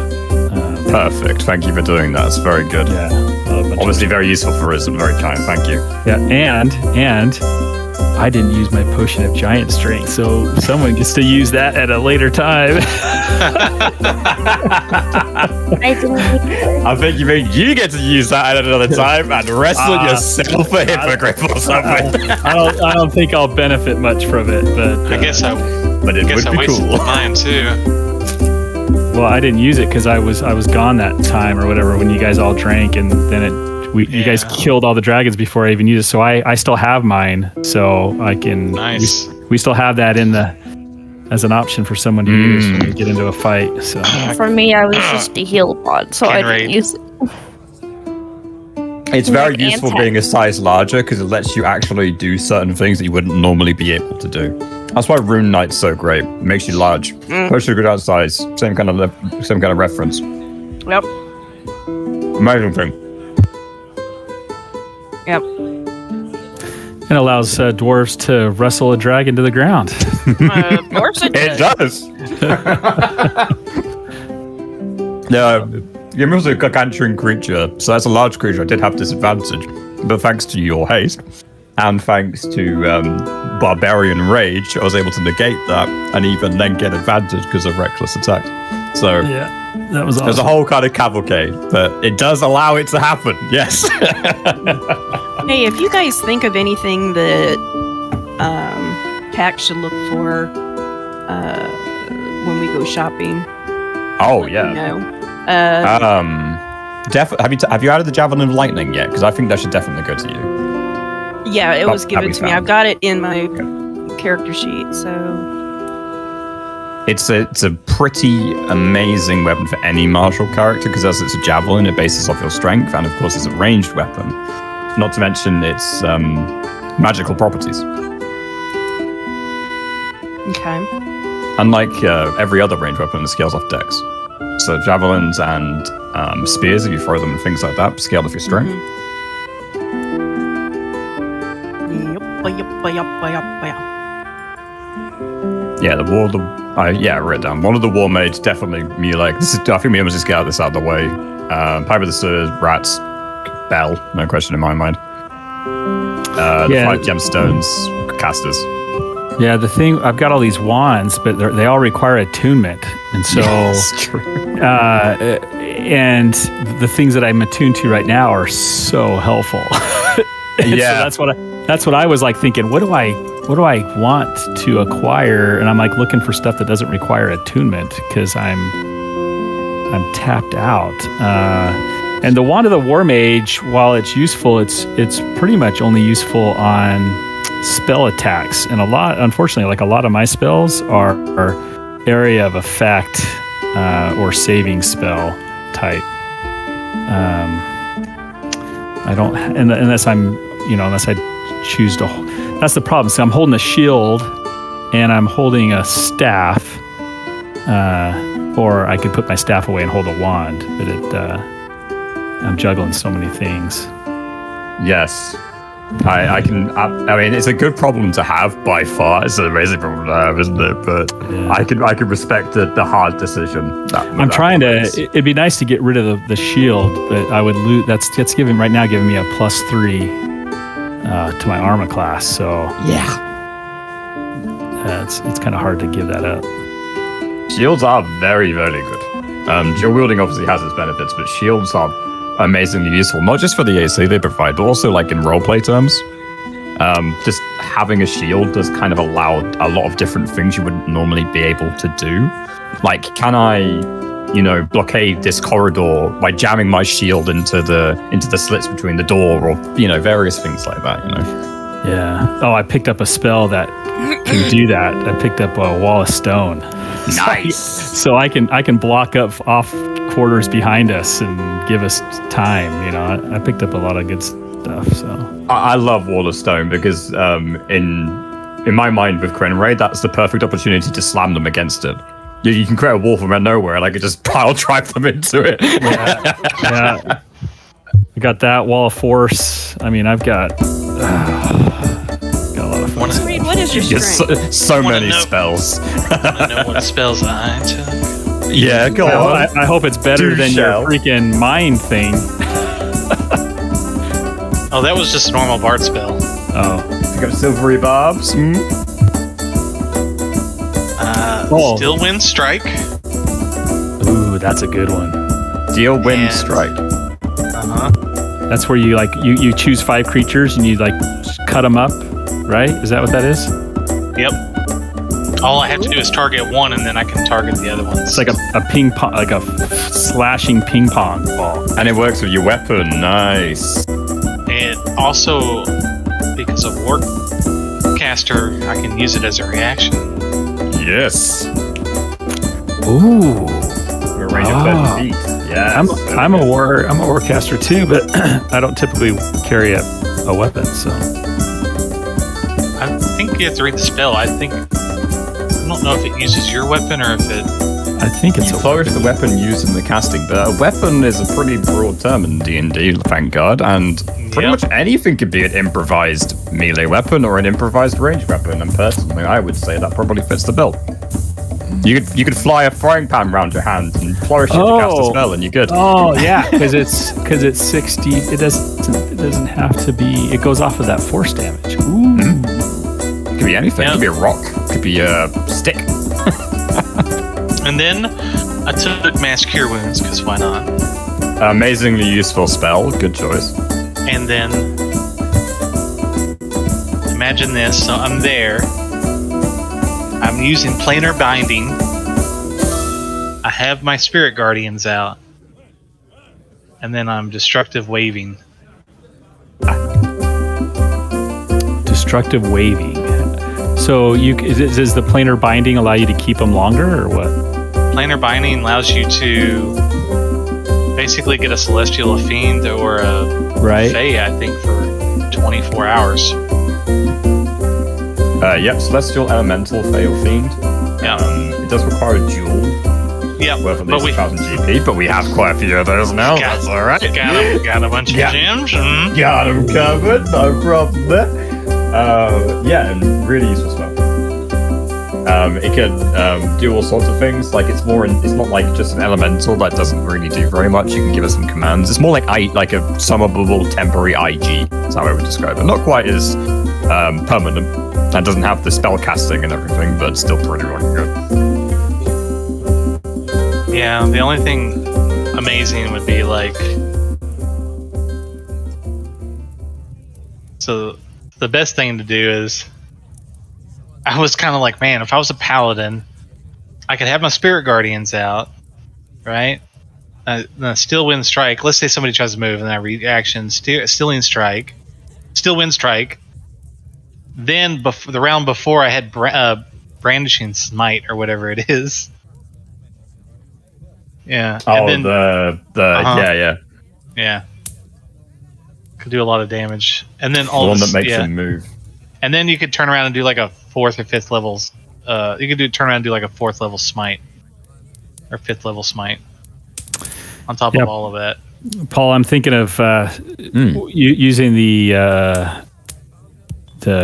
Perfect. Thank you for doing that. It's very good. Yeah. Obviously very useful for us and very kind. Thank you. Yeah, and I didn't use my potion of giant strength, so someone gets to use that at a later time. I I think you mean you get to use that at another time and wrestle yourself a hippogriff or something. I don't think I'll benefit much from it, but I guess I would be wasted cool. mine too. Well, I didn't use it because I was gone that time or whatever when you guys all drank, and then you guys killed all the dragons before I even used it. So I still have mine, so I can. Nice. We still have that as an option for someone to use when we get into a fight. So For me, I was just a heal bot, so I didn't Krenraid. use it. It's very Like useful anti- being a size larger because it lets you actually do certain things that you wouldn't normally be able to do. That's why Rune Knight's so great. It makes you large. Push you good out size. Same kind of reference. Yep. Amazing thing. Yep. It allows dwarves to wrestle a dragon to the ground. Of course it It does. does. No, you're also a gargantuan creature, so that's a large creature. I did have disadvantage, but thanks to your haste and thanks to barbarian rage, I was able to negate that and even then get advantage because of reckless attack. So Yeah, that was there's a awesome. whole kind of cavalcade, but it does allow it to happen. Yes. Hey, if you guys think of anything that Pax should look for when we go shopping, Oh let me yeah. know. Have you added the Javelin of Lightning yet? Because I think that should definitely go to you. Yeah, it was That given we to me. found. I've got it in my character sheet, so It's a pretty amazing weapon for any martial character because as it's a javelin, it bases off your strength, and of course it's a ranged weapon. Not to mention its magical properties. okay. Unlike every other ranged weapon, it scales off dex. So javelins and spears, if you throw them and things like that, scale off your strength. Yep. Yeah, I wrote it down. One of the war mages, definitely Mulek. I think we almost just get this out of the way. Pipe of the Sword, Rats, Bell, no question in my mind. The Yeah. 5 gemstones, casters. Yeah, the thing, I've got all these wands, but they all require attunement. And so, true. and the things that I'm attuned to right now are so helpful. And Yeah. so that's what I was like thinking, what do I want to acquire? And I'm like looking for stuff that doesn't require attunement because I'm tapped out. And the Wand of the War Mage, while it's useful, it's pretty much only useful on spell attacks. And unfortunately, like a lot of my spells are area of effect or saving spell type. I don't, unless I choose to. That's the problem. So I'm holding a shield, and I'm holding a staff, or I could put my staff away and hold a wand. But I'm juggling so many things. Yes. I mean, it's a good problem to have by far. It's an amazing problem to have, isn't it? But Yeah. I can respect the hard decision. I'm trying to. It'd be nice to get rid of the shield, but I would lose. That's giving me a +3 to my armor class. So Yeah. it's kind of hard to give that up. Shields are very, very good. Dual wielding obviously has its benefits, but shields are amazingly useful, not just for the AC they provide, but also like in roleplay terms. Just having a shield does kind of allow a lot of different things you wouldn't normally be able to do. Like, can I, blockade this corridor by jamming my shield into the slits between the door, or various things like that. Yeah. Oh, I picked up a spell that can do that. I picked up a Wall of Stone. Nice. So I can block up off quarters behind us and give us time. I picked up a lot of good stuff. So I love Wall of Stone because in my mind with Krenraid, that's the perfect opportunity to slam them against it. You can create a wall from out I could just pile drive them into it. yeah. I got that Wall of Force. I mean, I've got a lot of fun. Wait, what is your Just strength? so Wanna many know- spells. I know what spells I took. Yeah, go on. I hope it's better Do than shell. your freaking mind thing. Oh, that was just a normal bard spell. Oh, You got silvery barbs. Oh. Still wind strike. ooh, that's a good one. Deal wind And- strike. Uh-huh. That's where you you choose 5 creatures and you cut them up, right? Is that what that is? Yep. All I have to do is target one, and then I can target the other ones. It's like a ping pong, like a slashing ping pong ball. And it works with your weapon. Nice. And also, because of Warcaster, I can use it as a reaction. Yes. Ooh. We're range of 30 feet. I'm a warcaster too, but I don't typically carry a weapon. So I think you have to read the spell. I don't know if it uses your weapon or if it. I think it's you flourish the weapon used in the casting, but a weapon is a pretty broad term in D&D, thank God, and pretty much anything could be an improvised melee weapon or an improvised ranged weapon, and personally I would say that probably fits the bill. You could fly a frying pan around your hand and flourish it to cast a spell, and you're good. Oh yeah, because it's 60. It doesn't have to be. It goes off of that force damage. Ooh. It could be anything. It could be a rock. It could be a stick. And then I took Mass Cure Wounds, because why not? Amazingly useful spell. Good choice. And then, imagine this. So I'm there. I'm using Planar Binding. I have my Spirit Guardians out. And then I'm Destructive Waving. Destructive Waving. So does the Planar Binding allow you to keep them longer, or what? Planar Binding allows you to basically get a Celestial, a Fiend, or a Fae, I think, for 24 hours. Yep, Celestial, Elemental, Fae, or Fiend. Yeah. It does require a duel. Yeah, worth at least 1,000 GP, but we have quite a few of those now. That's all right. Got a bunch of gems. Got them covered. No problem there. And really useful stuff. It can do all sorts of things. Like it's not like just an elemental that doesn't really do very much. You can give it some commands. It's more like a summonable temporary IG. That's how I would describe it. Not quite as permanent. That doesn't have the spell casting and everything, but still pretty good. Yeah, the only thing amazing would be like. So the best thing to do is. I was kind of like, man, if I was a paladin, I could have my Spirit Guardians out, right? Still Wind Strike. Let's say somebody tries to move and I reaction, Still Wind Strike. Then the round before I had Brandishing Smite or whatever it is. Yeah. Oh, and then, yeah. Could do a lot of damage. And then all the one that makes them move. And then you could turn around and do like a 4th or 5th levels. You could turn around and do like a 4th level smite or 5th level smite on top of all of that. Paul, I'm thinking of using the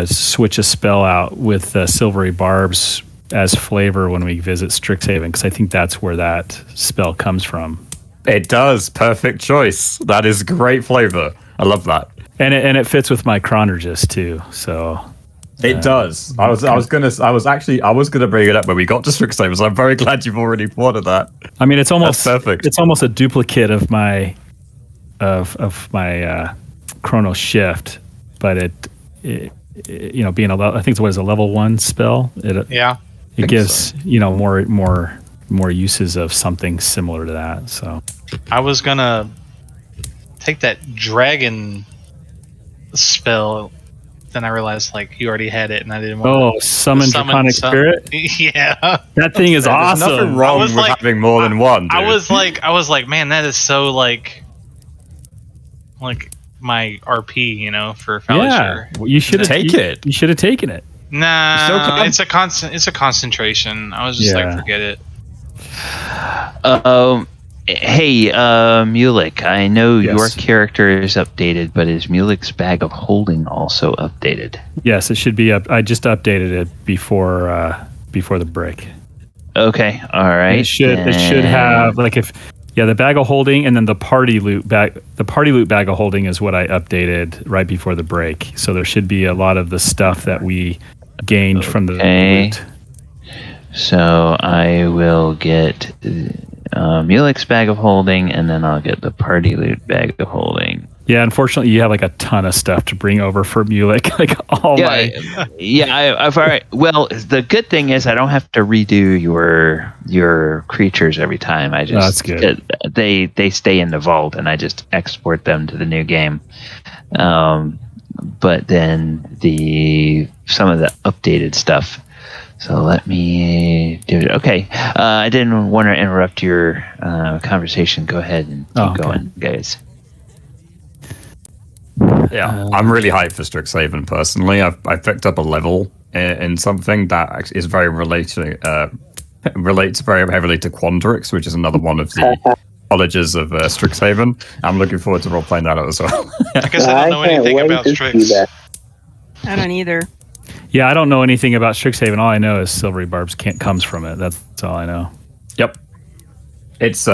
switch a spell out with silvery barbs as flavor when we visit Strixhaven, because I think that's where that spell comes from. It does. Perfect choice. That is great flavor. I love that. And it fits with my chronologist too. So it does. I was gonna bring it up when we got to Strixhaven, so I'm very glad you've already thought of that. I mean, it's almost perfect. It's almost a duplicate of my Chrono Shift, but it being I think it's a level 1 spell. It gives more uses of something similar to that. So I was gonna take that dragon spell, then I realized like you already had it and I didn't want summon Draconic Spirit. Yeah, that thing is awesome. There's nothing wrong with having more than one, dude. I was like man, that is so like my RP, for Falazure. Yeah, well, you should have it. You should have taken it. Nah, it's a concentration. I was just like, forget it. Hey, Mulek, I know your character is updated, but is Mulek's Bag of Holding also updated? Yes, it should be up. I just updated it before the break. Okay, all right. It should have the Bag of Holding, and then the party loot bag. The party loot Bag of Holding is what I updated right before the break. So there should be a lot of the stuff that we gained from the loot. So I will get Mulek's Bag of Holding, and then I'll get the Party Loot Bag of Holding. Yeah, unfortunately, you have like a ton of stuff to bring over for Mulek. I've already. Well, the good thing is I don't have to redo your creatures every time. I just that's good. They stay in the vault, and I just export them to the new game. But then some of the updated stuff. So let me do it. Okay. I didn't want to interrupt your conversation. Go ahead and keep going, guys. Yeah, I'm really hyped for Strixhaven personally. I've picked up a level in something that is very relates very heavily to Quandrix, which is another one of the colleges of Strixhaven. I'm looking forward to role playing that out as well. I guess I don't know anything about Strix. I don't either. Yeah, I don't know anything about Strixhaven. All I know is Silvery Barbs comes from it. That's all I know. Yep. It's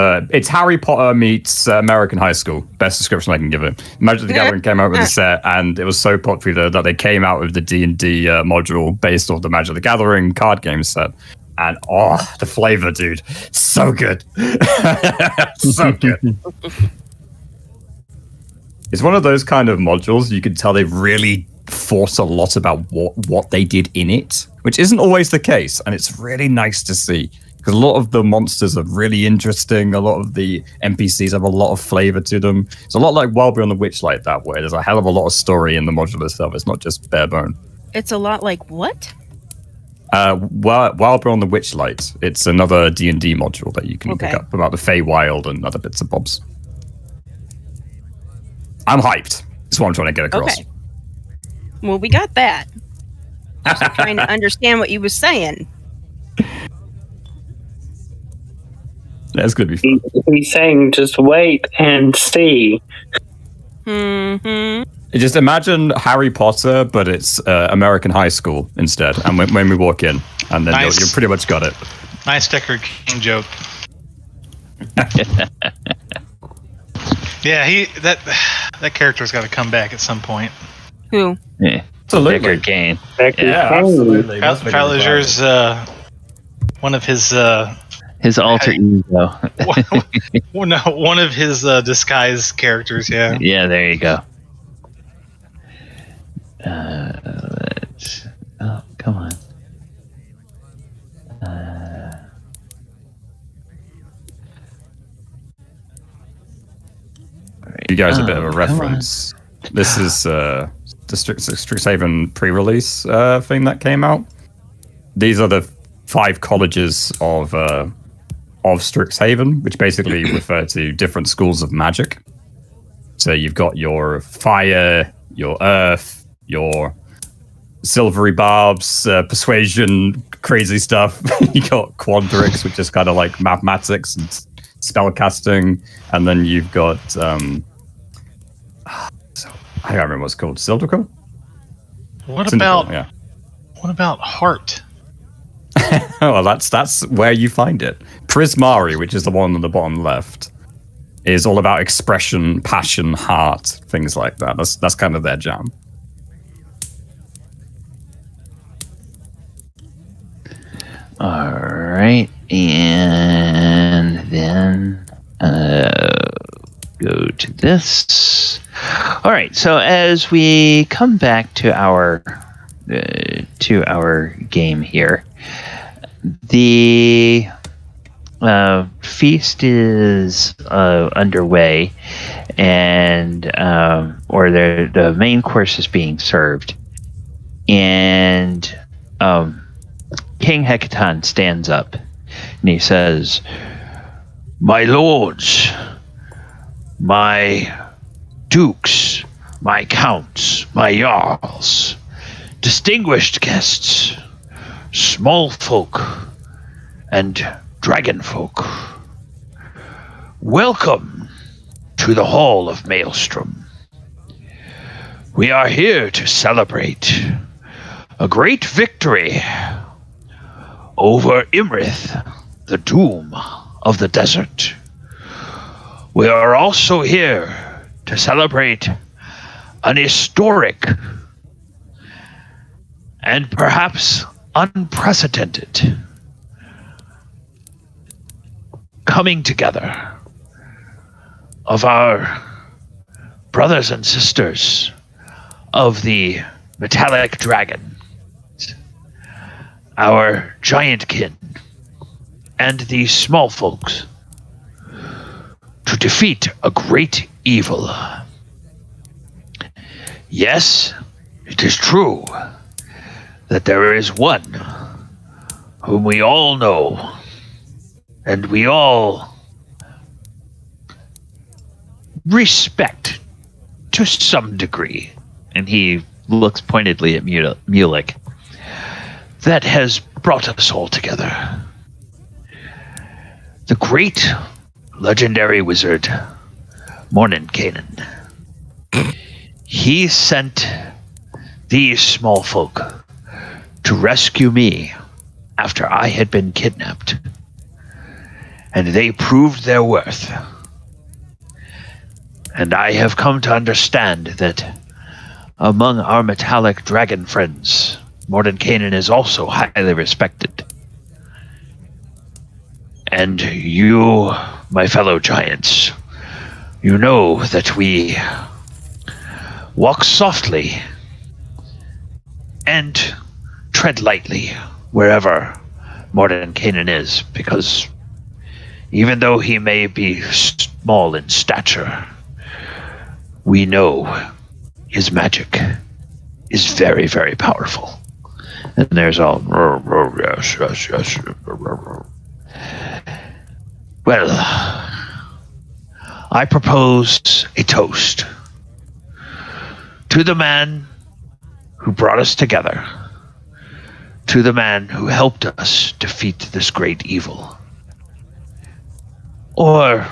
Harry Potter meets American high school. Best description I can give it. Magic the Gathering came out with a set, and it was so popular that they came out with the D&D module based off the Magic the Gathering card game set. And the flavor, dude, so good, so good. It's one of those kind of modules you can tell they really thought a lot about what they did in it, which isn't always the case, and it's really nice to see. Because a lot of the monsters are really interesting. A lot of the NPCs have a lot of flavor to them. It's a lot like Wild Beyond the Witchlight that way. There's a hell of a lot of story in the module itself. It's not just bare bone. It's a lot like what? Wild Beyond the Witchlight. It's another D&D module that you can pick up about the Feywild and other bits and bobs. I'm hyped. That's what I'm trying to get across. Okay. Well, we got that. I'm trying to understand what you were saying. That's going to be fun. He's saying just wait and see. Mm-hmm. Just imagine Harry Potter, but it's American high school instead. And when we walk in, and then Nice. you've pretty much got it. Nice Deckard King joke. Yeah, that character's got to come back at some point. Who? Yeah. Absolutely. Deckard Cain. Yeah, absolutely. Falazure's one of his His alter ego. one of his disguise characters. Yeah. Yeah, there you go. Come on. You guys a bit of a reference. This is the Strixhaven pre-release thing that came out. These are the 5 colleges of Strixhaven, which basically refer to different schools of magic. So you've got your fire, your earth, your silvery barbs, persuasion, crazy stuff. You got Quandrix, which is kind of like mathematics and spellcasting, and then you've got I don't remember what it's called. Sildical? What Syndical, yeah. What about heart? Oh, that's where you find it. Prismari, which is the one on the bottom left, is all about expression, passion, heart, things like that. That's kind of their jam. All right, and then go to this. All right, so as we come back to our game here, the feast is underway, and or the main course is being served, and King Hekaton stands up and he says, "My lords, my dukes, my counts, my jarls, distinguished guests, small folk, and dragon folk, welcome to the Hall of Maelstrom. We are here to celebrate a great victory over Iymrith, the doom of the desert. We are also here to celebrate an historic and perhaps unprecedented coming together of our brothers and sisters of the metallic dragon, our giant kin, and the small folks, to defeat a great evil. Yes, it is true that there is one whom we all know, and we all respect to some degree, and he looks pointedly at Mulek, that has brought us all together. The great legendary wizard Mordenkainen. He sent these small folk to rescue me after I had been kidnapped, and they proved their worth. And I have come to understand that among our metallic dragon friends, Mordenkainen is also highly respected. And you, my fellow giants, you know that we walk softly and tread lightly wherever Mordenkainen is, because even though he may be small in stature, we know his magic is very, very powerful. And there's all, yes. Well, I propose a toast to the man who brought us together, to the man who helped us defeat this great evil. Or,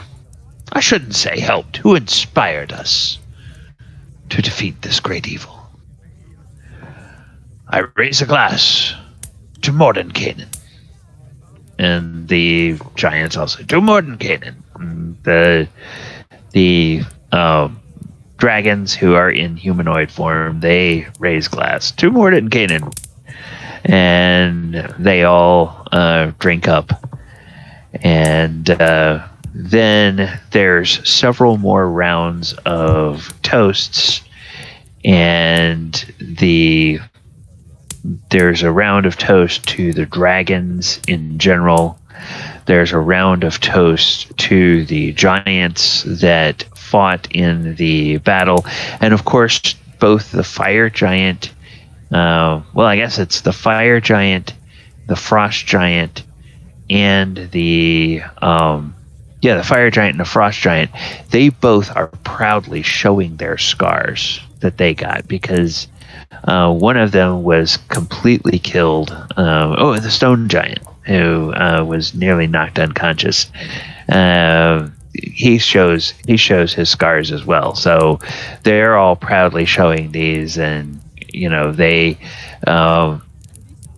I shouldn't say helped, who inspired us to defeat this great evil. I raise a glass to Mordenkainen. And the giants also, to Mordenkainen. The dragons who are in humanoid form, they raise glass to Mordenkainen. And they all drink up. And then there's several more rounds of toasts, and there's a round of toast to the dragons in general. There's a round of toast to the giants that fought in the battle, and of course both the fire giant, I guess it's the fire giant, the frost giant, and the fire giant and the frost giant, they both are proudly showing their scars that they got, because one of them was completely killed. The stone giant, who was nearly knocked unconscious. He shows his scars as well. So they're all proudly showing these, and they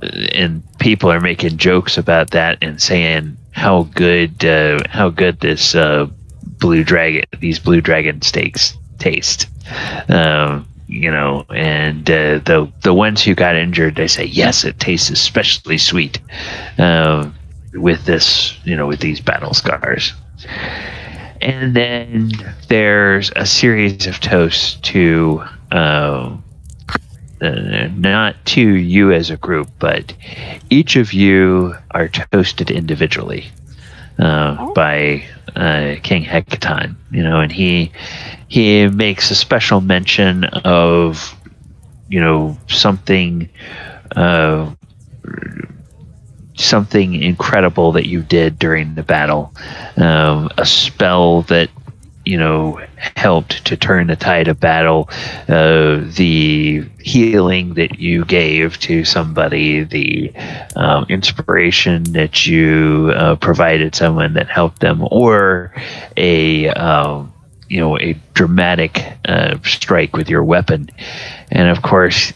and people are making jokes about that and saying how good this blue dragon steaks taste. And the ones who got injured, they say, yes, it tastes especially sweet with this, with these battle scars. And then there's a series of toasts to not to you as a group, but each of you are toasted individually by King Hekaton, and he makes a special mention of something incredible that you did during the battle, a spell that helped to turn the tide of battle, the healing that you gave to somebody, the inspiration that you provided someone that helped them, or a dramatic strike with your weapon. And of course,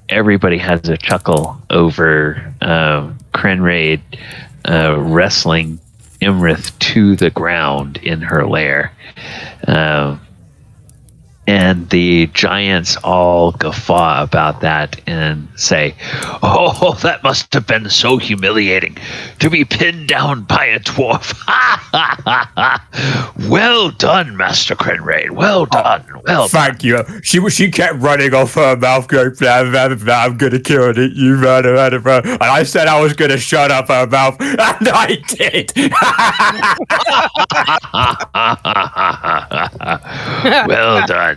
everybody has a chuckle over Krenraid wrestling Iymrith to the ground in her lair. And the giants all guffaw about that and say, "Oh, that must have been so humiliating to be pinned down by a dwarf." Well done, Master Krenraid. Well done. Well Thank you. She kept running off her mouth going, blah, blah, blah, I'm going to kill it. You run. And I said I was going to shut up her mouth, and I did. Well done.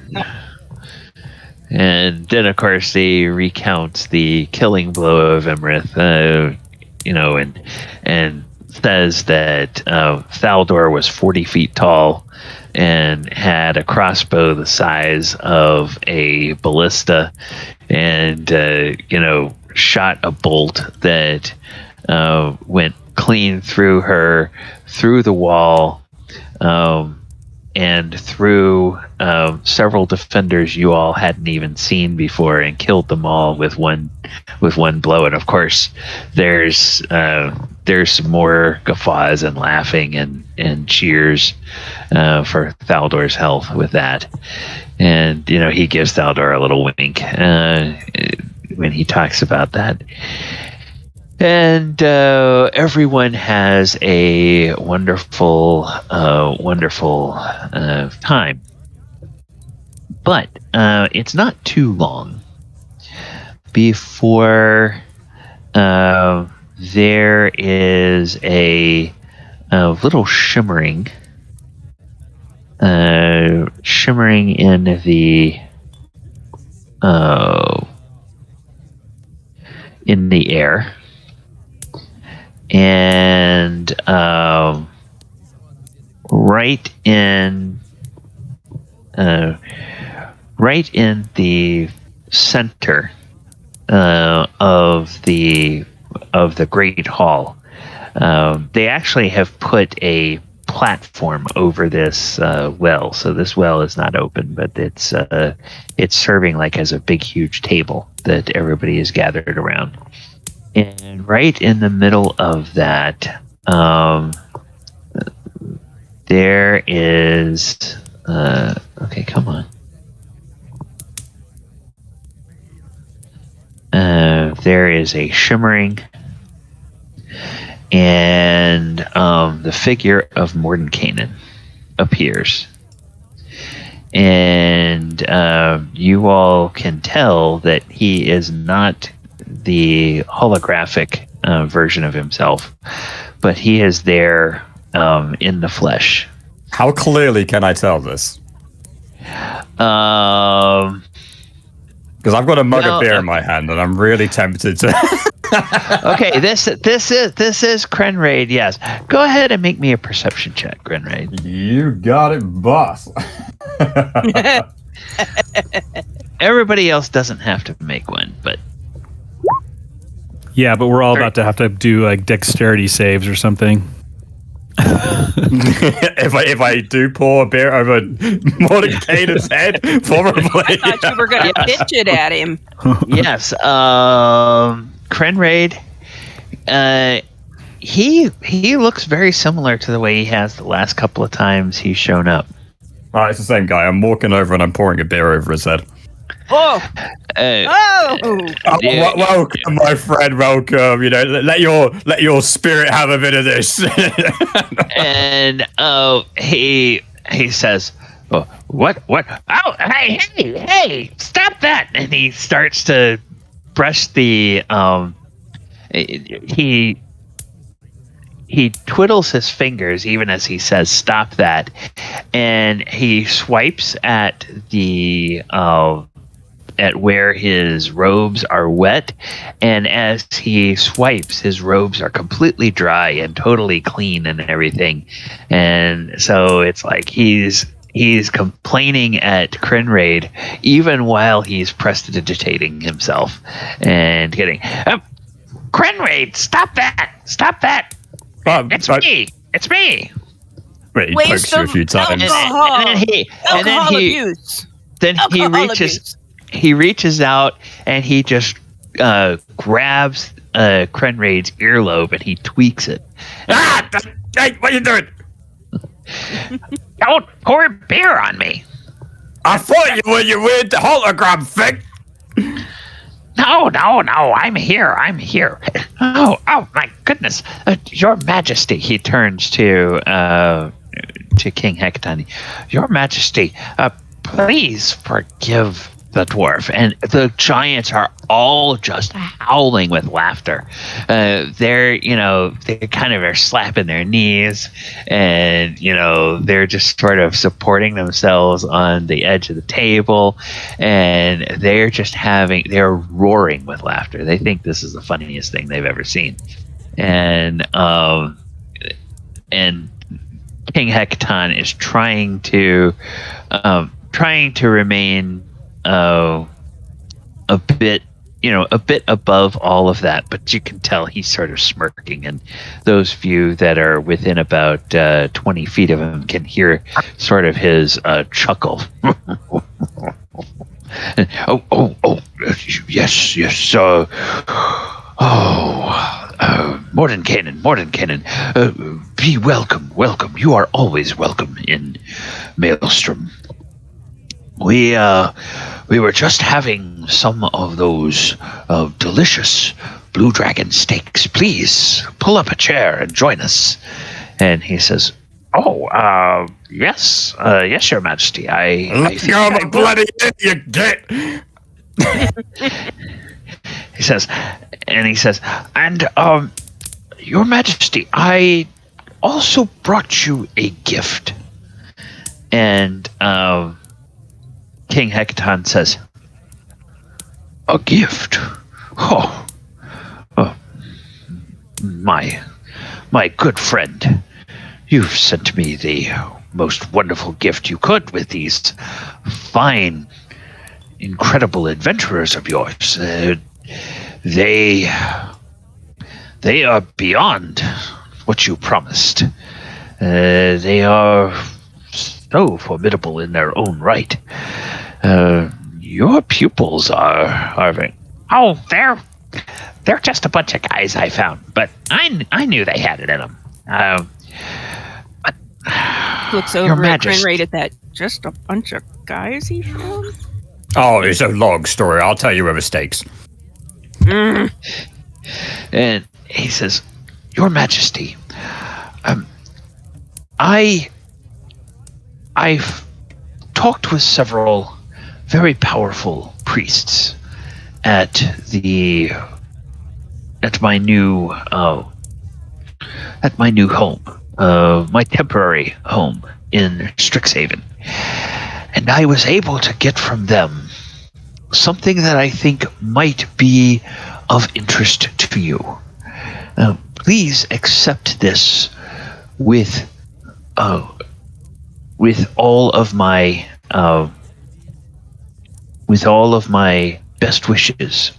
And then, of course, he recounts the killing blow of Iymrith. and says that Thaldohr was 40 feet tall and had a crossbow the size of a ballista, and shot a bolt that went clean through her, through the wall, and through several defenders you all hadn't even seen before, and killed them all with one blow. And of course, there's some more guffaws and laughing and cheers for Thaldohr's health with that. And he gives Thaldohr a little wink when he talks about that. And everyone has a wonderful time. But it's not too long before there is a little shimmering in the air. And right in the center of the Great Hall, they actually have put a platform over this well. So this well is not open, but it's serving like as a big, huge table that everybody is gathered around. And right in the middle of that, there is... okay, come on. There is a shimmering, and the figure of Mordenkainen appears. And you all can tell that he is not the holographic version of himself, but he is there in the flesh. How clearly can I tell this? Because I've got a mug of beer in my hand, and I'm really tempted to. Okay, this is Krenraid. Yes, go ahead and make me a perception check, Krenraid. You got it, boss. Everybody else doesn't have to make one, but yeah, but we're all about to have to do like dexterity saves or something. if I do pour a beer over Mordenkainen's head, probably. I thought you were going to pitch it at him. Yes, Krenraid. He looks very similar to the way he has the last couple of times he's shown up. It's the same guy. I'm walking over and I'm pouring a beer over his head. Oh! Welcome, my friend. Welcome. Let your spirit have a bit of this. And he says, oh, "What? Oh, hey! Stop that!" And he starts to brush the He twiddles his fingers even as he says, "Stop that!" And he swipes at the at where his robes are wet, and as he swipes, his robes are completely dry and totally clean and everything. And so it's like he's complaining at Krenraid even while he's prestidigitating himself and getting Krenraid, stop that! It's me. Wait, he pokes you a few times. Then he reaches out and he just grabs Krenraid's earlobe and he tweaks it. Hey, what are you doing? Don't pour beer on me. I thought you were your weird hologram thing. No, I'm here. Oh, my goodness. Your Majesty, he turns to King Hekaton. Your Majesty, please forgive the dwarf. And the giants are all just howling with laughter. They kind of are slapping their knees, and they're just sort of supporting themselves on the edge of the table, and they're roaring with laughter. They think this is the funniest thing they've ever seen. and King Hekaton is trying to remain a bit above all of that, but you can tell he's sort of smirking, and those of you that are within about 20 feet of him can hear sort of his chuckle. Yes, Mordenkainen, be welcome. You are always welcome in Maelstrom. We were just having some of those delicious blue dragon steaks. Please pull up a chair and join us. And he says, yes, Your Majesty. I think You're the bloody idiot, get. He says, and Your Majesty, I also brought you a gift. And King Hekaton says, a gift? Oh, my good friend, you've sent me the most wonderful gift you could with these fine, incredible adventurers of yours. They are beyond what you promised. They are so formidable in their own right. Your pupils are very... Oh, they're just a bunch of guys I found, but I knew they had it in them. Looks over at Krenraid at that. Just a bunch of guys he found? Oh, it's a long story. I'll tell you her mistakes. And he says, Your Majesty, I've talked with several very powerful priests at my new home, my temporary home in Strixhaven, and I was able to get from them something that I think might be of interest to you. Please accept this with all of my best wishes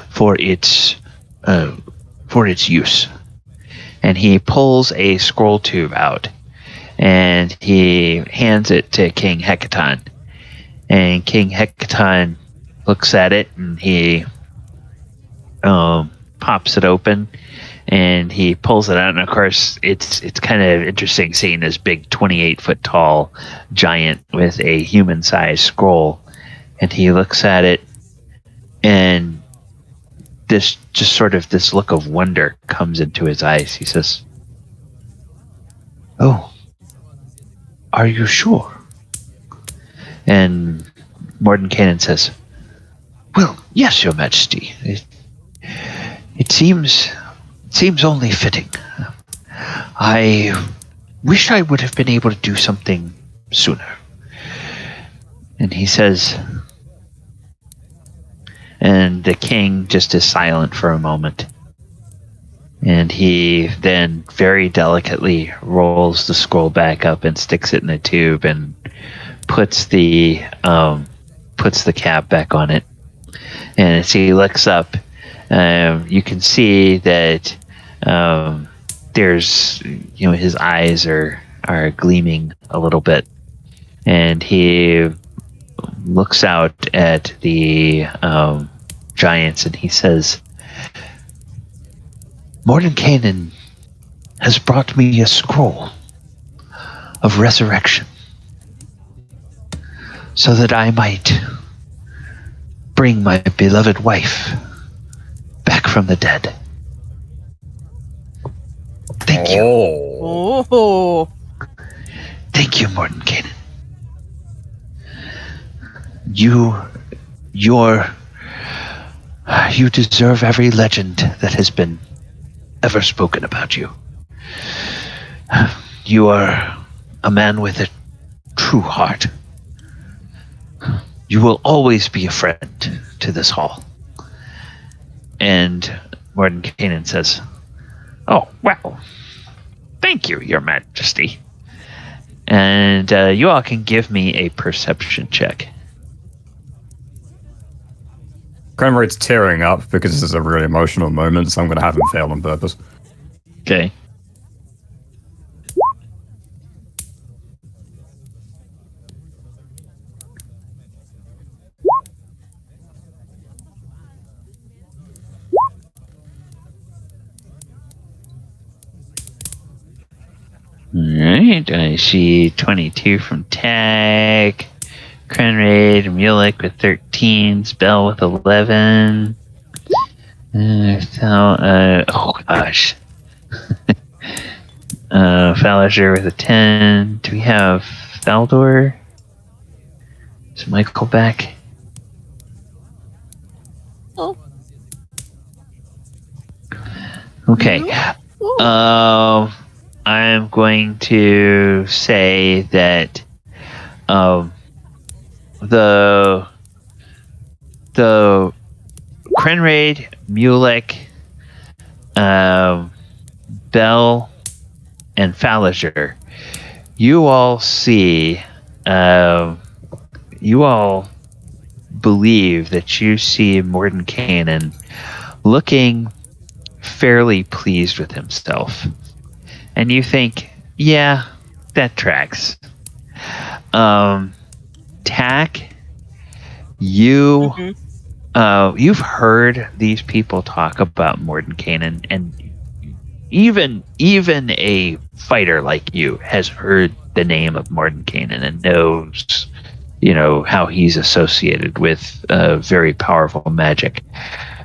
for its use. And he pulls a scroll tube out and he hands it to King Hekaton. And King Hekaton looks at it and he pops it open and he pulls it out, and of course it's kind of interesting seeing this big 28-foot tall giant with a human-sized scroll, and he looks at it, and this look of wonder comes into his eyes. He says, "Oh, are you sure?" And Mordenkainen says, "Well, yes, Your Majesty. It seems only fitting. I wish I would have been able to do something sooner." And he says, and the king just is silent for a moment. And he then very delicately rolls the scroll back up and sticks it in a tube and puts the cap back on it. And as he looks up, you can see that there's, his eyes are gleaming a little bit, and he looks out at the giants and he says, "Mordenkainen has brought me a scroll of resurrection so that I might bring my beloved wife back from the dead." Thank you. Oh. Thank you, Mordenkainen. You deserve every legend that has been ever spoken about you. You are a man with a true heart. You will always be a friend to this hall. And Mordenkainen says, Oh, well. Thank you, Your Majesty. And you all can give me a perception check. Krenraid's tearing up because this is a really emotional moment, so I'm going to have him fail on purpose. Okay. Alright, I see 22 from Tag, Krenraid, Mulek with 13, Spell with 11. Oh gosh. Falazure with a 10. Do we have Thaldohr? Is Michael back? Oh. Okay. I'm going to say that the Krenraid, Mulek, Bell, and Falazure, you all see, you all believe that you see Mordenkainen looking fairly pleased with himself. And you think, yeah, that tracks. Tack, you've heard these people talk about Mordenkainen, and even a fighter like you has heard the name of Mordenkainen and knows, how he's associated with very powerful magic.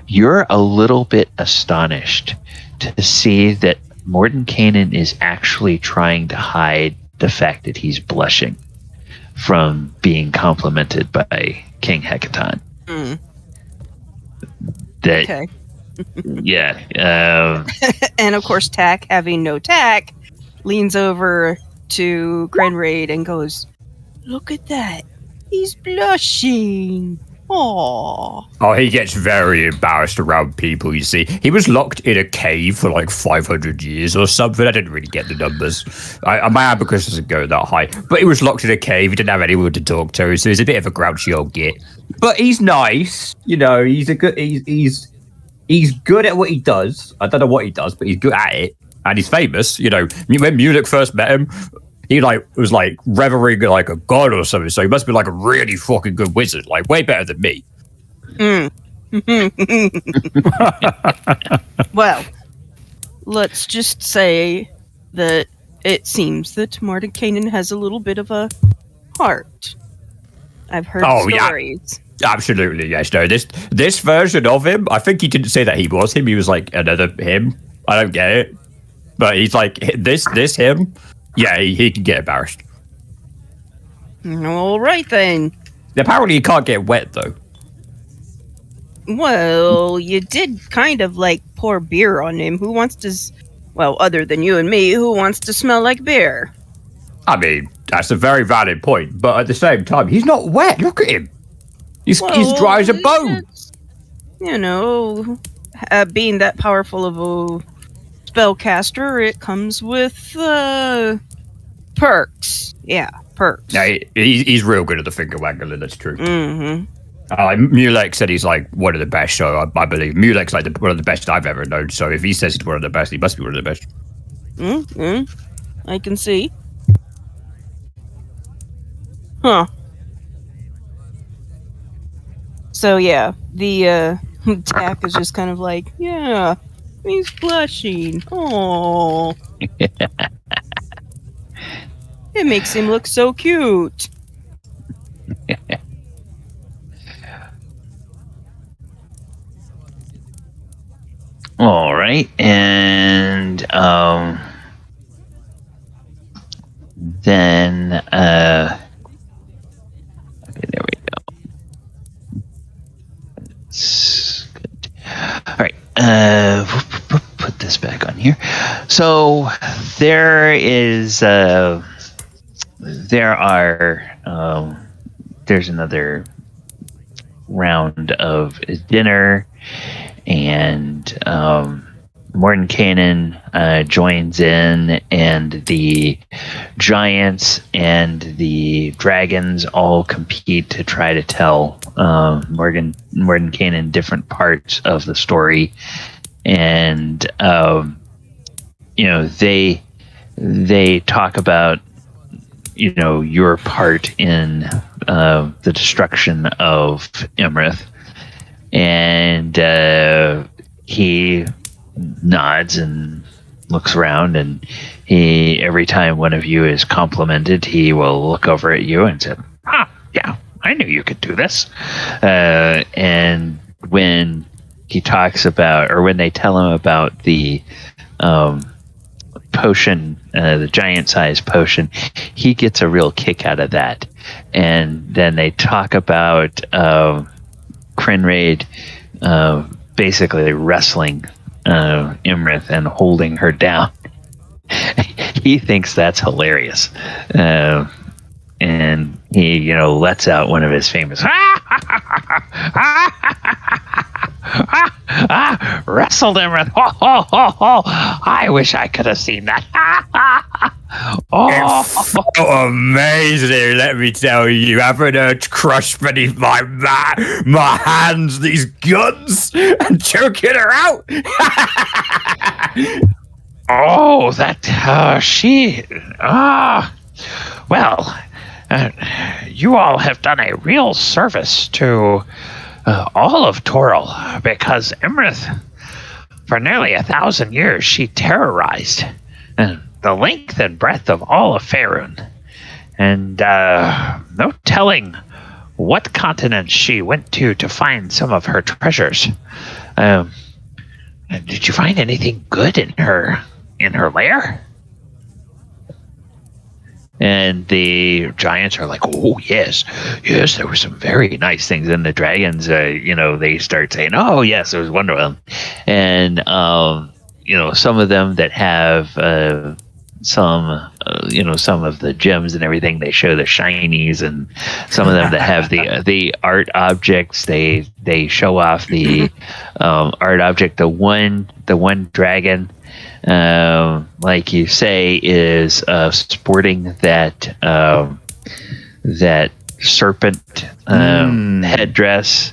You're a little bit astonished to see that Mordenkainen is actually trying to hide the fact that he's blushing from being complimented by King Hekaton. Okay. Yeah. And of course, Tack, having no tack, leans over to Krenraid and goes, "Look at that. He's blushing. Aww." Oh, he gets very embarrassed around people, you see. He was locked in a cave for like 500 years or something. I didn't really get the numbers. My abacus doesn't go that high. But he was locked in a cave. He didn't have anyone to talk to, so he's a bit of a grouchy old git. But he's nice. He's a good... He's good at what he does. I don't know what he does, but he's good at it. And he's famous. When Mulek first met him, he was revering like a god or something. So he must be like a really fucking good wizard, like way better than me. Well, let's just say that it seems that Mordenkainen has a little bit of a heart. I've heard stories. Yeah, absolutely, yes. No, this version of him, I think he didn't say that he was him. He was like another him. I don't get it. But he's like, this him. Yeah, he can get embarrassed. All right, then. Apparently he can't get wet, though. Well, you did kind of pour beer on him. Who wants to... Well, other than you and me, who wants to smell like beer? I mean, that's a very valid point. But at the same time, he's not wet. Look at him. He's dry as a bone. Being that powerful of a spellcaster, it comes with perks. Yeah, perks. Yeah, he's real good at the finger waggling, that's true. Mm-hmm. Mulek said he's one of the best, so I believe. Mulek's one of the best I've ever known, so if he says he's one of the best, he must be one of the best. I can see. Huh. So yeah, the Tack is just kind of like, yeah, he's blushing. Oh, it makes him look so cute. All right, and then okay, there we go. It's good. All right, put this back on here. So there's another round of dinner, and Mordenkainen joins in, and the giants and the dragons all compete to try to tell Mordenkainen different parts of the story, and they talk about your part in the destruction of Iymrith, and he nods and looks around, and every time one of you is complimented, he will look over at you and say, yeah, I knew you could do this. And when he talks about, or when they tell him about the potion, the giant-sized potion, he gets a real kick out of that. And then they talk about Krenraid basically wrestling Iymrith and holding her down. He thinks that's hilarious, and he lets out one of his famous wrestled Iymrith. I wish I could have seen that. It's so amazing, let me tell you. Having her crushed beneath my hands, these guns, and choking her out. You all have done a real service to all of Toril, because Iymrith, for nearly 1,000 years, she terrorized the length and breadth of all of Faerun, and no telling what continent she went to find some of her treasures. Did you find anything good in her lair? And the giants are like, oh, yes, there were some very nice things. And the dragons, they start saying, oh, yes, there was one of them. And, some of them that have some of the gems and everything, they show the shinies. And some of them that have the art objects, they show off the art object. The one dragon, like you say, is sporting that serpent headdress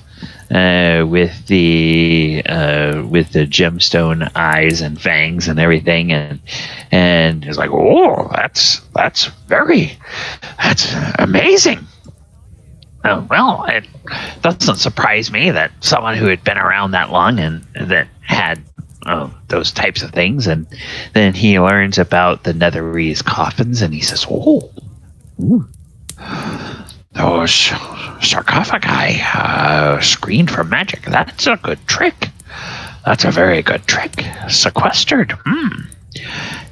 with the gemstone eyes and fangs and everything, and it's like, oh, that's amazing. Well, it doesn't surprise me that someone who had been around that long and that had those types of things. And then he learns about the Netherese coffins, and he says, oh, those sarcophagi screened for magic. That's a good trick. That's a very good trick. Sequestered.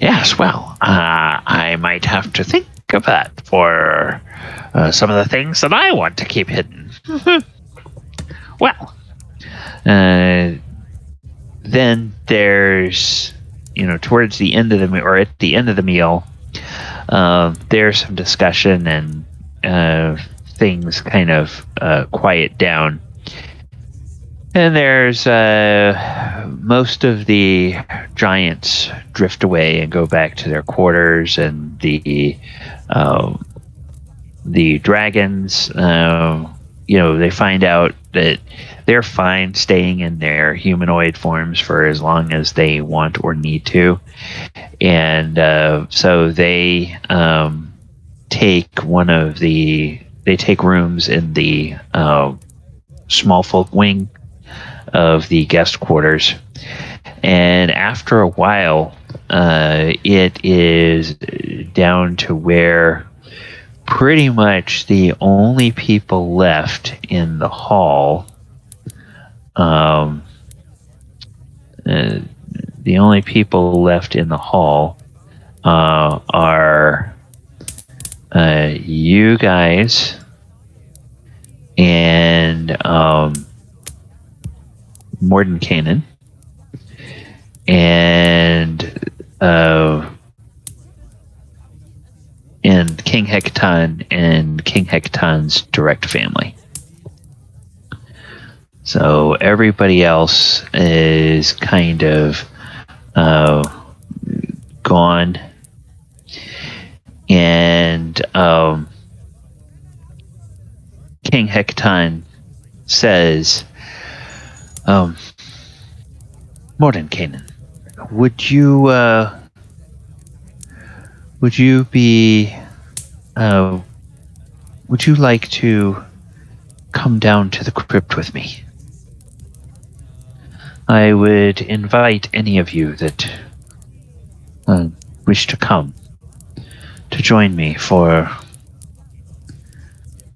Yes, well, I might have to think of that for some of the things that I want to keep hidden. Well, then there's, towards the end of the or at the end of the meal, there's some discussion, and things kind of quiet down. And there's most of the giants drift away and go back to their quarters, and the dragons, they find out that they're fine staying in their humanoid forms for as long as they want or need to. And so they take rooms in the small folk wing of the guest quarters. And after a while, it is down to where pretty much the only people left in the hall, are you guys and Mordenkainen and King Hekaton and King Hekaton's direct family. So everybody else is kind of gone. And King Hekaton says, Mordenkainen, would you like to come down to the crypt with me? I would invite any of you that wish to come to join me for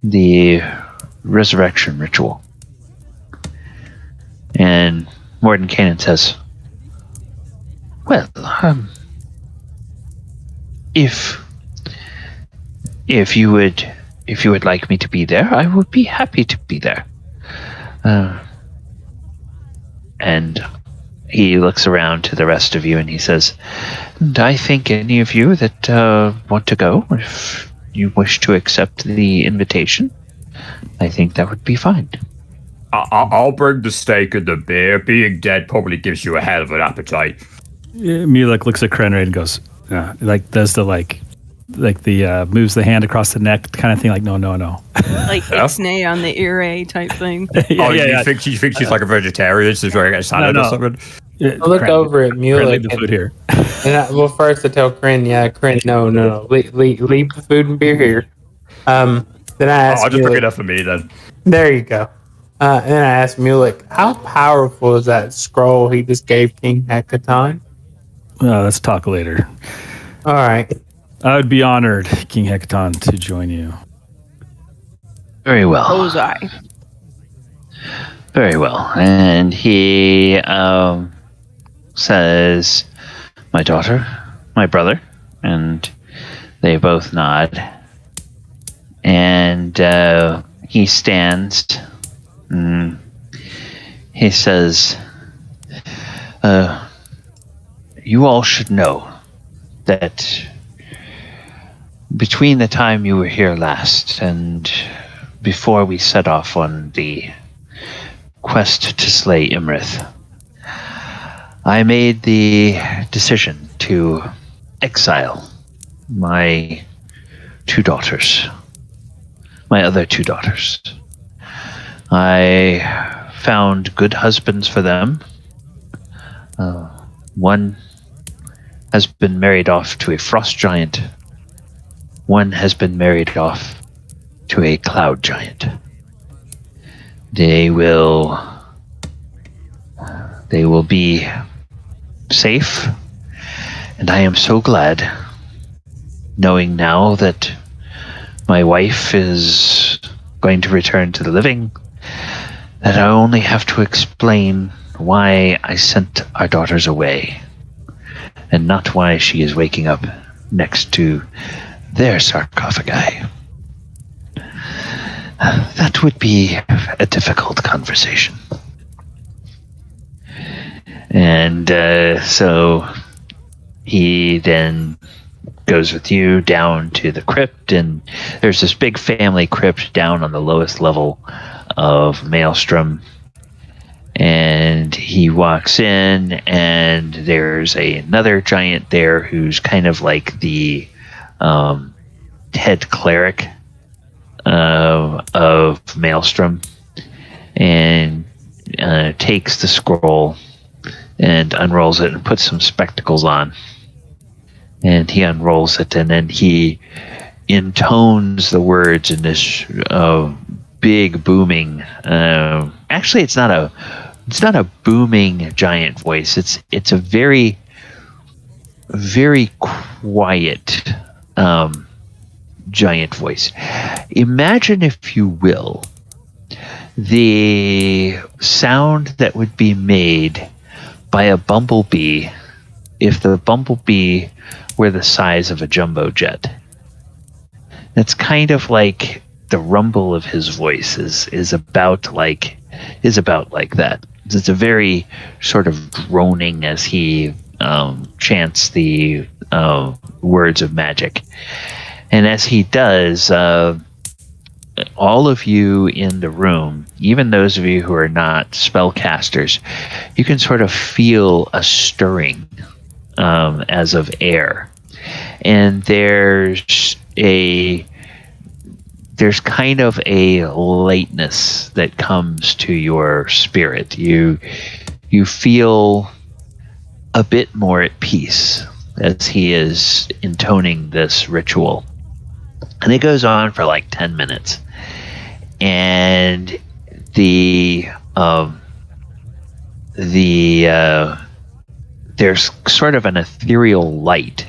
the resurrection ritual. And Mordenkainen says, well, if you would like me to be there, I would be happy to be there. And he looks around to the rest of you and he says, and I think any of you that want to go, if you wish to accept the invitation, I think that would be fine. I'll bring the steak and the beer. Being dead probably gives you a hell of an appetite. Mulek looks at Krenraid and goes, does the moves the hand across the neck kind of thing, like no. Like ixnay on the ear type thing. You think she's like a vegetarian? She's wearing a salad or something? I look over at Mulek. The food here. And first I tell Kren, no. Leave the food and beer here. Then I ask I'll just Mulek, bring it up for me then. There you go. And then I asked Mulek, how powerful is that scroll he just gave King Hekaton? Let's talk later. All right. I would be honored, King Hekaton, to join you. Very well. Was I? Very well. And he says, my daughter, my brother, and they both nod. And he stands. He says, you all should know that between the time you were here last and before we set off on the quest to slay Iymrith, I made the decision to exile my other two daughters. I found good husbands for them. One has been married off to a frost giant. One has been married off to a cloud giant. They will be safe, and I am so glad knowing now that my wife is going to return to the living, that I only have to explain why I sent our daughters away, and not why she is waking up next to their sarcophagi. That would be a difficult conversation. And so he then goes with you down to the crypt, and there's this big family crypt down on the lowest level of Maelstrom. And he walks in, and there's another giant there who's kind of like the head cleric of Maelstrom, and takes the scroll and unrolls it and puts some spectacles on. And he unrolls it, and then he intones the words in this big booming. Actually, it's not a booming giant voice. It's a very, very quiet giant voice. Imagine, if you will, the sound that would be made by a bumblebee if the bumblebee were the size of a jumbo jet. It's kind of like the rumble of his voice is about like that. It's a very sort of droning as he chants the words of magic. And as he does, all of you in the room, even those of you who are not spellcasters, you can sort of feel a stirring as of air. And there's kind of a lightness that comes to your spirit. You feel a bit more at peace as he is intoning this ritual. And it goes on for like 10 minutes. And there's sort of an ethereal light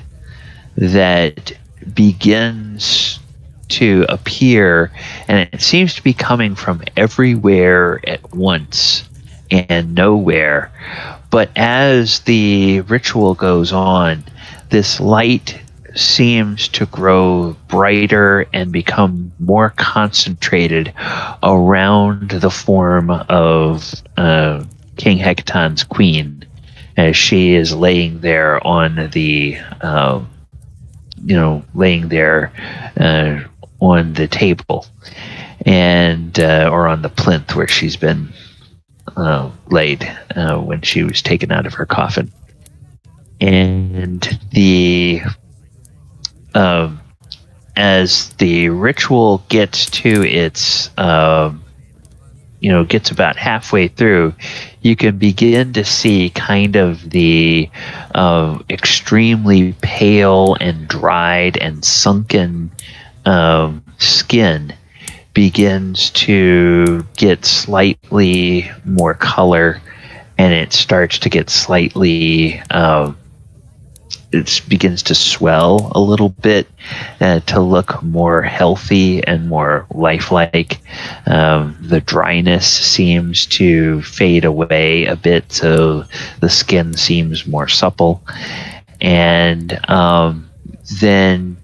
that begins to appear, and it seems to be coming from everywhere at once and nowhere. But as the ritual goes on, this light seems to grow brighter and become more concentrated around the form of King Hekaton's queen, as she is laying there on the on the table, and or on the plinth where she's been laid when she was taken out of her coffin. And as the ritual gets to its gets about halfway through, you can begin to see kind of the extremely pale and dried and sunken skin begins to get slightly more color, and it starts to get slightly it begins to swell a little bit to look more healthy and more lifelike. The dryness seems to fade away a bit, so the skin seems more supple. And then,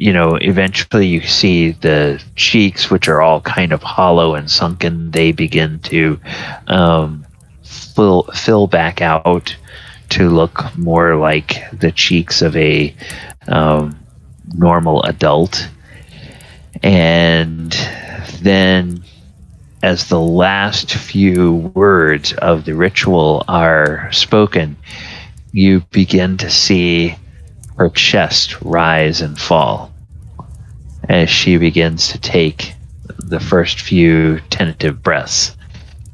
eventually you see the cheeks, which are all kind of hollow and sunken, they begin to fill back out to look more like the cheeks of a normal adult. And then, as the last few words of the ritual are spoken, you begin to see her chest rise and fall as she begins to take the first few tentative breaths.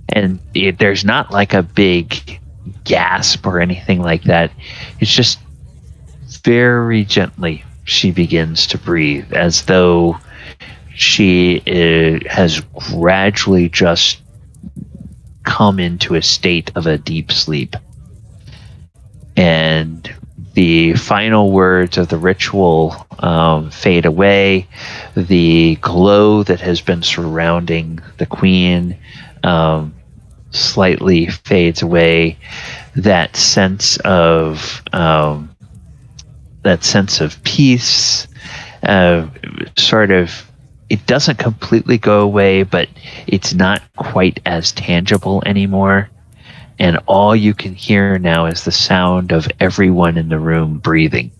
And there's not like a big gasp or anything like that. It's just very gently she begins to breathe, as though she has gradually just come into a state of a deep sleep. And the final words of the ritual fade away. The glow that has been surrounding the queen slightly fades away. That sense of peace, sort of, it doesn't completely go away, but it's not quite as tangible anymore. And all you can hear now is the sound of everyone in the room breathing.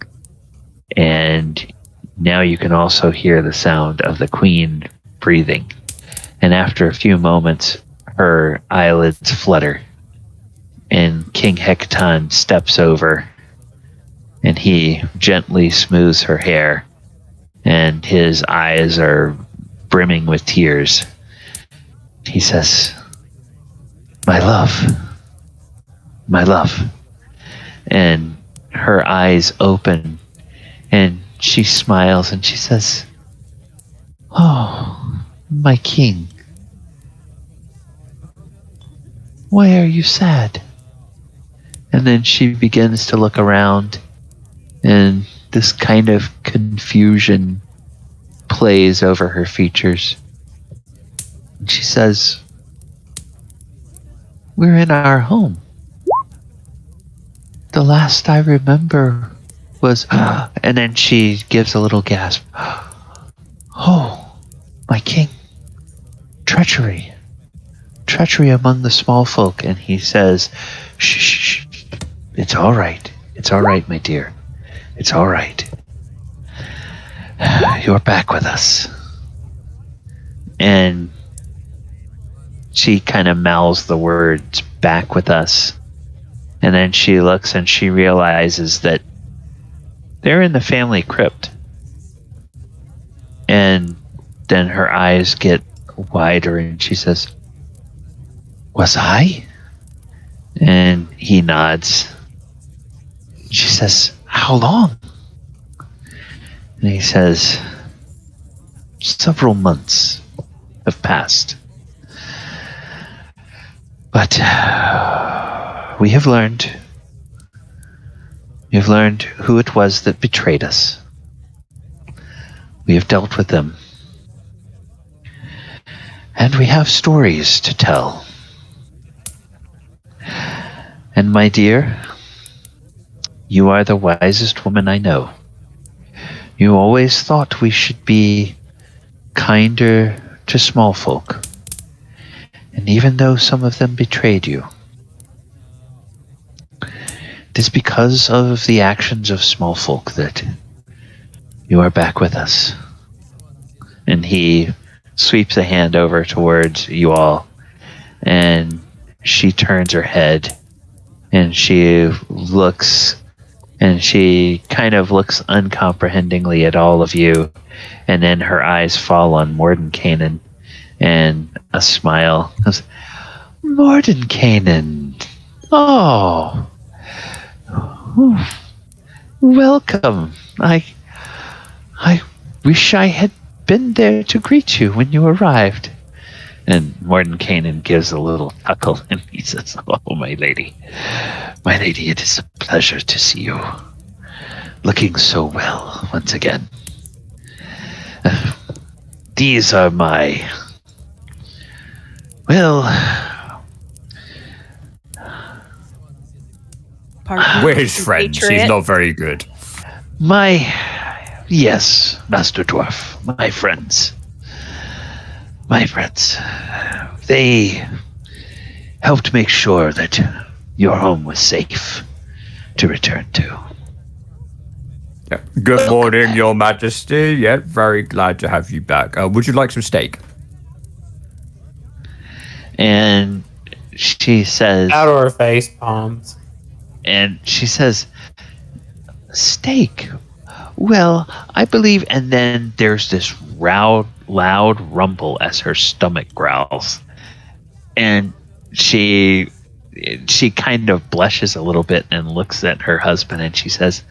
And now you can also hear the sound of the queen breathing. And after a few moments, her eyelids flutter, and King Hekaton steps over, and he gently smooths her hair, and his eyes are brimming with tears. He says, my love. And her eyes open, and she smiles, and she says, oh, my king. Why are you sad? And then she begins to look around, and this kind of confusion plays over her features. And she says, we're in our home. The last I remember was... and then she gives a little gasp. Oh, my king. Treachery among the small folk. And he says, shh, it's all right, my dear, it's all right. You're back with us. And she kind of mouths the words, back with us, And then she looks and she realizes that they're in the family crypt. And then her eyes get wider and she says, "Was I?" And he nods. She says, "How long?" And he says, "Several months have passed. But we have learned. We have learned who it was that betrayed us. We have dealt with them. And we have stories to tell. And my dear, you are the wisest woman I know. You always thought we should be kinder to small folk. And even though some of them betrayed you, it is because of the actions of small folk that you are back with us." And he sweeps a hand over towards you all, and she turns her head, and she looks, and she kind of looks uncomprehendingly at all of you, and then her eyes fall on Mordenkainen, and a smile goes, "Mordenkainen, oh, welcome. I wish I had been there to greet you when you arrived." And Mordenkainen gives a little chuckle and he says, "Oh, my lady, it is a pleasure to see you. Looking so well once again. These are my... Well, We're his friends. He's not very good. Yes, Master Dwarf, my friends. My friends. They helped make sure that your home was safe to return to." Yeah. Good morning, Your Majesty. Yeah, very glad to have you back. Would you like some steak? And she says... Out of her face palms. And she says, "Steak? Well, I believe..." And then there's this loud rumble as her stomach growls. And she kind of blushes a little bit and looks at her husband and she says,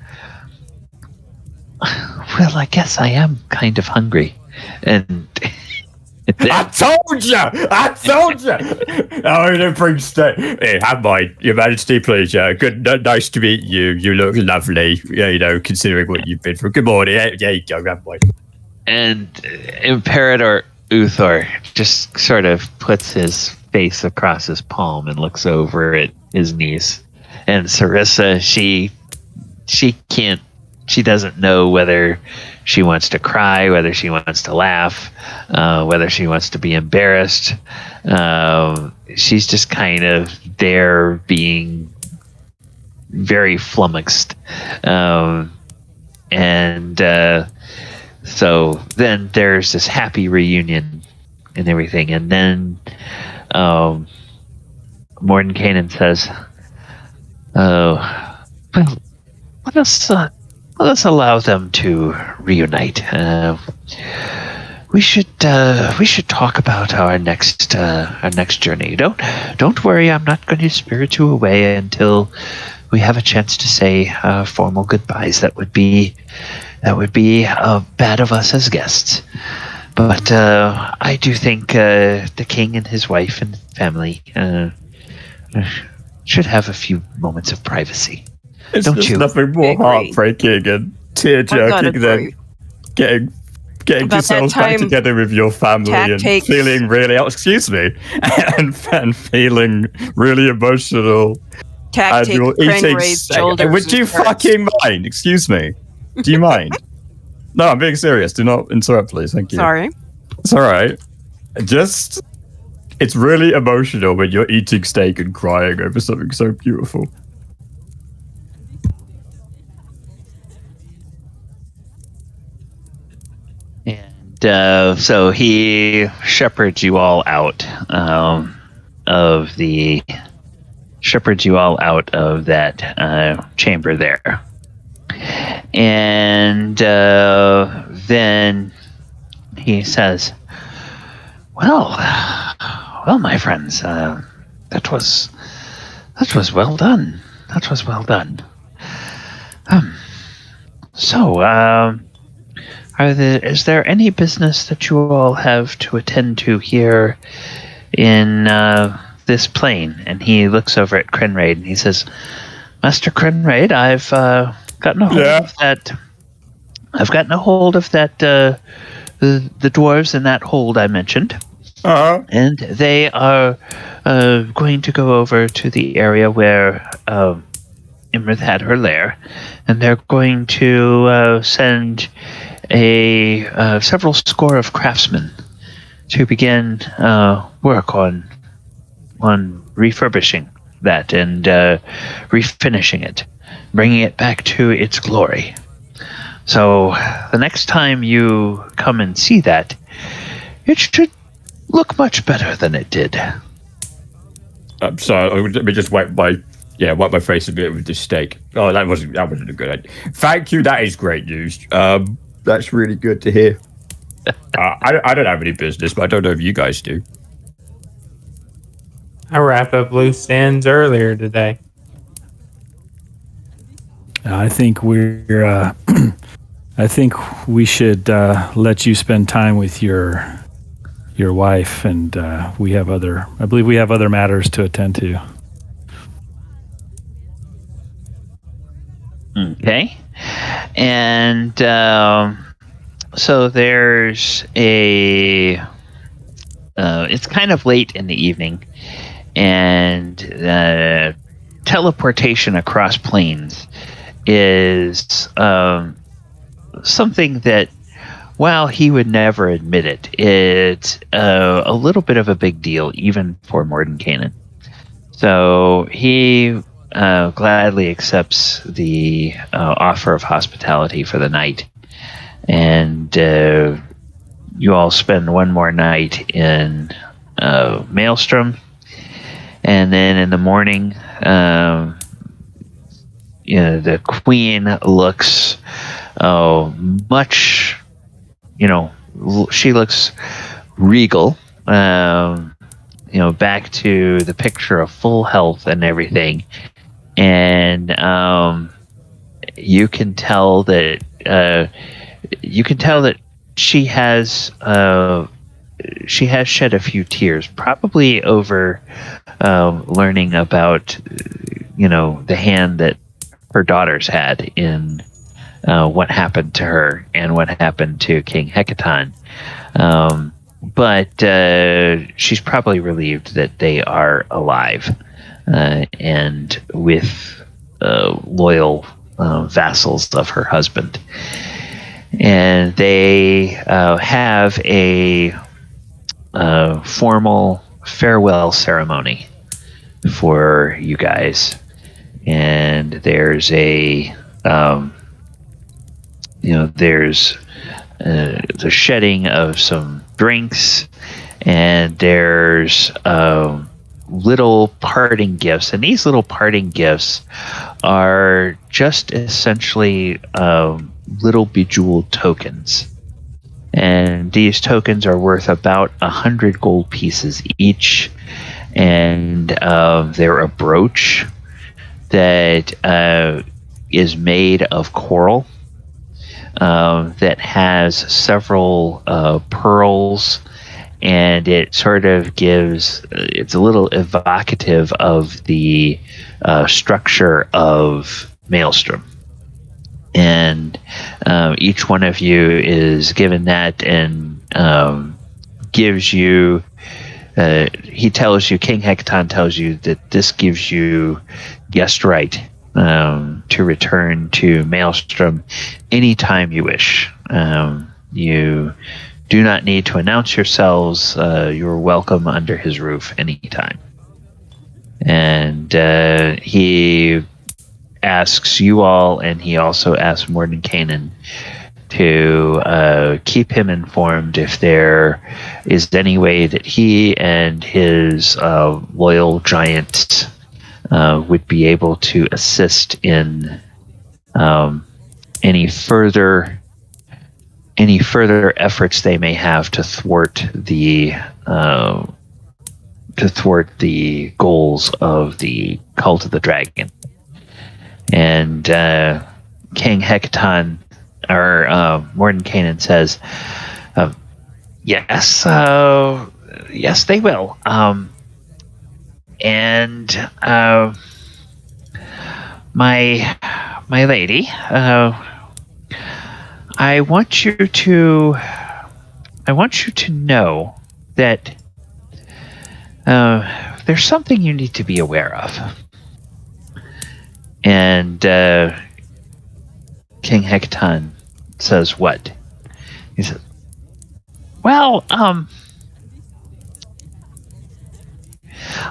"Well, I guess I am kind of hungry." And I told you! I'm gonna bring steak. Hey, have mine, Your Majesty, please. Good, nice to meet you. You look lovely. Yeah, considering what you've been through. Good morning. Yeah, you go, have mine. And Imperator Uthor just sort of puts his face across his palm and looks over at his niece. And Sarissa, she doesn't know whether she wants to cry, whether she wants to laugh, whether she wants to be embarrassed. She's just kind of there being very flummoxed. So then there's this happy reunion and everything. And then Mordenkainen says, "Oh, well, let us allow them to reunite. We should talk about our next journey. Don't worry. I'm not going to spirit you away until we have a chance to say formal goodbyes. That would be bad of us as guests. But I do think the king and his wife and family should have a few moments of privacy." It's Don't just you? nothing more heartbreaking and tear-jerking than getting yourselves back together with your family and feeling really... excuse me. and feeling really emotional. Tack takes Krenraid's shoulders. Would you fucking mind? Excuse me. Do you mind? No, I'm being serious. Do not interrupt, please. Thank you. Sorry. It's all right. It's really emotional when you're eating steak and crying over something so beautiful. And so he shepherds you all out of the shepherds you all out of that chamber there. And then he says, well, my friends, that was well done. That was well done. Is there any business that you all have to attend to here in this plane? And he looks over at Krenraid and he says, Master Krenraid, I've gotten a hold of that. I've gotten a hold of that. The dwarves in that hold I mentioned, and they are going to go over to the area where Iymrith had her lair, and they're going to send several score of craftsmen to begin work on refurbishing that and refinishing it, bringing it back to its glory. So the next time you come and see that, it should look much better than it did. I'm sorry, let me just wipe my face a bit with this steak. Oh, that wasn't a good idea. Thank you, that is great news. That's really good to hear. I don't have any business, but I don't know if you guys do. I wrapped up loose ends earlier today. I think I think we should let you spend time with your wife, and I believe we have other matters to attend to. Okay. And so there's it's kind of late in the evening, and teleportation across planes is something that, while he would never admit it, it's a little bit of a big deal even for Mordenkainen. So he gladly accepts the offer of hospitality for the night, and you all spend one more night in Maelstrom, and then in the morning, the queen looks much, she looks regal, back to the picture of full health and everything. And you can tell that she has shed a few tears, probably over learning about the hand that her daughters had in what happened to her and what happened to King Hekaton. But she's probably relieved that they are alive and with loyal vassals of her husband. And they have a formal farewell ceremony for you guys. And there's there's the shedding of some drinks, and there's little parting gifts. And these little parting gifts are just essentially little bejeweled tokens. And these tokens are worth about 100 gold pieces each. And they're a brooch that is made of coral, that has several pearls, and it sort of it's a little evocative of the structure of Maelstrom. And each one of you is given that, and gives you, King Hekaton tells you that this gives you guest right to return to Maelstrom anytime you wish. You do not need to announce yourselves. You're welcome under his roof anytime. And he asks you all, and he also asks Mordenkainen to keep him informed if there is any way that he and his loyal giant would be able to assist in any further efforts they may have to thwart the goals of the Cult of the Dragon. And King Hekaton, or Mordenkainen, says, yes, yes, they will. And my lady, I want you to know that there's something you need to be aware of. And King Hekaton says, what? He says, well,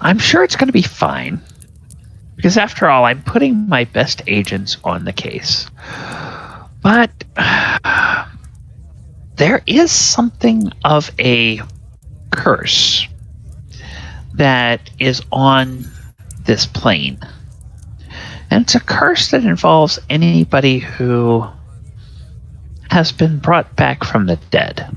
I'm sure it's going to be fine. Because after all, I'm putting my best agents on the case. But there is something of a curse that is on this plane. And it's a curse that involves anybody who has been brought back from the dead.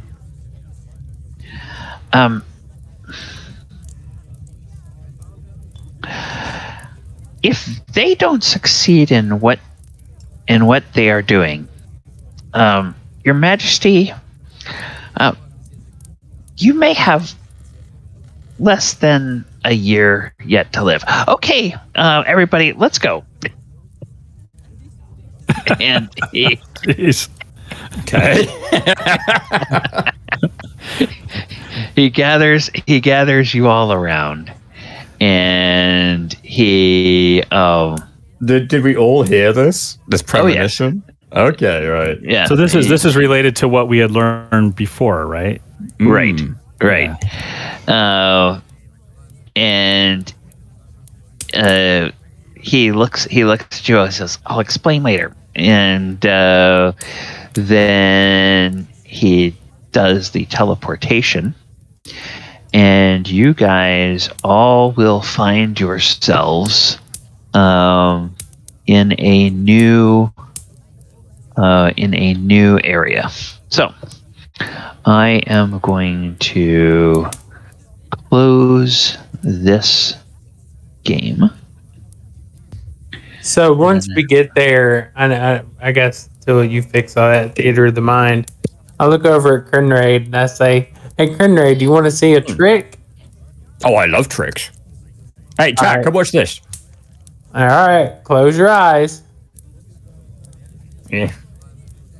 If they don't succeed in what they are doing, Your Majesty, you may have less than a year yet to live. Okay, everybody, let's go. And he, Jeez. Okay. he gathers you all around, and he Did we all hear this premonition? Okay, right. yeah. So this is related to what we had learned before, right? Right, right. Yeah. And he looks at you and says, I'll explain later. And then he does the teleportation, and you guys all will find yourselves in a new area. So I am going to close this game. So once we get there, I guess till you fix all that theater of the mind, I look over at Krenraid and I say, "Hey, Krenraid, do you want to see a trick?" Oh, I love tricks. Hey, Jack, come watch this. All right, close your eyes. Yeah.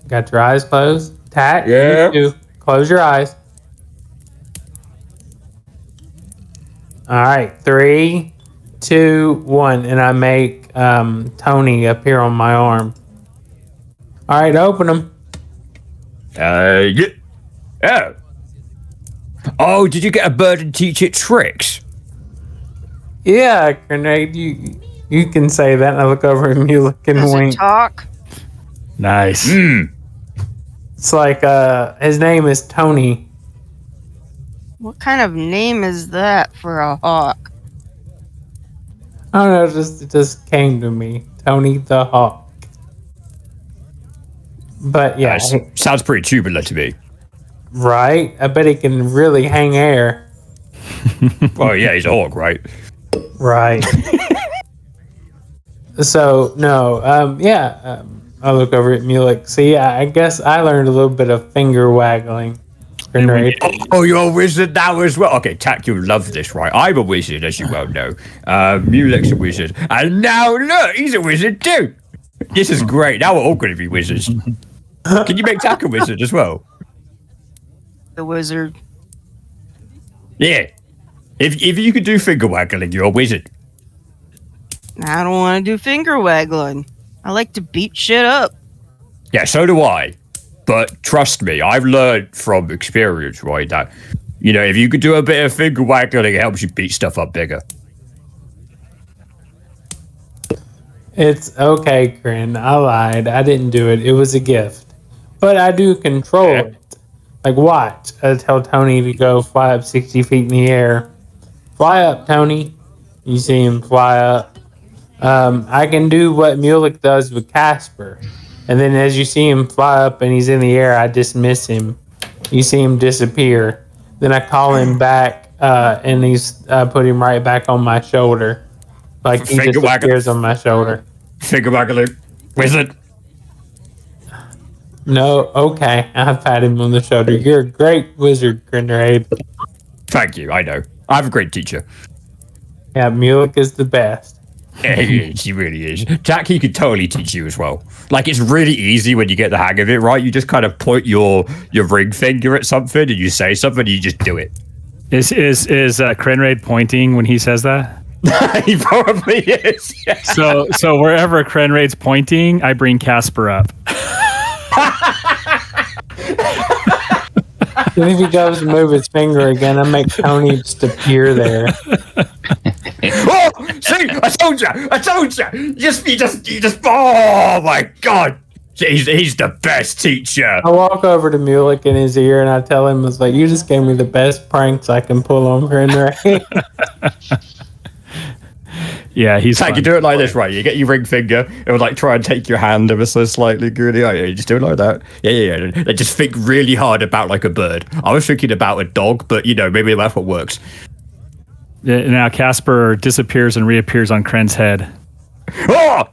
Got your eyes closed? Tack, Yeah. you too. Close your eyes. All right, 3, 2, 1, and I make Tony appear on my arm. All right, open them. Yeah. Oh. Oh, did you get a bird and teach it tricks? Yeah, Grenade, you can say that. And I look over at Mulek and Does it wink. talk? Nice. It's like his name is Tony. What kind of name is that for a hawk? I don't know, it just came to me. Tony the Hawk. But yeah, Sounds pretty tubular to me. right? I bet he can really hang air. Oh, yeah, he's a hawk, right? Right. So, no, I look over at Mulek. See, I guess I learned a little bit of finger waggling. Grenade. Oh, you're a wizard now as well. Okay, Tack, you'll love this, right? I'm a wizard, as you well know. Mulek's a wizard. And now, look, he's a wizard too. This is great. Now we're all going to be wizards. Can you make Tack a wizard as well? The wizard. Yeah. If you could do finger waggling, you're a wizard. I don't want to do finger waggling. I like to beat shit up. Yeah, so do I. But trust me, I've learned from experience, right, that, you know, if you could do a bit of finger waggling, it helps you beat stuff up bigger. It's okay, Kren. I lied. I didn't do it. It was a gift. But I do control it. Like, watch. I tell Tony to go fly up 60 feet in the air. Fly up, Tony. You see him fly up. I can do what Mulek does with Casper. And then as you see him fly up and he's in the air, I dismiss him. You see him disappear. Then I call him back, and he's put him right back on my shoulder. Like he just appears on my shoulder. Finger waggler, wizard. No, okay. I pat him on the shoulder. You're a great wizard, Krenraid. Thank you, I know. I have a great teacher. Yeah, Mulek is the best. Yeah, he really is. Jack, he could totally teach you as well. Like, it's really easy when you get the hang of it, right? You just kind of point your ring finger at something and you say something and you just do it. Is Krenraid pointing when he says that? He probably is. Yeah. So wherever Krenraid's pointing, I bring Casper up. And if he goes to move his finger again, I make Tony just appear there. Oh, see, I told you. You just. Oh my God, he's the best teacher. I walk over to Mulek in his ear and I tell him, "It's like you just gave me the best pranks I can pull on Krenraid." Yeah, he's like, you do it like this, right? You get your ring finger, it would like try and take your hand ever so slightly. Good, yeah, you just do it like that. Yeah. They just think really hard about like a bird. I was thinking about a dog, but maybe that's what works. Now Casper disappears and reappears on Kren's head. Oh,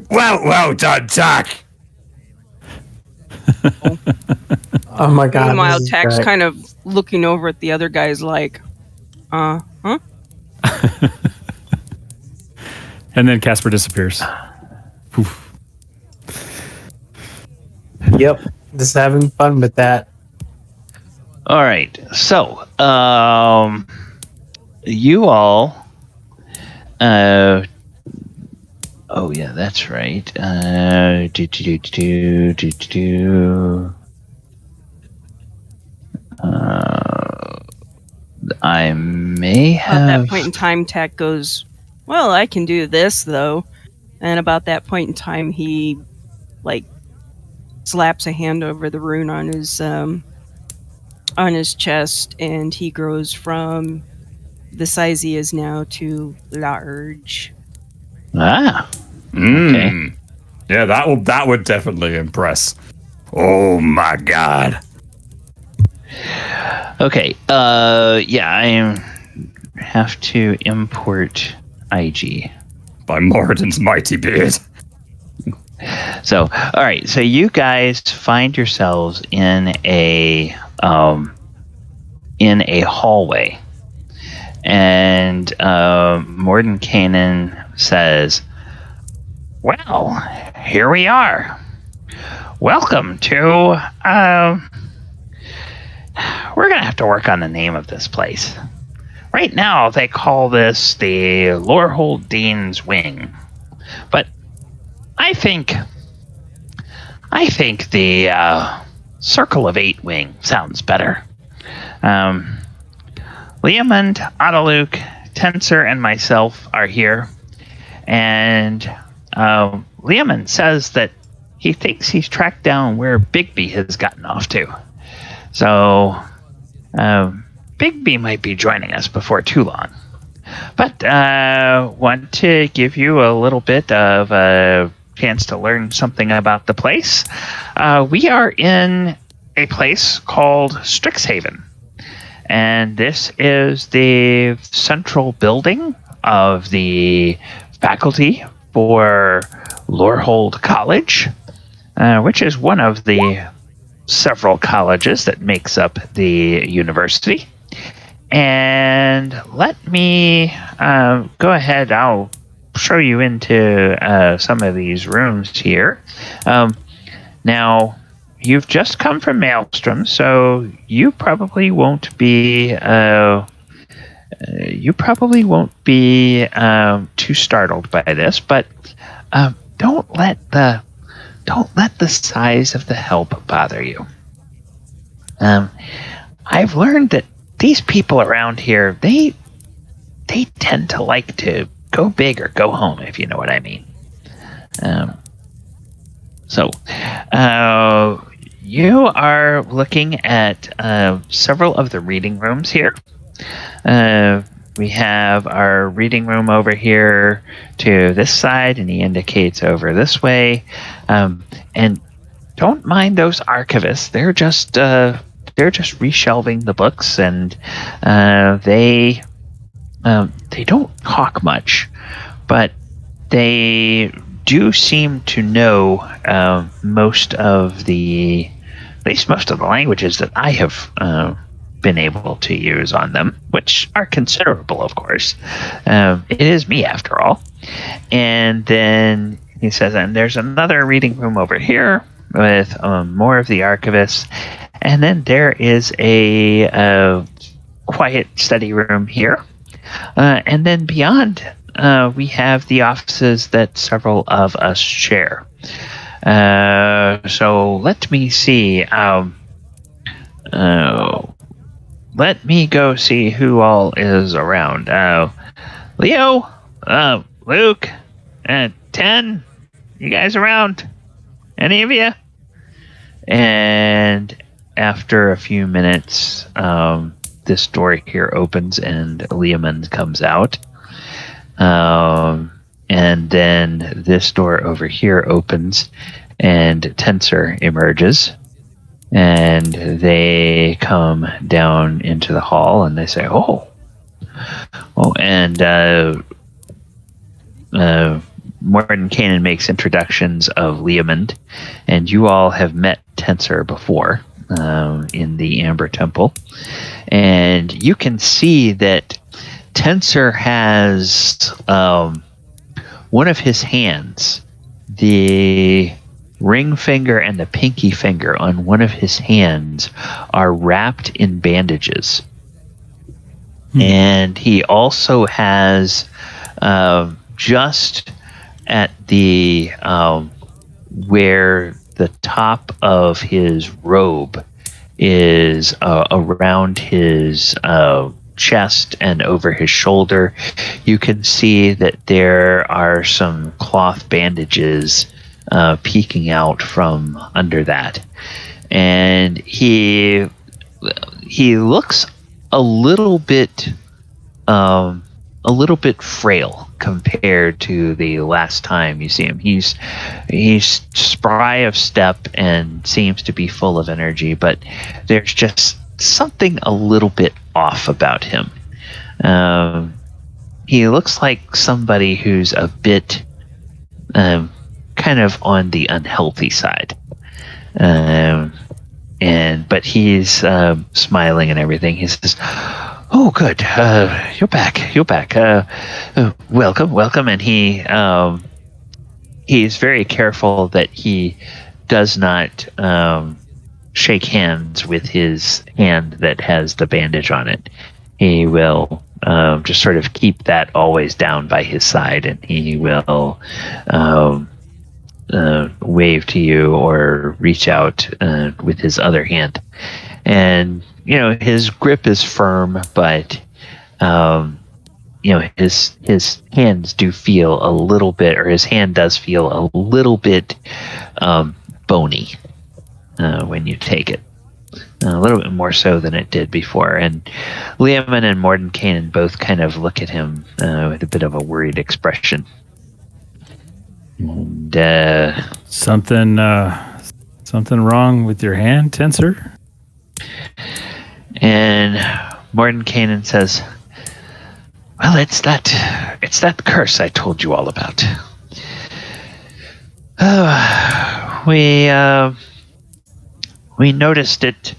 well done, Jack. Oh my God! Meanwhile, Tack's kind of looking over at the other guys like, huh? And then Casper disappears. Poof. Yep, just having fun with that. All right. So, you all. Oh yeah, that's right. I may have. At that point in time, Tack goes, "Well, I can do this though." And about that point in time, he slaps a hand over the rune on his chest, and he grows from the size he is now to large. Ah. Okay. Yeah, that would definitely impress. Oh my God. Okay. Yeah, I have to import IG by Morden's mighty beard. So, all right. So you guys find yourselves in a hallway, and Mordenkainen says, "Well, here we are. Welcome to. We're gonna have to work on the name of this place. Right now, they call this the Lorehold Dean's Wing, but I think the Circle of Eight Wing sounds better. Leomund, Adaluk, Tensor, and myself are here, and Leomund says that he thinks he's tracked down where Bigby has gotten off to. So, Bigby might be joining us before too long. But want to give you a little bit of a chance to learn something about the place. We are in a place called Strixhaven. And this is the central building of the faculty for Lorehold College, which is one of the several colleges that makes up the university. And let me go ahead. I'll show you into some of these rooms here. Now, you've just come from Maelstrom, so you probably won't be too startled by this. But don't let the size of the help bother you. I've learned that these people around here, they tend to like to go big or go home, if you know what I mean. So you are looking at several of the reading rooms here. we have our reading room over here to this side, and he indicates over this way. And don't mind those archivists; they're just reshelving the books, and they don't talk much, but they do seem to know most of the languages that I have been able to use on them, which are considerable, of course. It is me, after all. And then he says, and there's another reading room over here with more of the archivists. And then there is a quiet study room here. And then beyond, we have the offices that several of us share. So let me see. Let me go see who all is around. Leo, Luke, 10, you guys around? Any of you? And after a few minutes, this door here opens and Leomund comes out. And then this door over here opens and Tensor emerges. And they come down into the hall and they say, and Mordenkainen makes introductions of Leomund, and you all have met Tensor before in the Amber Temple. And you can see that Tensor has one of his hands, the ring finger and the pinky finger on one of his hands are wrapped in bandages. And he also has just at the where the top of his robe is around his chest and over his shoulder, you can see that there are some cloth bandages peeking out from under that. And he looks a little bit frail compared to the last time you see him. He's spry of step and seems to be full of energy, but there's just something a little bit off about him. He looks like somebody who's a bit kind of on the unhealthy side. But he's smiling and everything. He says, "Oh, good. You're back. Welcome." And he's very careful that he does not shake hands with his hand that has the bandage on it. He will just sort of keep that always down by his side, and he will wave to you or reach out with his other hand. And his grip is firm, but his hands do feel a little bit, or his hand does feel a little bit bony when you take it. A little bit more so than it did before. And Leomund and Mordenkainen both kind of look at him with a bit of a worried expression. And something wrong with your hand, Tensor? And Mordenkainen says, "Well, it's that curse I told you all about. We noticed it.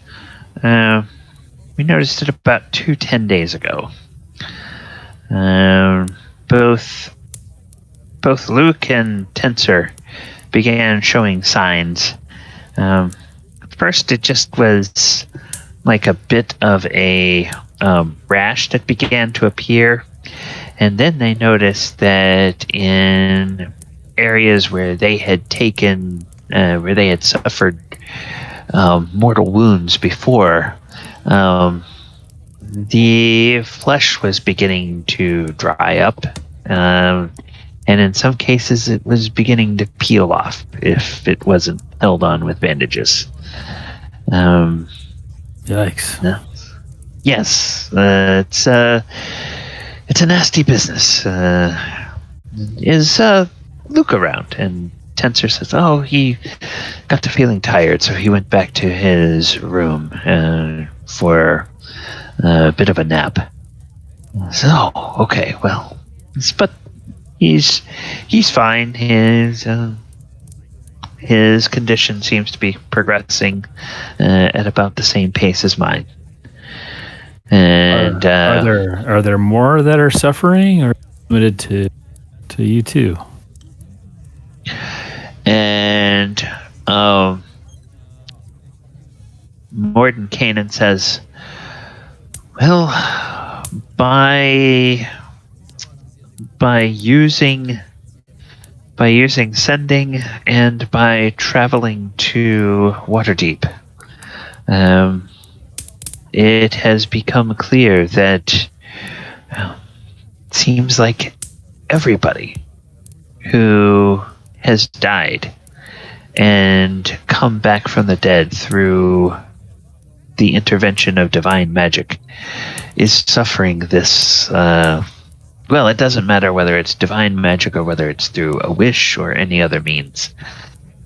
We noticed it about 10 days ago. Both Luke and Tensor began showing signs. First, it just was like a bit of a rash that began to appear, and then they noticed that in areas where they had suffered mortal wounds before, the flesh was beginning to dry up, and in some cases it was beginning to peel off if it wasn't held on with bandages." Yikes. Yes, it's a nasty business. Is Luke around? And Tensor says, oh, he got to feeling tired, so he went back to his room for a bit of a nap. So, okay, well, but he's fine. His condition seems to be progressing at about the same pace as mine. And are there more that are suffering, or limited to you two? And Mordenkainen says, well, by using sending and by traveling to Waterdeep, it has become clear that it seems like everybody who has died and come back from the dead through the intervention of divine magic is suffering this. Well, it doesn't matter whether it's divine magic or whether it's through a wish or any other means.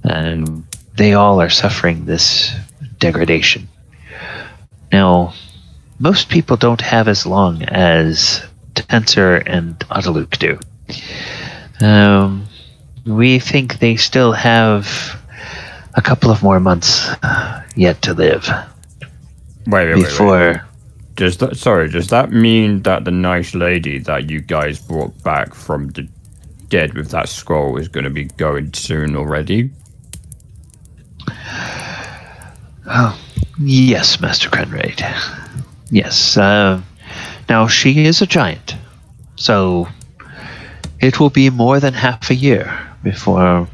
They all are suffering this degradation. Now, most people don't have as long as Tensor and Autoluke do. We think they still have a couple of more months yet to live. Wait. Before. Does that mean that the nice lady that you guys brought back from the dead with that scroll is going to be going soon already? Oh, yes, Master Krenraid. Yes. Now, she is a giant, so it will be more than half a year before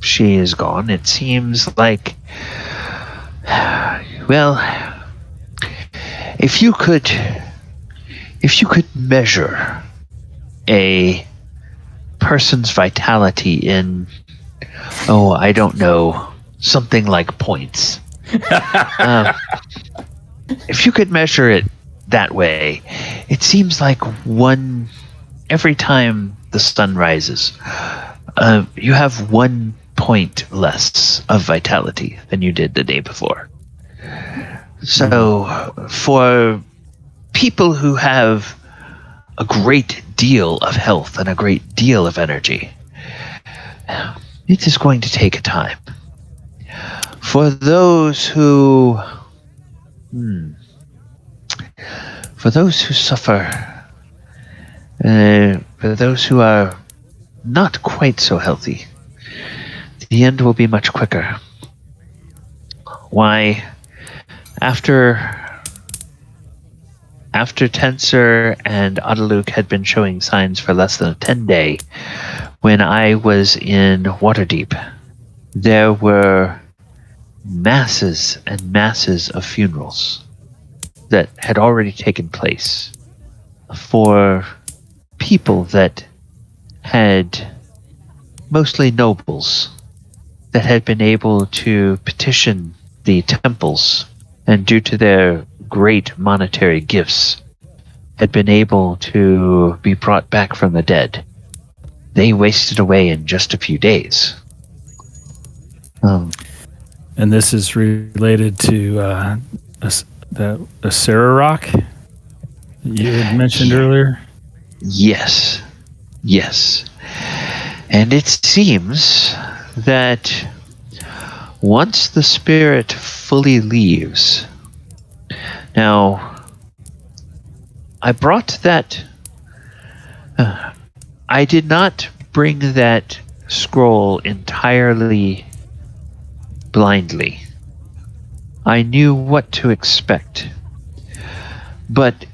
she is gone. It seems like, well, if you could measure a person's vitality in, I don't know, something like points. If you could measure it that way, it seems like every time the sun rises, you have 1 point less of vitality than you did the day before. So, for people who have a great deal of health and a great deal of energy, it is going to take a time. For those who suffer, for those who are not quite so healthy, the end will be much quicker. Why? After Tensor and Autoluke had been showing signs for less than a 10-day, when I was in Waterdeep, there were masses and masses of funerals that had already taken place for people that had, mostly nobles, that had been able to petition the temples, and due to their great monetary gifts, had been able to be brought back from the dead. They wasted away in just a few days. And this is related to the Sarah Rock you had mentioned earlier? Yes. And it seems that once the spirit fully leaves... Now, I brought that... I did not bring that scroll entirely blindly. I knew what to expect. But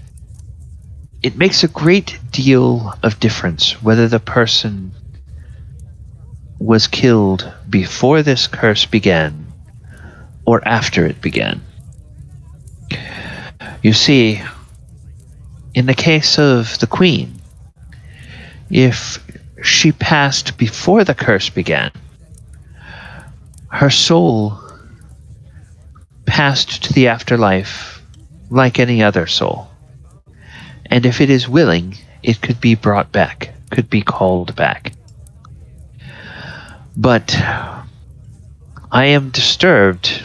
it makes a great deal of difference whether the person was killed before this curse began or after it began. You see, in the case of the Queen, if she passed before the curse began, her soul passed to the afterlife like any other soul. And if it is willing, it could be brought back, could be called back. But I am disturbed,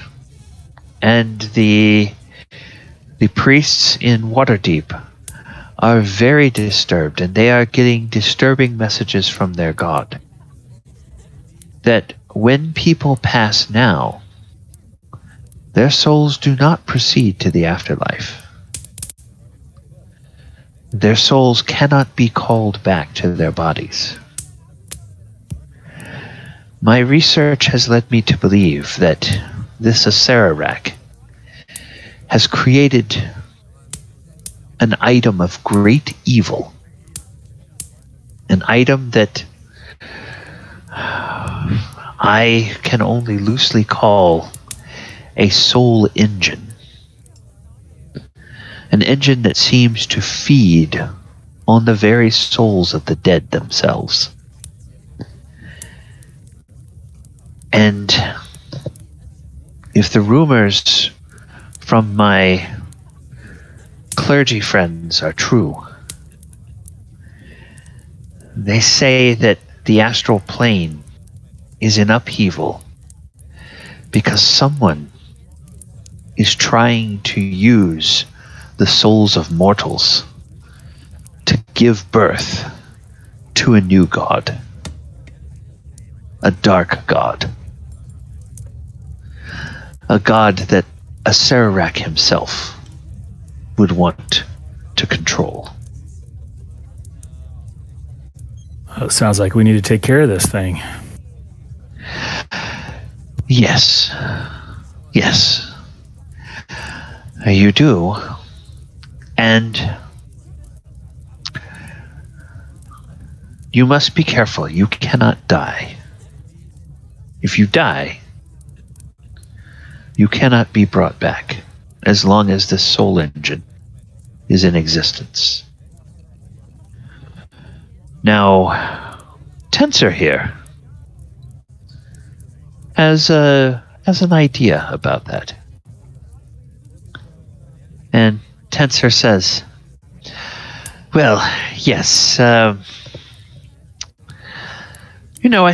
and the priests in Waterdeep are very disturbed, and they are getting disturbing messages from their god. That when people pass now, their souls do not proceed to the afterlife. Their souls cannot be called back to their bodies. My research has led me to believe that this Acererak has created an item of great evil. An item that I can only loosely call a soul engine. An engine that seems to feed on the very souls of the dead themselves. And if the rumors from my clergy friends are true, they say that the astral plane is in upheaval because someone is trying to use the souls of mortals to give birth to a new god. A dark god. A god that Acererak himself would want to control. Well, it sounds like we need to take care of this thing. Yes. Yes. You do. And you must be careful. You cannot die. If you die, you cannot be brought back as long as this soul engine is in existence. Now, Tensor here has an idea about that. And Tensor says, well, yes, I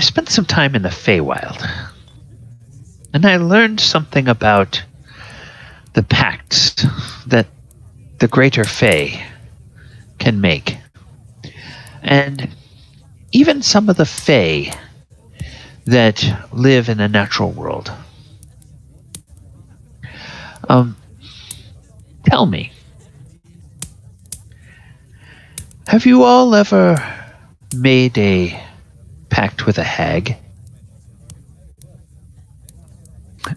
spent some time in the Feywild, and I learned something about the pacts that the Greater Fey can make. And even some of the Fey that live in the natural world. Tell me, have you all ever made a pact with a hag?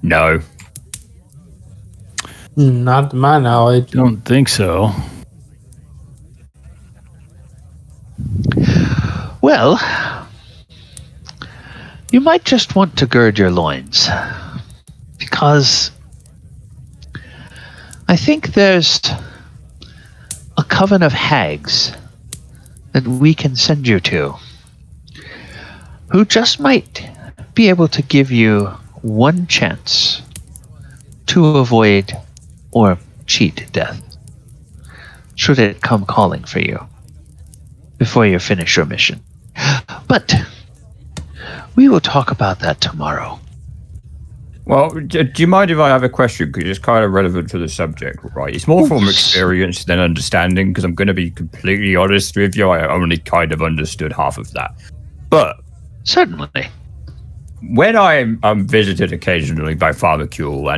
No. Not to my knowledge. Don't think so. Well, you might just want to gird your loins, because I think there's a coven of hags that we can send you to, who just might be able to give you one chance to avoid or cheat death, should it come calling for you before you finish your mission. But we will talk about that tomorrow. Well, do you mind if I have a question? Because it's kind of relevant to the subject, right? It's more from experience than understanding, because I'm going to be completely honest with you. I only kind of understood half of that. But certainly, when I'm visited occasionally by Farbacule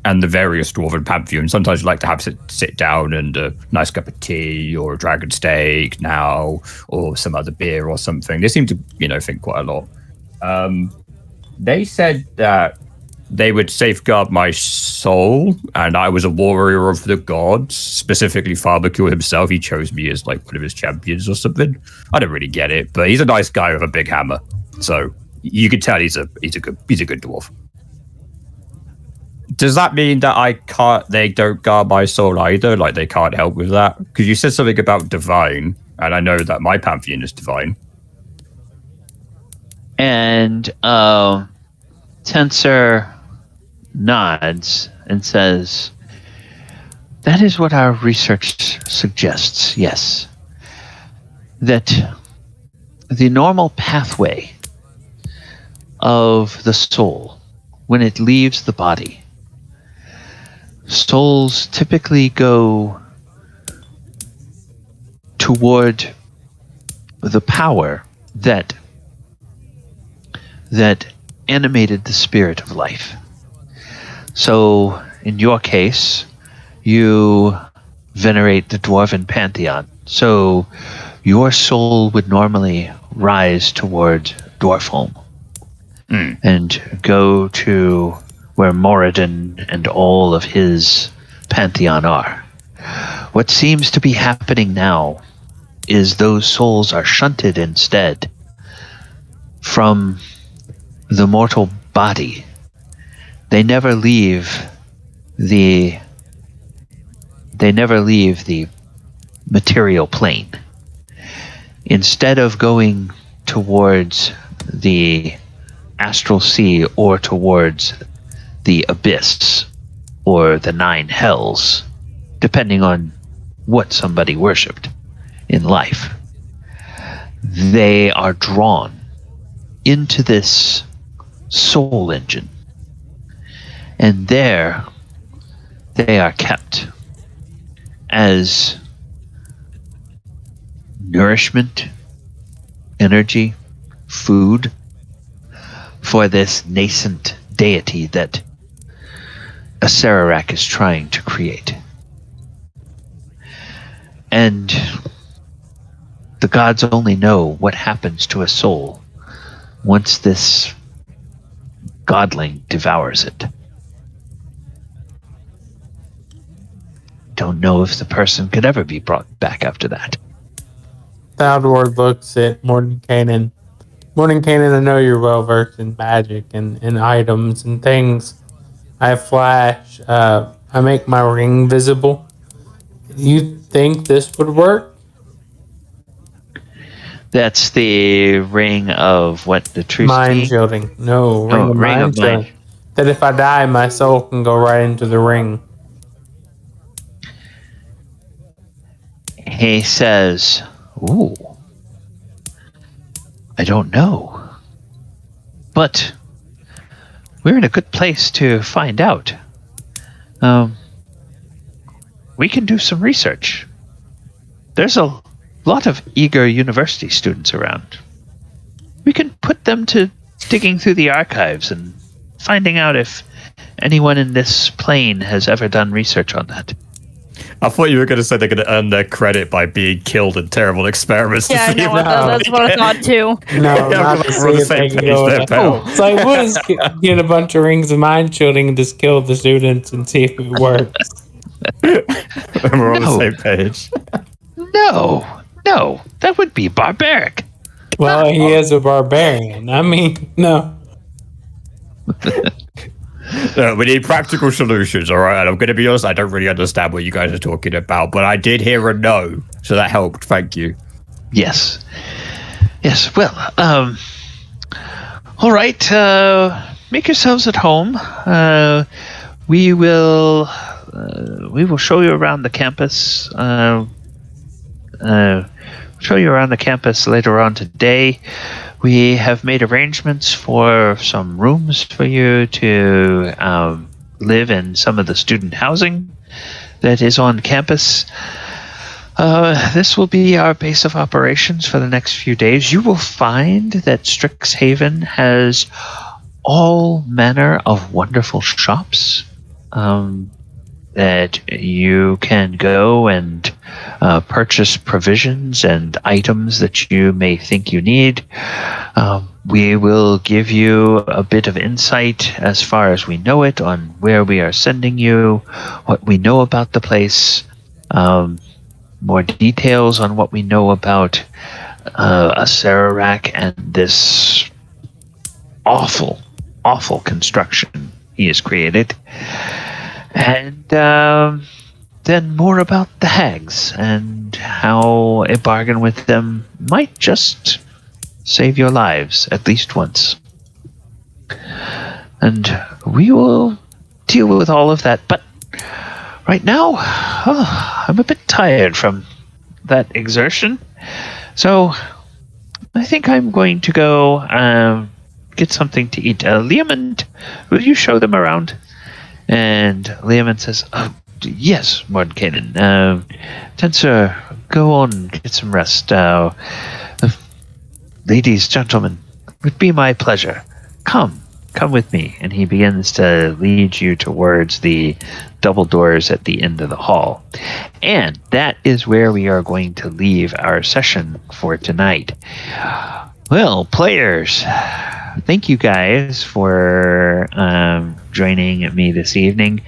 and the various dwarven pantheon, sometimes you like to have sit down and a nice cup of tea or a dragon steak now, or some other beer or something. They seem to, think quite a lot. They said that they would safeguard my soul, and I was a warrior of the gods, specifically Farbacule himself. He chose me as like one of his champions or something. I don't really get it, but he's a nice guy with a big hammer. So you can tell he's a good dwarf. Does that mean that they don't guard my soul either? Like they can't help with that? Because you said something about divine, and I know that my pantheon is divine. And Tensor nods and says, That is what our research suggests, yes. That the normal pathway of the soul, when it leaves the body, souls typically go toward the power that animated the spirit of life. So, in your case, you venerate the Dwarven Pantheon. So, your soul would normally rise toward Dwarfholm and go to where Moradin and all of his Pantheon are. What seems to be happening now is those souls are shunted instead from the mortal body. They never leave the material plane. Instead of going towards the astral sea or towards the abyss or the 9 hells, depending on what somebody worshipped in life, they are drawn into this soul engine, and there they are kept as nourishment, energy, food for this nascent deity that Acererak is trying to create. And the gods only know what happens to a soul once this godling devours it. Don't know if the person could ever be brought back after that. Thaldohr looks at Mordenkainen. Mordenkainen, I know you're well versed in magic and items and things. I flash. I make my ring visible. You think this would work? That's the ring of what, the true Mind shielding. No, ring of mind shielding. That if I die, my soul can go right into the ring. He says, "Ooh, I don't know. But we're in a good place to find out. We can do some research. There's a lot of eager university students around. We can put them to digging through the archives and finding out if anyone in this plane has ever done research on that." I thought you were going to say they're going to earn their credit by being killed in terrible experiments. Yeah, I know. That's what I thought too. No, not to see if they can go with that. It's like, we'll just get a bunch of rings of mind shielding and just kill the students and see if it works. We're on the same page. No, that would be barbaric. Well, he is a barbarian. I mean, no. No, we need practical solutions, all right? And I'm going to be honest, I don't really understand what you guys are talking about, but I did hear a no, so that helped. Thank you. Yes. Well, all right. Make yourselves at home. We will show you around the campus. Show you around the campus later on today. We have made arrangements for some rooms for you to live in some of the student housing that is on campus. This will be our base of operations for the next few days. You will find that Strixhaven has all manner of wonderful shops that you can go and purchase provisions and items that you may think you need. We will give you a bit of insight as far as we know it on where we are sending you, what we know about the place, more details on what we know about Acererak and this awful construction he has created. And then more about the hags and how a bargain with them might just save your lives at least once. And we will deal with all of that. But right now, I'm a bit tired from that exertion. So I think I'm going to go get something to eat. Leomund, will you show them around? And Leomund says, oh, yes, Mordenkainen. Tensor, go on, get some rest. Ladies, gentlemen, it would be my pleasure. Come with me. And he begins to lead you towards the double doors at the end of the hall. And that is where we are going to leave our session for tonight. Well, players, thank you guys for joining me this evening.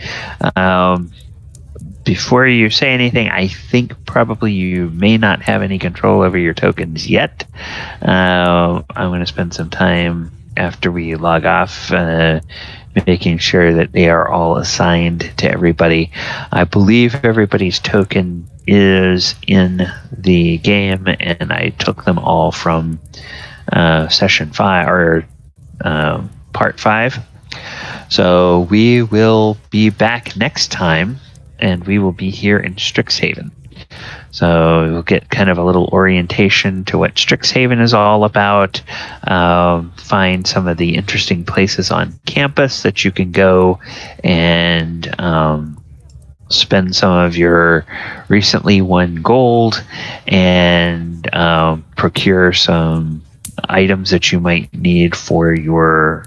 Before you say anything, I think probably you may not have any control over your tokens yet. I'm going to spend some time after we log off making sure that they are all assigned to everybody. I believe everybody's token is in the game, and I took them all from session 5 or part 5. So we will be back next time, and we will be here in Strixhaven. So we'll get kind of a little orientation to what Strixhaven is all about, find some of the interesting places on campus that you can go and spend some of your recently won gold and procure some items that you might need for your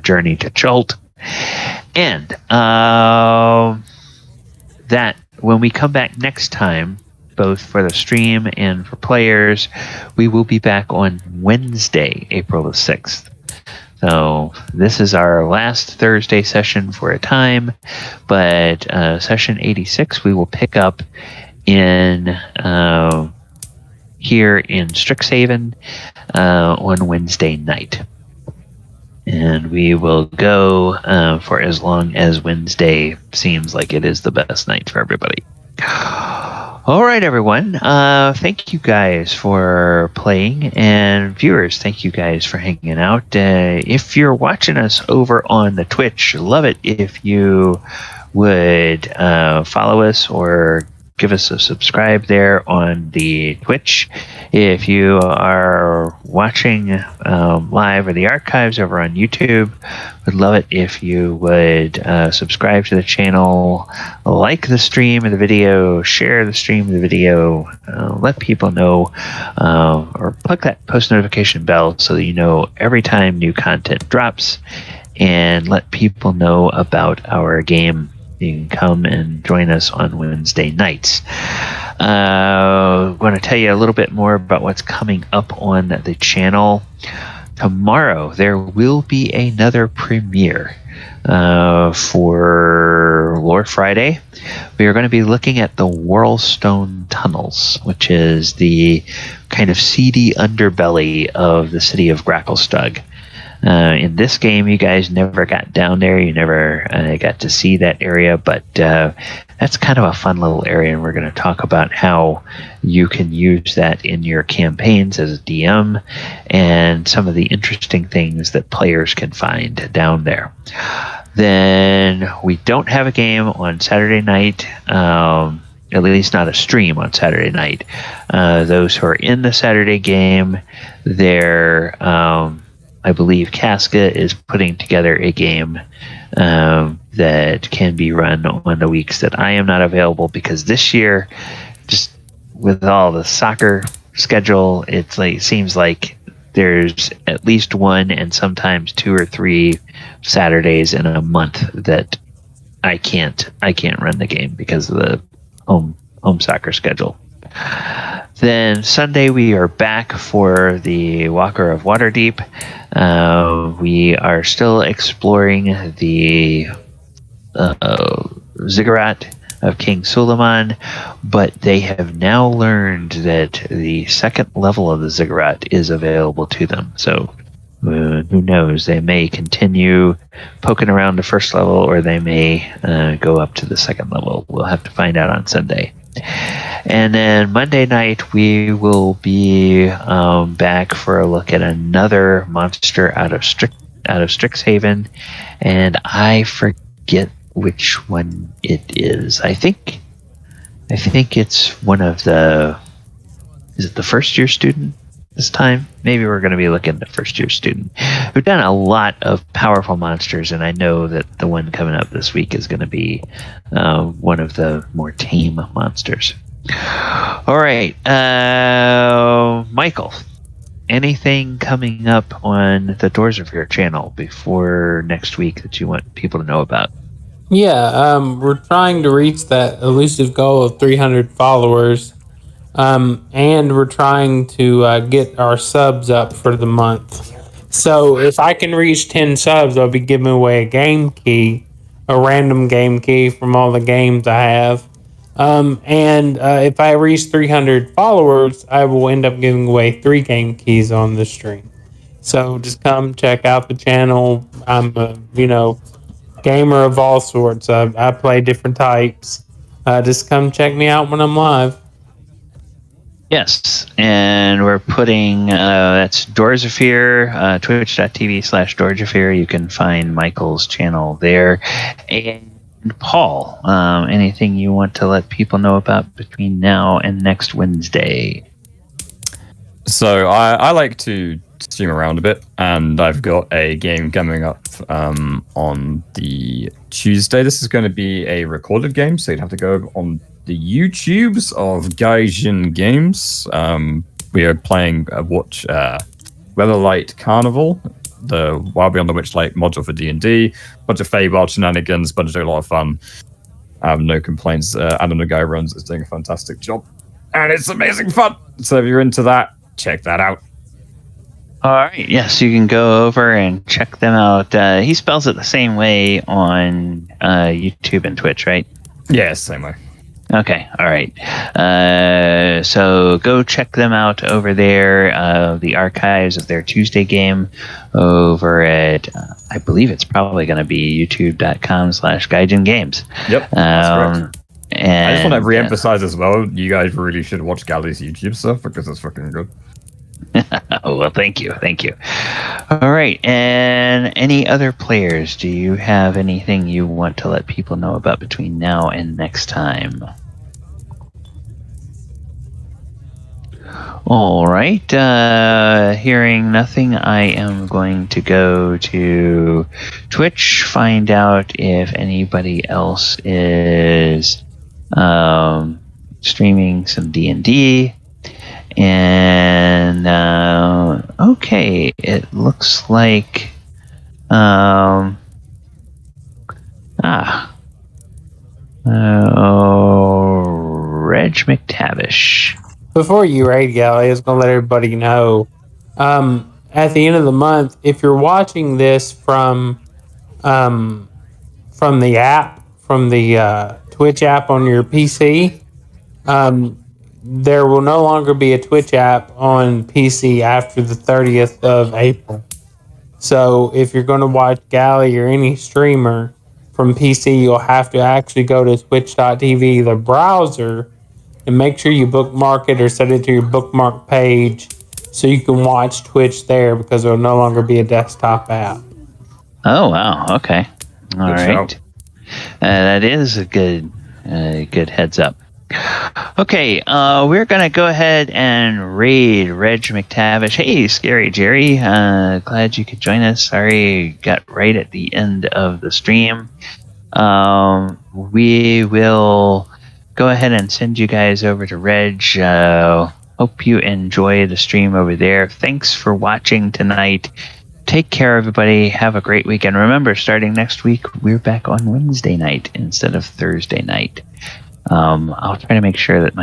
journey to Chult. And that when we come back next time, both for the stream and for players, we will be back on Wednesday, April the 6th. So this is our last Thursday session for a time, but session 86 we will pick up in here in Strixhaven on Wednesday night. And we will go for as long as Wednesday seems like it is the best night for everybody. All right, everyone. Thank you guys for playing. And viewers, thank you guys for hanging out. If you're watching us over on the Twitch, love it if you would follow us or give us a subscribe there on the Twitch. If you are watching live or the archives over on YouTube, would love it if you would subscribe to the channel, like the stream of the video, share the stream of the video, let people know, or plug that post notification bell so that you know every time new content drops, and let people know about our game. You can come and join us on Wednesday nights. I'm going to tell you a little bit more about what's coming up on the channel. Tomorrow, there will be another premiere for Lore Friday. We are going to be looking at the Whirlstone Tunnels, which is the kind of seedy underbelly of the city of Gracklestug. In this game, you guys never got down there. You never got to see that area, but that's kind of a fun little area, and we're going to talk about how you can use that in your campaigns as a DM and some of the interesting things that players can find down there. Then we don't have a game on Saturday night, at least not a stream on Saturday night. Those who are in the Saturday game, they're... I believe Casca is putting together a game that can be run on the weeks that I am not available, because this year, just with all the soccer schedule, it seems like there's at least one and sometimes 2 or 3 Saturdays in a month that I can't run the game because of the home soccer schedule. Then Sunday we are back for the Walker of Waterdeep. We are still exploring the ziggurat of King Suleiman, but they have now learned that the second level of the ziggurat is available to them. So who knows? They may continue poking around the first level, or they may go up to the second level. We'll have to find out on Sunday. And then Monday night, we will be back for a look at another monster out of Strixhaven, and I forget which one it is. I think it's one of the. Is it the first year student this time? Maybe we're going to be looking at first year student. We've done a lot of powerful monsters, and I know that the one coming up this week is going to be one of the more tame monsters. All right, Michael. Anything coming up on the Doors of Your channel before next week that you want people to know about? Yeah, we're trying to reach that elusive goal of 300 followers. And we're trying to get our subs up for the month. So if I can reach 10 subs, I'll be giving away a game key, a random game key from all the games I have. And if I reach 300 followers, I will end up giving away 3 game keys on the stream. So just come check out the channel. I'm a, gamer of all sorts. I play different types. Just come check me out when I'm live. Yes, and we're putting that's Doors of Fear, twitch.tv/Doors of Fear. You can find Michael's channel there. And Paul, anything you want to let people know about between now and next Wednesday? So I like to stream around a bit, and I've got a game coming up on the Tuesday. This is going to be a recorded game, so you'd have to go on the YouTubes of Gaijin Games. We are playing Weatherlight Carnival, the Wild Beyond the Witchlight module for D&D. Bunch of Feywild shenanigans, bunch of a lot of fun. No complaints. Adam the guy runs is doing a fantastic job, and it's amazing fun. So if you're into that, check that out. All right. Yes, you can go over and check them out. He spells it the same way on YouTube and Twitch, right? Yeah, same way. Okay, all right. So go check them out over there. The archives of their Tuesday game over at, I believe it's probably going to be youtube.com/Gaijin Games. Yep, that's correct. And I just want to re-emphasize as well, you guys really should watch Galley's YouTube stuff because it's fucking good. Oh, well, thank you. All right, and any other players? Do you have anything you want to let people know about between now and next time? All right, hearing nothing, I am going to go to Twitch, find out if anybody else is streaming some D&D. And okay, it looks like Reg McTavish. Before you raid, Galley, I was going to let everybody know, at the end of the month, if you're watching this from the app, from the Twitch app on your PC, there will no longer be a Twitch app on PC after the 30th of April. So if you're going to watch Galley or any streamer from PC, you'll have to actually go to twitch.tv, the browser, and make sure you bookmark it or set it to your bookmark page so you can watch Twitch there, because there will no longer be a desktop app. Oh, wow. Okay. All right. That is a good heads up. Okay, we're going to go ahead and raid Reg McTavish. Hey, Scary Jerry. Glad you could join us. Sorry, you got right at the end of the stream. We will go ahead and send you guys over to Reg. Hope you enjoy the stream over there. Thanks for watching tonight. Take care, everybody. Have a great weekend. Remember, starting next week, we're back on Wednesday night instead of Thursday night. I'll try to make sure that my